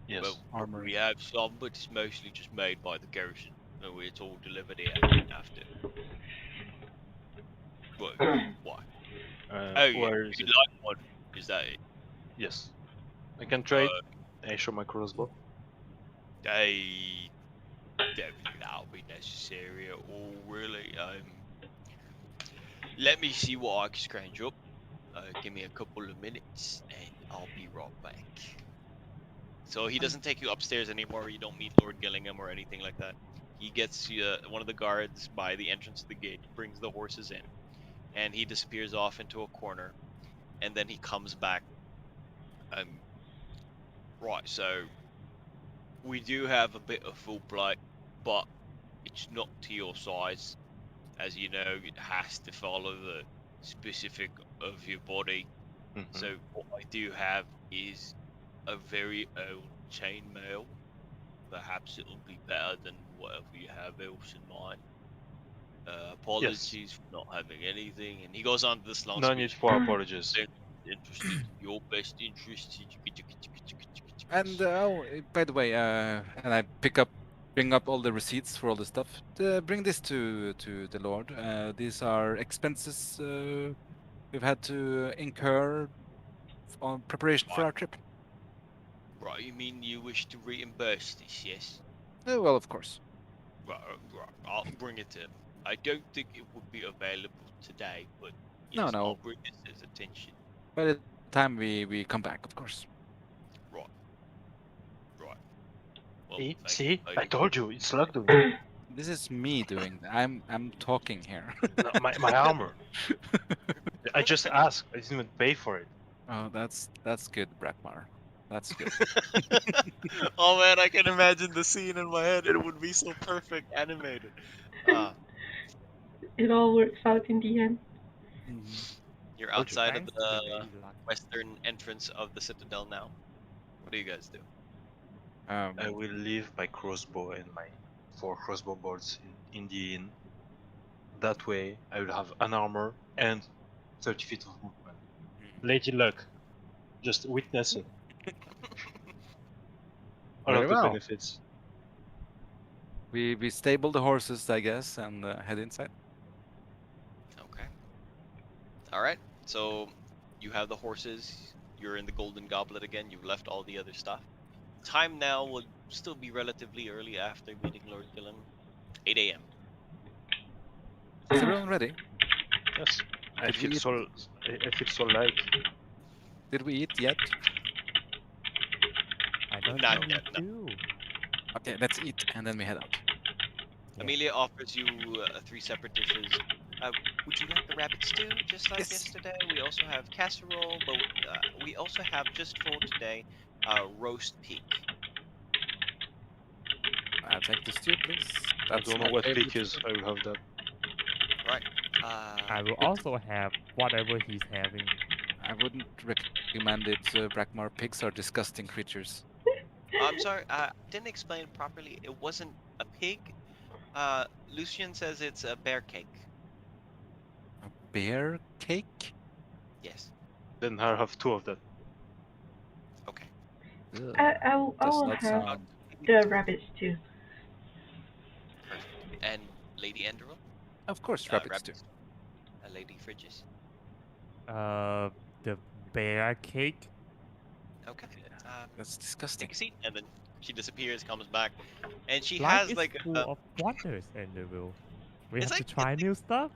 Yes. Well, Armor. we have some, but it's mostly just made by the garrison. No, it's all delivered here after. Why? Oh, yeah, Where is you'd it? like one. Is that it? Yes. I can trade. I show my crossbow. I don't think that'll be necessary at all, really. Let me see what I can scrounge up. Give me a couple of minutes, and I'll be right back. So he doesn't take you upstairs anymore. You don't meet Lord Gillingham or anything like that. He gets one of the guards by the entrance to the gate, brings the horses in, and he disappears off into a corner. And then he comes back. Right, so we do have a bit of full plate, but it's not to your size. As you know, it has to follow the specific of your body. Mhm. So what I do have is a very old chainmail. Perhaps it'll be better than whatever you have else in mind. Apologies for not having anything. And he goes on to this long No speech. need for apologies. Interested in your best interest. And by the way, and I bring up all the receipts for all the stuff. Bring this to the Lord. These are expenses we've had to incur on preparation for our trip. Right, you mean you wish to reimburse this, yes? Well, of course. Right, I'll bring it to him. I don't think it would be available today, but No, yes, no. I'll bring this to his attention. By the time we come back, of course. Right. Well, See? thank See? you, I lady. told you, it's luck doing. This is me doing. I'm talking here. No, my armor. I just asked. I didn't even pay for it. Oh, that's good, Brackmar. That's good. Oh man, I can imagine the scene in my head. It would be so perfect animated. it all works out in the end. You're Told you. outside of Thanks to the Lady Luck. western entrance of the citadel now. What do you guys do? I will leave my crossbow and my 4 crossbow bolts in the inn. That way, I will have an armor and 30 feet of movement. Lady Luck, just witness it. All Very of the well. benefits. We stable the horses, I guess, and head inside. Okay. All right. So you have the horses. You're in the Golden Goblet again. You've left all the other stuff. Time now will still be relatively early after meeting Lord Gillen. 8 a.m. Is everyone ready? Yes. I Did we feel so light. Did we eat yet? I don't Not think we yet, no. do. Okay, let's eat and then we head out. Yeah. Amelia offers you 3 separate dishes. Would you like the rabbit stew, just like Yes. yesterday? We also have casserole, but we also have, just for today, roast pig. I'll take the stew, please. I That's don't know my what favorite peak is. food. I will have that. Right. I will also have whatever he's having. I wouldn't recommend it. Brackmar pigs are disgusting creatures. I'm sorry, I didn't explain properly. It wasn't a pig. Lucian says it's a bear cake. A bear cake? Yes. Then I'll have 2 of that. Okay. Ugh, I does will not have sound the rabbits too. Perfect. And Lady Enderville? Of course, rabbits too. Lady Fridges. The bear cake. Okay. That's Take disgusting. a seat, and then she disappears, comes back, and she Life has is like full of wonders, Enderville. We It's have to like- try new stuff.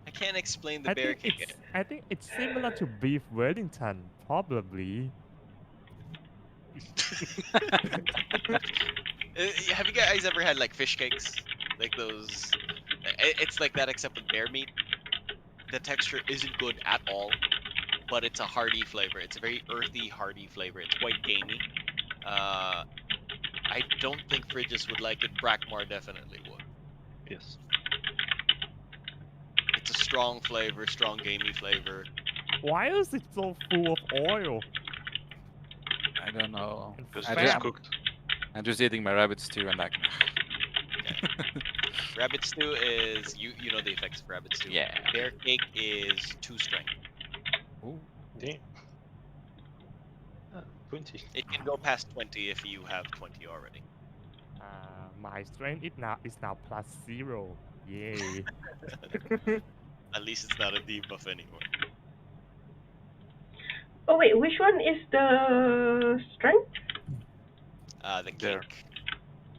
I can't explain the bear cake. I think it's similar to beef Wellington, probably. Have you guys ever had like fish cakes? Like those? It's like that except with bear meat. The texture isn't good at all, but it's a hearty flavor. It's a very earthy, hearty flavor. It's quite gamey. I don't think Fridges would like it. Brackmar definitely would. Yes. It's a strong flavor, strong gamey flavor. Why is it so full of oil? I don't know. And Because I it fat? is just- cooked. I'm just eating my rabbit stew and like. Rabbit stew is you know the effects of rabbit stew. Yeah. Bear cake is 2 strength. Ooh. Damn. 20. It can go past 20 if you have 20 already. My strength is now +0. Yay. At least it's not a debuff anymore. Oh wait, which one is the strength? The There. cake.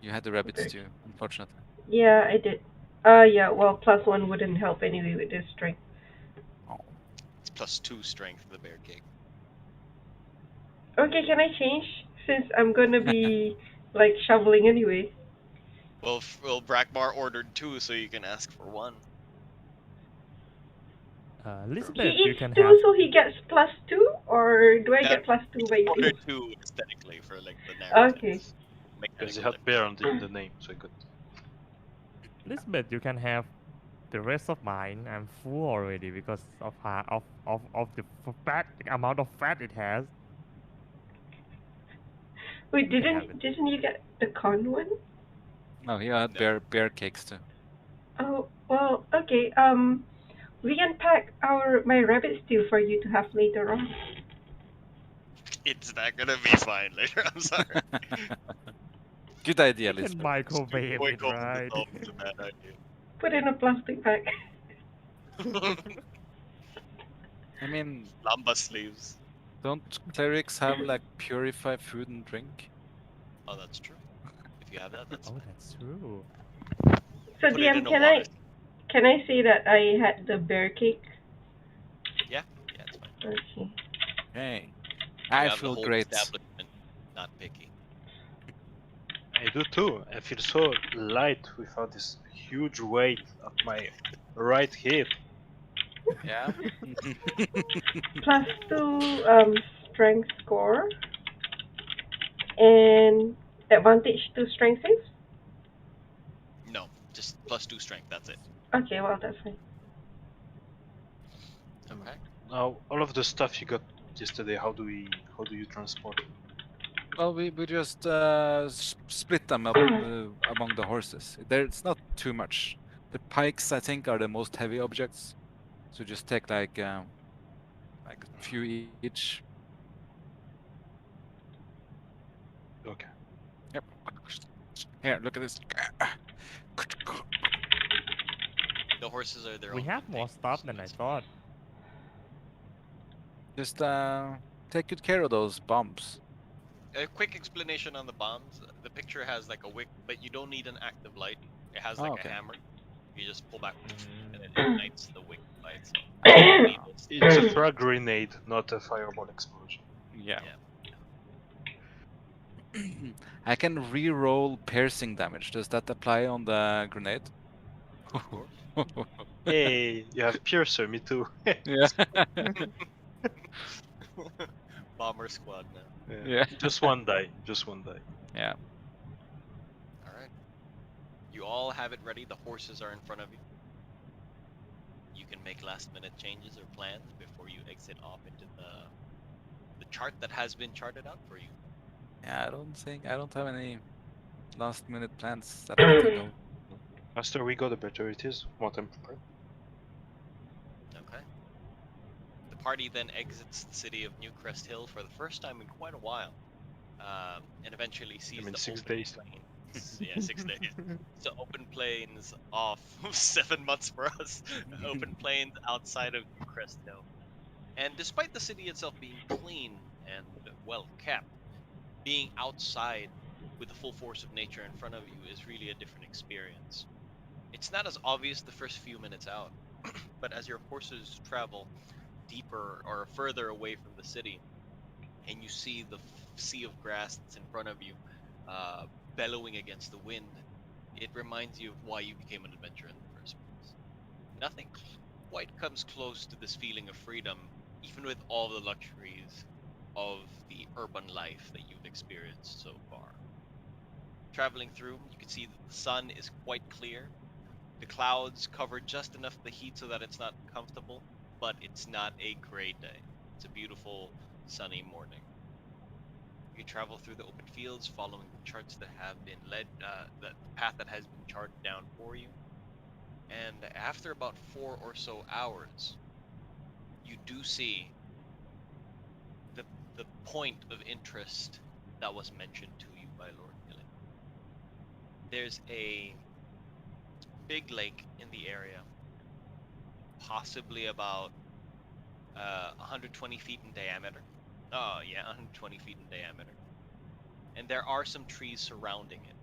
You had the rabbit Okay. stew, unfortunately. Yeah, I did. Yeah, well, +1 wouldn't help anyway with this strength. It's +2 strength for the bear cake. Okay, can I change? Since I'm gonna be, like, shoveling anyway. Well, Brackmar ordered 2, so you can ask for 1. He Elizabeth, you eats can 2, have. so he gets +2? Or do I Yeah, get +2 by Ordered eating? 2 aesthetically for like the narrative. Okay. Because it had bear on the name, so I got. Elizabeth, you can have the rest of mine. I'm full already because of the fat amount of fat it has. Wait, You can have it. didn't you get the corn one? No, he had No. bear cakes too. Oh, well, okay. We can pack my rabbit stew for you to have later on. It's not gonna be fine later. I'm sorry. Good idea, You can Lisbeth. microwave Going it, over the right? top is a bad idea. Put in a plastic bag. I mean, Lamba sleeves. don't clerics have like purify food and drink? Oh, that's true. If you have that, that's Oh, fine. that's true. So Put it DM, in a water. can I say that I had the bear cake? Yeah, it's fine. Okay. Hey, You I have the feel whole great. establishment not picky. I do too. I feel so light without this huge weight at my right hip. Yeah. +2 strength score. And advantage to strength saves? No, just +2 strength. That's it. Okay, well, that's fine. Okay. Now, all of the stuff you got yesterday, how do you transport? Well, we just split them up among the horses. It's not too much. The pikes, I think, are the most heavy objects. So just take like a few each. Okay. Yep. Here, look at this. The horses are their We own. have more stuff than I thought. Just take good care of those bombs. A quick explanation on the bombs. The picture has like a wick, but you don't need an active light. It has like okay. a hammer. You just pull back, and it Mm. ignites the wick by itself. It's a frag grenade, not a fireball explosion. Yeah. I can re-roll piercing damage. Does that apply on the grenade? Of course. Hey, you have Piercer, me too. Yeah. Bomber squad now. Yeah. Just one die. Just one die. Yeah. All right. You all have it ready. The horses are in front of you. You can make last-minute changes or plans before you exit off into the chart that has been charted out for you. Yeah, I don't have any last minute plans that I can know. Faster we go, the better it is. More time prepared. Okay. The party then exits the city of New Crest Hill for the first time in quite a while. and eventually sees mean the 6 open days? plains. Yeah, 6 days. So open plains off 7 months for us. Open plains outside of Crest Hill. And despite the city itself being clean and well kept, being outside with the full force of nature in front of you is really a different experience. It's not as obvious the first few minutes out, but as your horses travel deeper or further away from the city, and you see the sea of grass that's in front of you, uh, bellowing against the wind, it reminds you of why you became an adventurer in the first place. Nothing quite comes close to this feeling of freedom, even with all the luxuries of the urban life that you've experienced so far. Traveling through, you can see that the sun is quite clear. The clouds cover just enough of the heat so that it's not comfortable, but it's not a gray day. It's a beautiful, sunny morning. You travel through the open fields, following the charts that have been led, the path that has been charted down for you. And after about 4 or so hours, you do see the the point of interest that was mentioned to you by Lord Gillen. There's a big lake in the area, possibly about 120 feet in diameter. Oh yeah, 120 feet in diameter. And there are some trees surrounding it.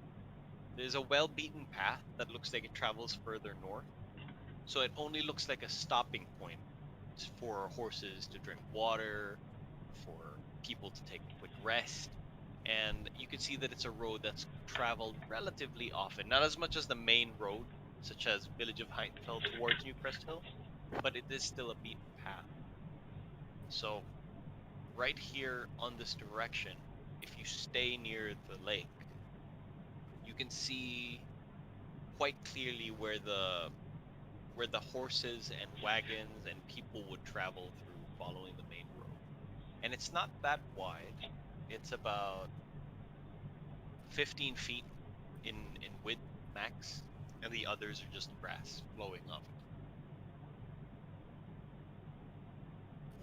There's a well-beaten path that looks like it travels further north, so it only looks like a stopping point for horses to drink water, for people to take a quick rest, and you can see that it's a road that's traveled relatively often. Not as much as the main road, such as Village of Heightfell towards New Crest Hill, but it is still a beaten path. So, right here on this direction, if you stay near the lake, you can see quite clearly where the horses and wagons and people would travel through following the main road. And it's not that wide. It's about 15 feet in width max, and the others are just grass flowing off it.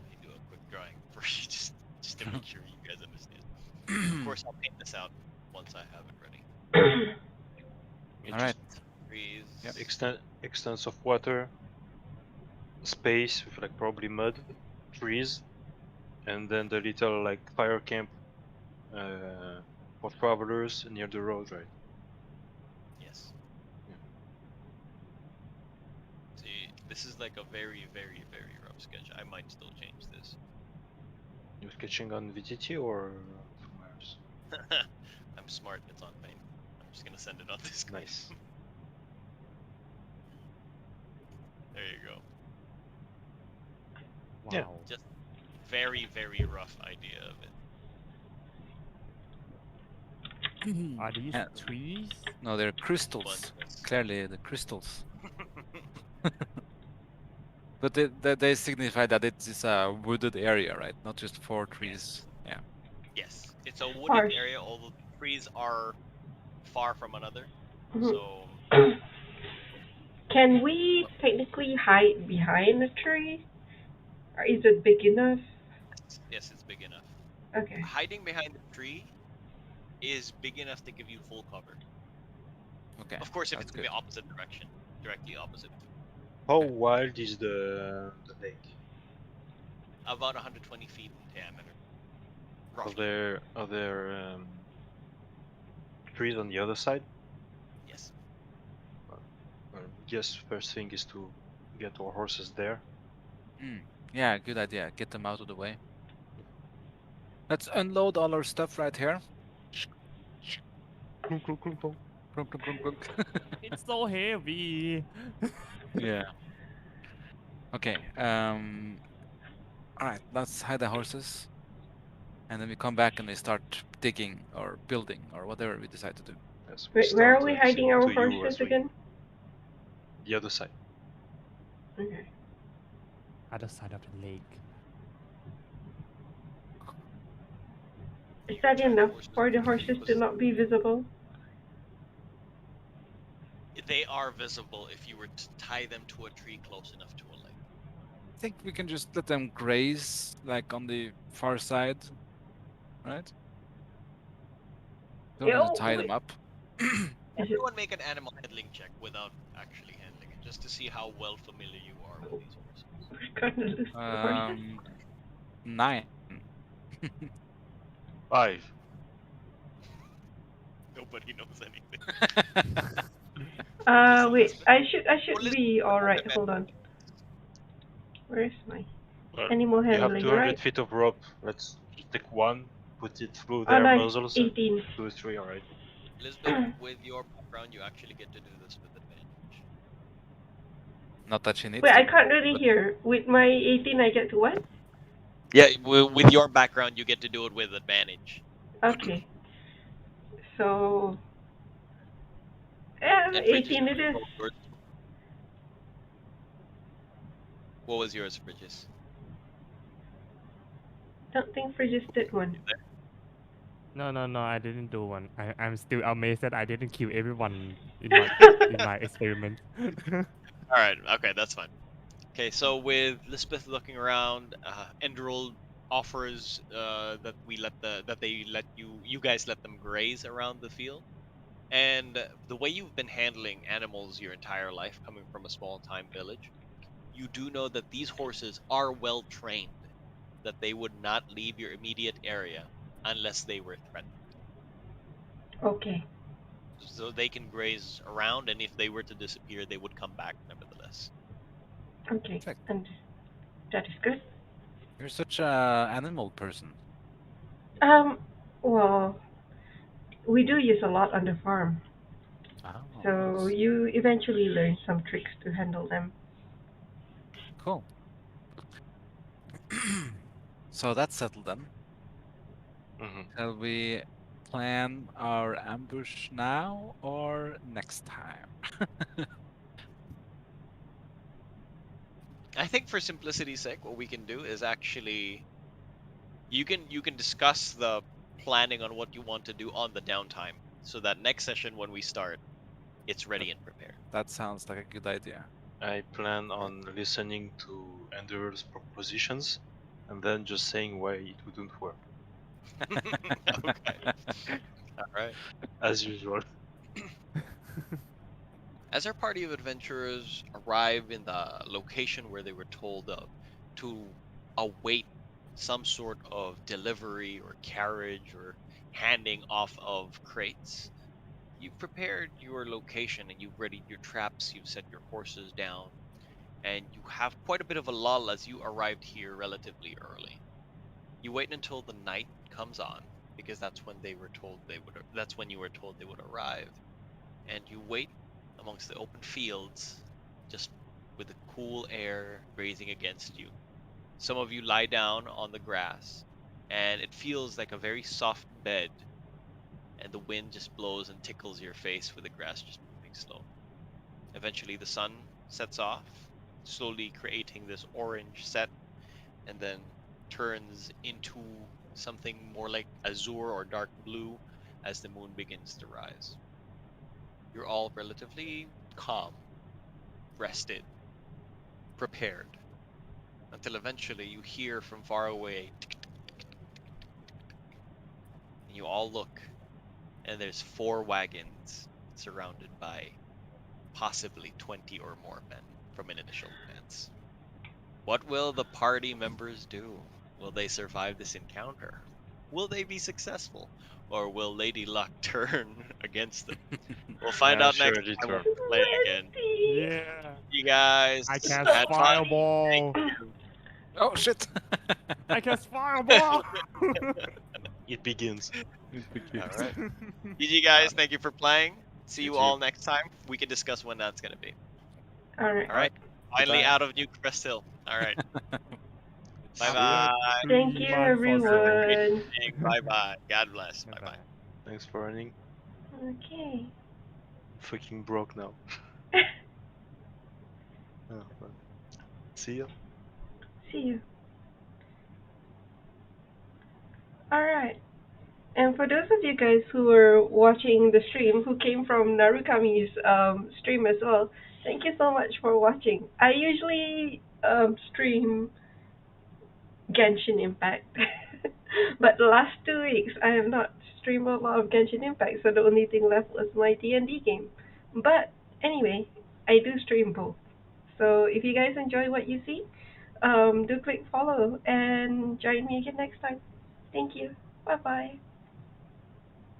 Let me do a quick drawing for you just to make sure you guys understand. Of course, I'll paint this out once I have it ready. All right. Trees. Yep. Extents of water, space with like probably mud, trees, and then the little like fire camp for travelers near the road, right? Yes. Yeah. See, this is like a very, very, very rough sketch. I might still change this. You're sketching on VTT or somewhere else? I'm smart. It's on paint. I'm just gonna send it on this screen. Nice. There you go. Wow. Yeah. Just very, very rough idea of it. Are these Yeah. trees? No, they're crystals. But Clearly, the crystals. But they signify that it is a wooded area, right? Not just four trees. Yeah. yes, it's a wooded Harsh. area, although the trees are far from another. Mhm. So Can we technically hide behind a tree? Or is it big enough? yes, it's big enough. Okay. Hiding behind the tree is big enough to give you full cover. Okay. Of course, if that's it's in the good. opposite direction, directly opposite. How Okay. wild is the lake? About 120 feet in diameter. Are Roughly. there trees on the other side? Yes. I guess first thing is to get our horses there. Yeah, good idea. Get them out of the way. Let's unload all our stuff right here. Clunk, clunk, clunk, clunk. Clunk, clunk, clunk, clunk. It's so heavy. Yeah. Okay. All right. Let's hide the horses, and then we come back and we start digging or building or whatever we decide to do. Yes, Wait, where are we start, hiding listening our to you horses as we- again? The other side. Okay. Other side of the lake. Is You that tie the enough horses for the to horses to posts. not be visible? They are visible if you were to tie them to a tree close enough to a lake. I think we can just let them graze, like on the far side, right? Don't need Yo, to tie them wait. up. Is it? Everyone make an animal handling check without actually handling it, just to see how well familiar you are with these horses. We're gonna lose the horses. 9. 5. Nobody knows anything. Wait. I should Well, be all right. listen, Hold on. Where's my Well, animal you have handling? 200 Right. feet of rope. Let's take one, put it through Oh, their nice. muzzles. 18. 2, 3, alright. Elizabeth, with your background, you actually get to do this with advantage. Not that she needs Wait, to. I can't really hear. With my 18, I get to what? Yeah, with your background, you get to do it with advantage. Okay. So, yeah, And 18 it is. What was yours, Bridges? Don't think Frigis did one. No, I didn't do one. I'm still amazed that I didn't kill everyone in my experiment. All right, okay, that's fine. Okay, so with Lisbeth looking around, Enderal offers that you guys let them graze around the field. And the way you've been handling animals your entire life, coming from a small time village, you do know that these horses are well trained, that they would not leave your immediate area unless they were threatened. Okay. So they can graze around, and if they were to disappear, they would come back nevertheless. Okay. Perfect. And that is good. You're such a animal person. Well, we do use a lot on the farm. Oh, So nice. you eventually learn some tricks to handle them. Cool. So that's settled then. Mm-hmm. Shall we plan our ambush now or next time? I think for simplicity's sake, what we can do is actually you can discuss the planning on what you want to do on the downtime, so that next session when we start, it's ready and prepared. That sounds like a good idea. I plan on listening to Ender's propositions and then just saying why it wouldn't work, Okay. All right. as usual. As our party of adventurers arrive in the location where they were told of to await some sort of delivery or carriage or handing off of crates, you've prepared your location and you've readied your traps, you've set your horses down, and you have quite a bit of a lull as you arrived here relatively early. You wait until the night comes on, because that's when that's when you were told they would arrive. And you wait amongst the open fields, just with the cool air grazing against you. Some of you lie down on the grass, and it feels like a very soft bed, and the wind just blows and tickles your face with the grass just moving slow. Eventually, the sun sets off, slowly creating this orange set, and then turns into something more like azure or dark blue as the moon begins to rise. You're all relatively calm, rested, prepared, until eventually you hear from far away, and you all look, and there's 4 wagons surrounded by possibly 20 or more men from an initial glance. What will the party members do? Will they survive this encounter? Will they be successful? Or will Lady Luck turn against them? We'll find Yeah, out next surely time turn. when we play again. Yeah. You guys I had cast fun. fireball. Oh shit! I cast fireball. It begins. All right. GG guys, thank you for playing. See you GG. all next time. We can discuss when that's going to be. Alright. All right. Finally Goodbye. out of New Crest Hill. All right. See Bye ya. bye. Thank you, everyone. Bye bye. God bless. Bye bye. Bye-bye. Thanks for running. Okay. Fucking broke now. Oh, well. See ya. See you. Alright. And for those of you guys who are watching the stream, who came from Narukami's stream as well, thank you so much for watching. I usually stream Genshin Impact. But the last 2 weeks, I have not streamed a lot of Genshin Impact, so the only thing left was my D&D game. But anyway, I do stream both. So if you guys enjoy what you see, do click follow and join me again next time. Thank you. Bye bye.